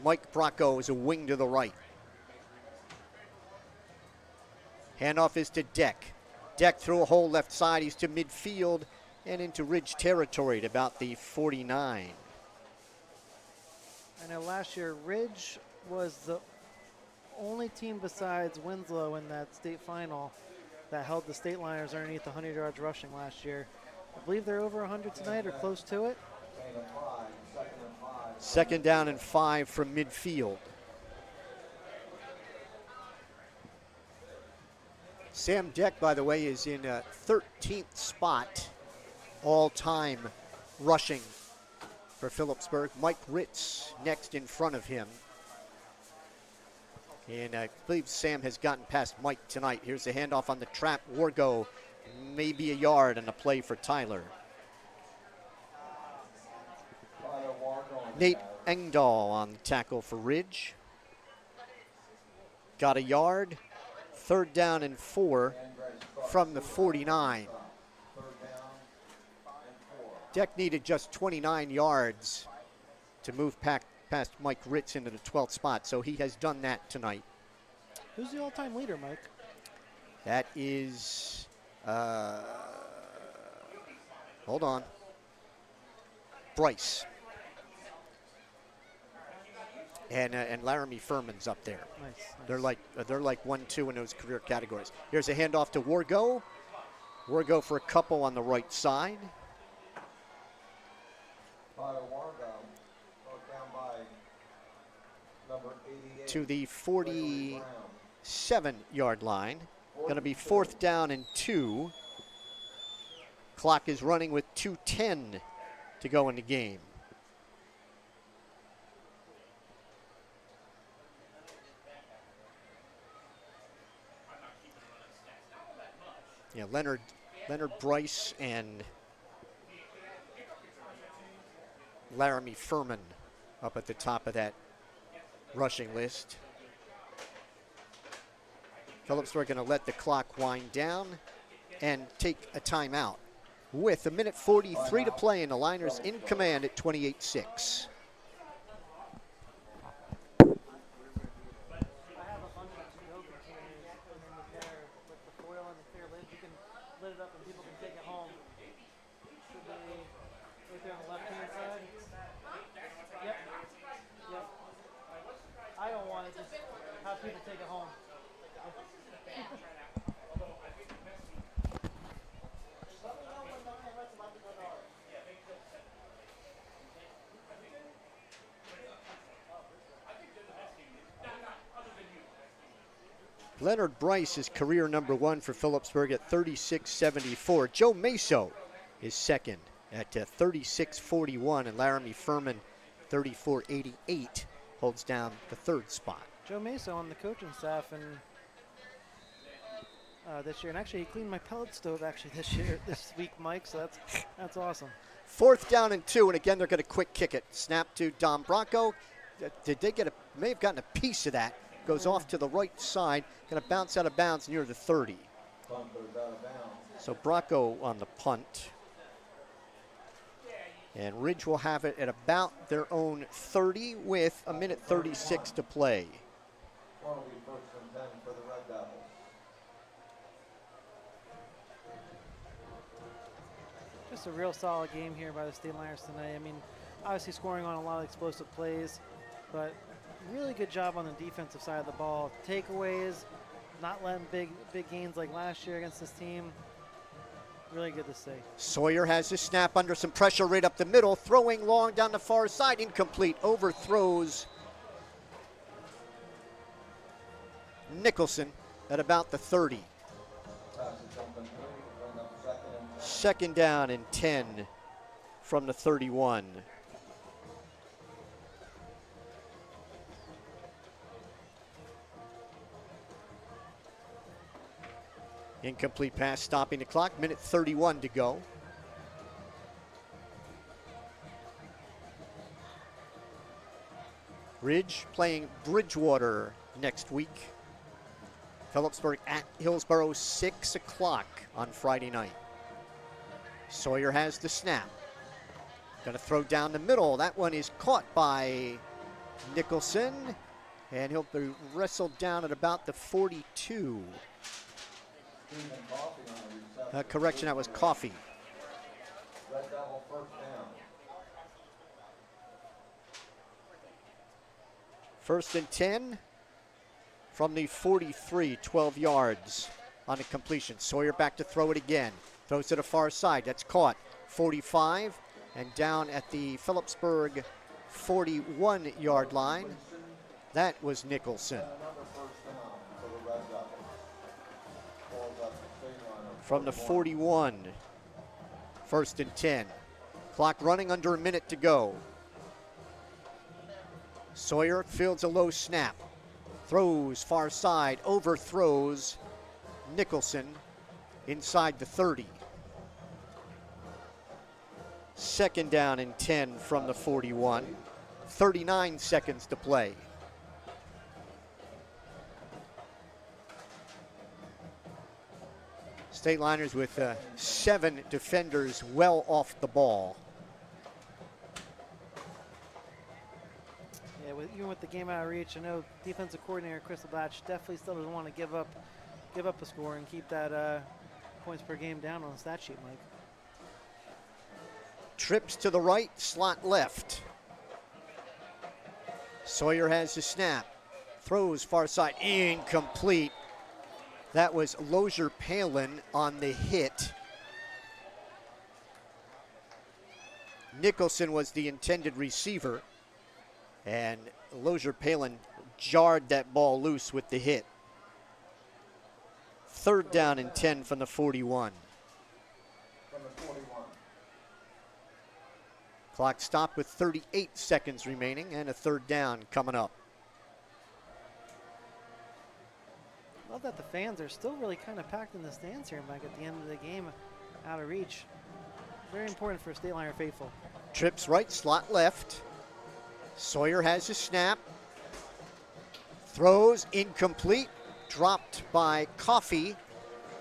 Mike Bracco is a wing to the right. Handoff is to Deck. Deck through a hole left side. He's to midfield and into Ridge territory at about the 49. I know last year Ridge was the only team besides Winslow in that state final that held the Stateliners underneath 100 yards rushing last year. I believe they're over 100 tonight or close to it. Second down and 5 from midfield. Sam Deck, by the way, is in a 13th spot all-time rushing for Phillipsburg. Mike Ritz next in front of him. And I believe Sam has gotten past Mike tonight. Here's the handoff on the trap. Wargo, maybe a yard and a play for Tyler. Nate Engdahl on the tackle for Ridge. Got a yard. Third down and 4 from the 49. Deck needed just 29 yards to move past Mike Ritz into the 12th spot, so he has done that tonight. Who's the all-time leader, Mike? That is, hold on, Bryce. And Laramie Furman's up there. Nice. They're like 1-2 in those career categories. Here's a handoff to Wargo. Wargo for a couple on the right side. Tyler Wargo, brought down by number 88. To the 47-yard line. Going to be 4th down and 2. Clock is running with 2:10 to go in the game. Yeah, Leonard Bryce and Laramie Furman up at the top of that rushing list. Phillipsburg going to let the clock wind down and take a timeout with 1:43 to play, and the Liners in command at 28-6. You can take it home. Leonard Bryce is career #1 for Phillipsburg at 36.74. Joe Meso is second at 36.41, and Laramie Furman, 34.88, holds down the third spot. Joe Mesa on the coaching staff and this year, and actually he cleaned my pellet stove actually this week, Mike. So that's awesome. 4th down and 2, and again they're going to quick kick it. Snap to Dom Bracco. Did they may have gotten a piece of that. Goes off to the right side, going to bounce out of bounds near the 30. Punt goes out of bounds. So Bracco on the punt. And Ridge will have it at about their own 30 with a minute 36 to play. Well, it'll be 1st and 10 for the Red Devils. Just a real solid game here by the Stateliners tonight. I mean, obviously scoring on a lot of explosive plays, but really good job on the defensive side of the ball. Takeaways, not letting big gains like last year against this team. Really good to see. Sawyer has his snap under some pressure right up the middle, throwing long down the far side, incomplete, overthrows Nicholson at about the 30. Pass is incomplete. Bring up 2nd and 10. 2nd down and 10 from the 31. Incomplete pass, stopping the clock. Minute 31 to go. Ridge playing Bridgewater next week. Phillipsburg at Hillsborough, 6 o'clock on Friday night. Sawyer has the snap. Going to throw down the middle. That one is caught by Nicholson, and he'll be wrestled down at about the 42. Stephen Coffey on the reception. Correction, that was Coffey. Red Devil 1st down. 1st and 10 from the 43, 12 yards on a completion. Sawyer back to throw it again. Throws to the far side. That's caught. 45 and down at the Phillipsburg 41-yard line. That was Nicholson. Another 1st down for the Red Devils. Balls up the Stateliners. From the 41. 1st and 10. Clock running under a minute to go. Sawyer fields a low snap. Throws far side, overthrows Nicholson inside the 30. 2nd down and 10 from the 41. 39 seconds to play. Stateliners with 7 defenders well off the ball. Yeah, even with the game out of reach, I know defensive coordinator Chris Latch definitely still doesn't want to give up a score and keep that points per game down on the stat sheet, Mike. Trips to the right, slot left. Sawyer has the snap. Throws far side, incomplete. That was Lozier Palin on the hit. Nicholson was the intended receiver, and Lozier Palin jarred that ball loose with the hit. 3rd down and 10 from the 41. From the 41. Clock stopped with 38 seconds remaining and a 3rd down coming up. Love that the fans are still really kind of packed in the stands here, Mike, at the end of the game, out of reach. Very important for Stateliner faithful. Trips right, slot left. Sawyer has his snap. Throws incomplete. Dropped by Coffey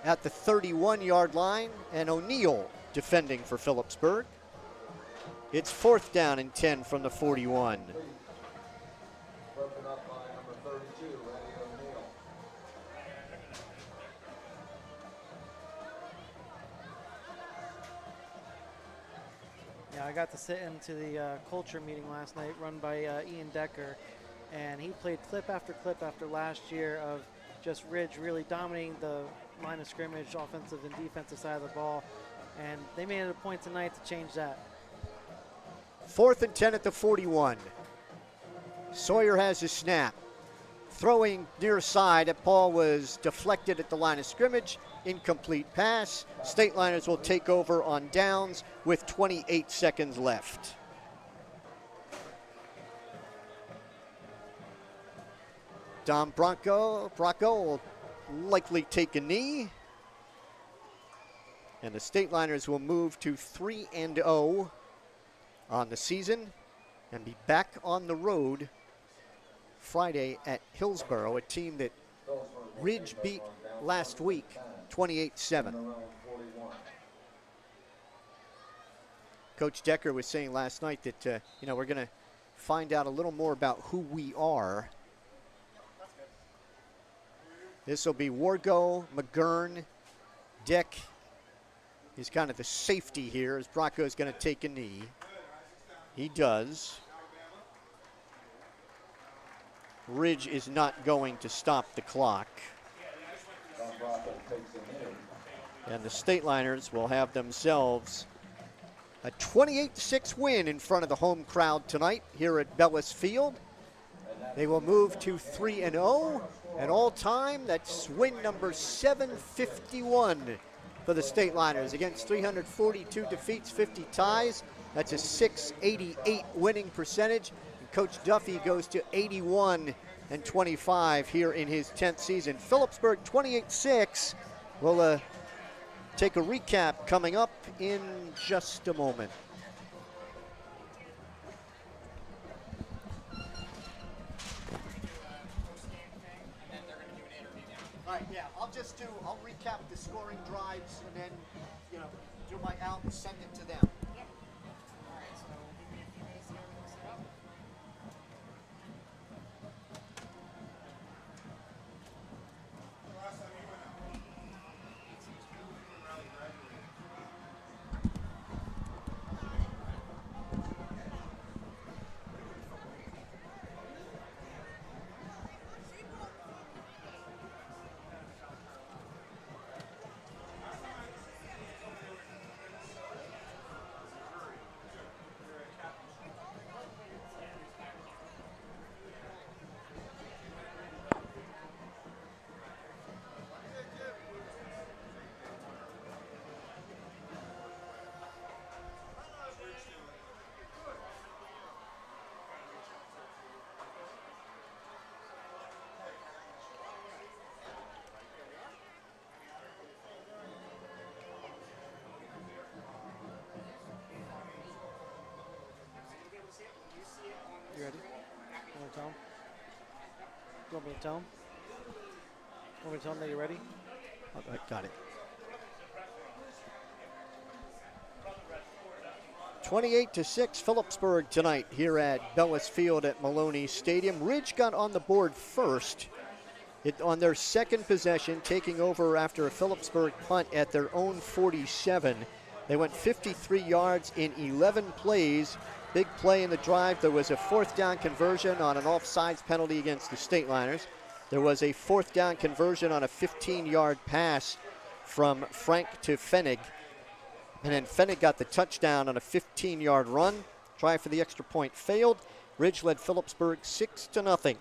at the 31-yard line, and O'Neill defending for Phillipsburg. It's 4th down and 10 from the 41. Broken up by number 32, Eddie O'Neill. Yeah, I got to sit into the culture meeting last night run by Ian Decker. And he played clip after last year of just Ridge really dominating the line of scrimmage, offensive and defensive side of the ball. And they made it a point tonight to change that. 4th and 10 at the 41. Sawyer has his snap. Throwing near side, that ball was deflected at the line of scrimmage. Incomplete pass. Stateliners will take over on downs with 28 seconds left. Dom Bronco will likely take a knee. And the Stateliners will move to 3-0 on the season and be back on the road Friday at Hillsborough, a team that Ridge beat last week, 28-7. Coach Decker was saying last night that, we're going to find out a little more about who we are. This will be Wargo, McGurn, Deck. He's kind of the safety here as Bronco is going to take a knee. He does. Ridge is not going to stop the clock. And the Stateliners will have themselves a 28-6 win in front of the home crowd tonight here at Bellis Field. They will move to 3-0, and all-time, that's win number 751 for the Stateliners against 342 defeats, 50 ties. That's a 688 winning percentage. And Coach Duffy goes to 81-25 here in his 10th season. Phillipsburg 28-6. We'll take a recap coming up in just a moment. All right, yeah, I'll recap the scoring drives and then, do my out and send it to them. You ready? You want to tell him? You want me to tell him? You want me to tell him that you're ready? Oh, got it. 28-6 Phillipsburg tonight here at Bellis Field at Maloney Stadium. Ridge got on the board first on their second possession, taking over after a Phillipsburg punt at their own 47. They went 53 yards in 11 plays. Big play in the drive. There was a 4th down conversion on an offsides penalty against the Stateliners. There was a 4th down conversion on a 15-yard pass from Frank to Fenig. And then Fenig got the touchdown on a 15-yard run. Try for the extra point failed. Ridge led Phillipsburg 6-0.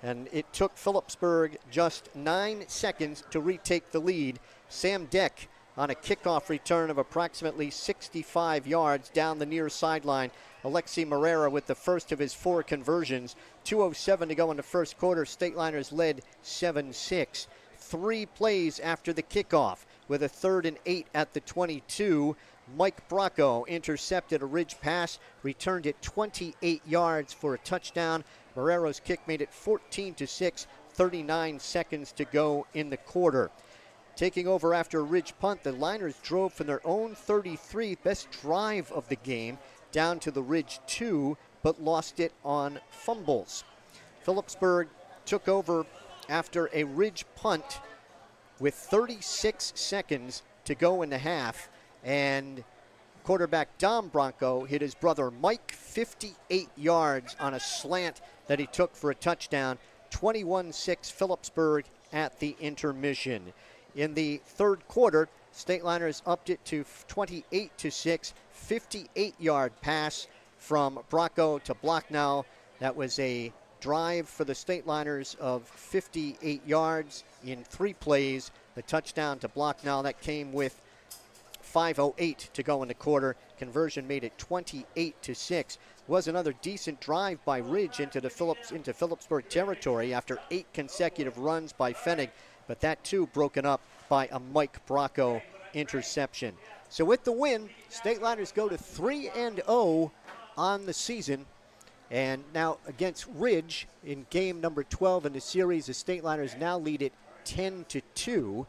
And it took Phillipsburg just 9 seconds to retake the lead. Sam Deck on a kickoff return of approximately 65 yards down the near sideline. Alexi Marrera with the first of his 4 conversions. 2:07 to go in the first quarter. Stateliners led 7-6. 3 plays after the kickoff with a 3rd and 8 at the 22. Mike Bracco intercepted a Ridge pass, returned it 28 yards for a touchdown. Marrero's kick made it 14-6, 39 seconds to go in the quarter. Taking over after a Ridge punt, the Liners drove from their own 33, best drive of the game, down to the Ridge 2, but lost it on fumbles. Phillipsburg took over after a Ridge punt with 36 seconds to go in the half, and Quarterback Dom Bronco hit his brother Mike 58 yards on a slant that he took for a touchdown. 21-6 Phillipsburg at the intermission. In the third quarter, Stateliners upped it to 28-6, 58-yard pass from Bronco to Blocknow. That was a drive for the Stateliners of 58 yards in 3 plays. The touchdown to Blocknow, that came with 5:08 to go in the quarter. Conversion made it 28-6. Was another decent drive by Ridge into Phillipsburg territory after 8 consecutive runs by Fennig, but that too broken up by a Mike Bracco interception. So with the win, Stateliners go to 3-0 on the season. And now against Ridge in game number 12 in the series, the Stateliners now lead it 10-2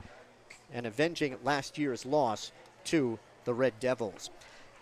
and avenging last year's loss to the Red Devils.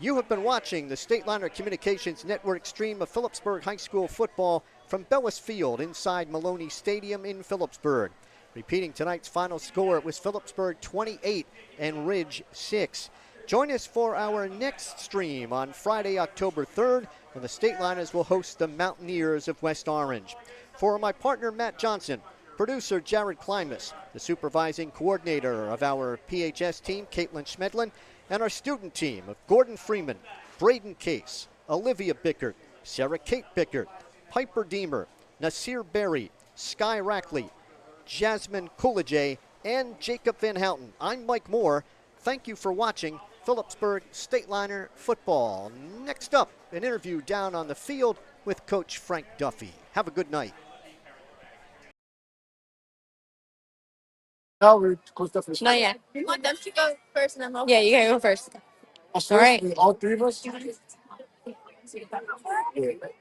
You have been watching the Stateliner Communications Network stream of Phillipsburg High School football from Bellis Field inside Maloney Stadium in Phillipsburg. Repeating tonight's final score, it was Phillipsburg 28 and Ridge 6. Join us for our next stream on Friday, October 3rd, when the Stateliners will host the Mountaineers of West Orange. For my partner, Matt Johnson, producer Jared Klimas, the supervising coordinator of our PHS team, Caitlin Schmedlin, and our student team of Gordon Freeman, Braden Case, Olivia Bickert, Sarah Kate Bickert, Piper Deemer, Nasir Berry, Sky Rackley, Jasmine Coolidge, and Jacob Van Houten. I'm Mike Moore. Thank you for watching Phillipsburg Stateliner football. Next up, an interview down on the field with Coach Frank Duffy. Have a good night. No, Coach Duffy. Not yet. You want them to go first and then we'll... Yeah, you gotta go first. All right. All 3 of us?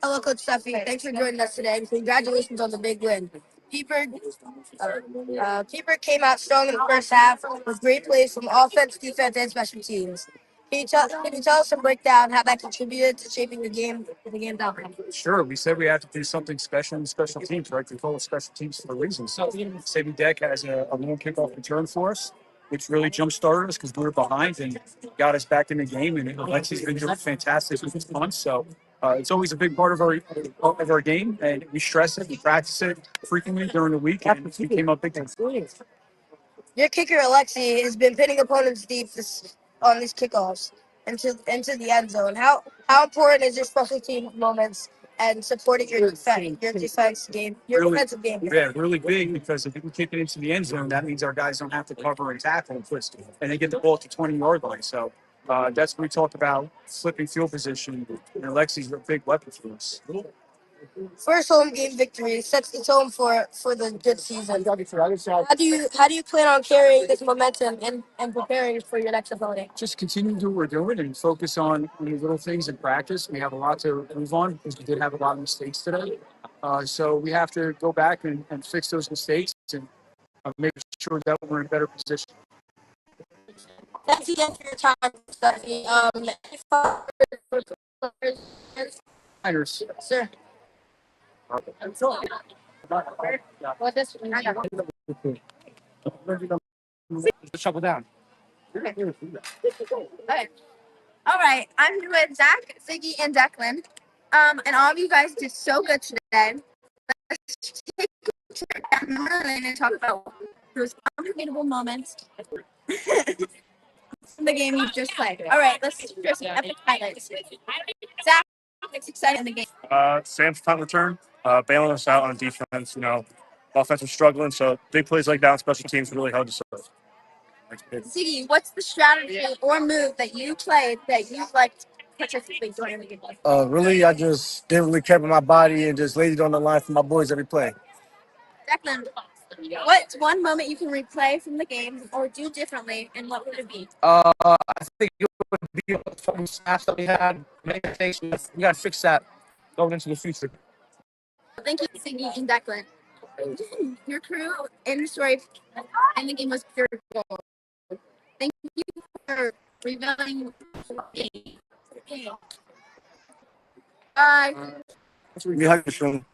Hello, Coach Duffy. Thanks for joining us today, and congratulations on the big win. Keeper came out strong in the first half with great plays from offense, defense, and special teams. Can you tell us and break down how that contributed to shaping the game down? Sure. We said we had to do something special in special teams, right? We call it special teams for a reason. So Saving Deck has a long kickoff return for us, which really jump-started us because we were behind and got us back in the game. And Alexi's been doing fantastic with his punts. So it's always a big part of our game, and we stress it, we practice it frequently during the week, and we came up big time. Your kicker, Alexi, has been pinning opponents deep on these kickoffs into the end zone. How important is your special team moments and supporting your defensive game? Yeah, really big, because if we can kick it into the end zone, that means our guys don't have to cover and tackle and twist, and they get the ball to 20-yard line. So that's what we talked about, flipping field position, and Alexi's a big weapon for us. First home game victory sets the tone for the good season. How do you plan on carrying this momentum and preparing for your next opponent? Just continue to do what we're doing and focus on the little things in practice. We have a lot to move on because we did have a lot of mistakes today. So we have to go back and fix those mistakes and make sure that we're in a better position. Thanks again for your time, Stephanie. Niners. Sir. What this? Let's shuffle down. Okay. All right. I'm here with Zach, Ziggy, and Declan. And all of you guys did so good today. Let's take a trip down memory lane and talk about those unforgettable moments from the game you just played. All right. Let's share some epic highlights. Zach, what's exciting in the game? Sam's punt return, bailing us out on defense. Offense was struggling, so big plays like that on special teams really hard to serve. Ziggy, what's the strategy or move that you played that you liked particularly during the game? Really, I just didn't really care about my body and just laid it on the line for my boys every play. Declan, what's one moment you can replay from the game or do differently, and what would it be? I think it would be some snaps that we had. Many things we got to fix that going into the future. Thank you, Ziggy and Declan. Your crew in the story and the game was pure gold. Thank you for revealing the game. Bye. We have to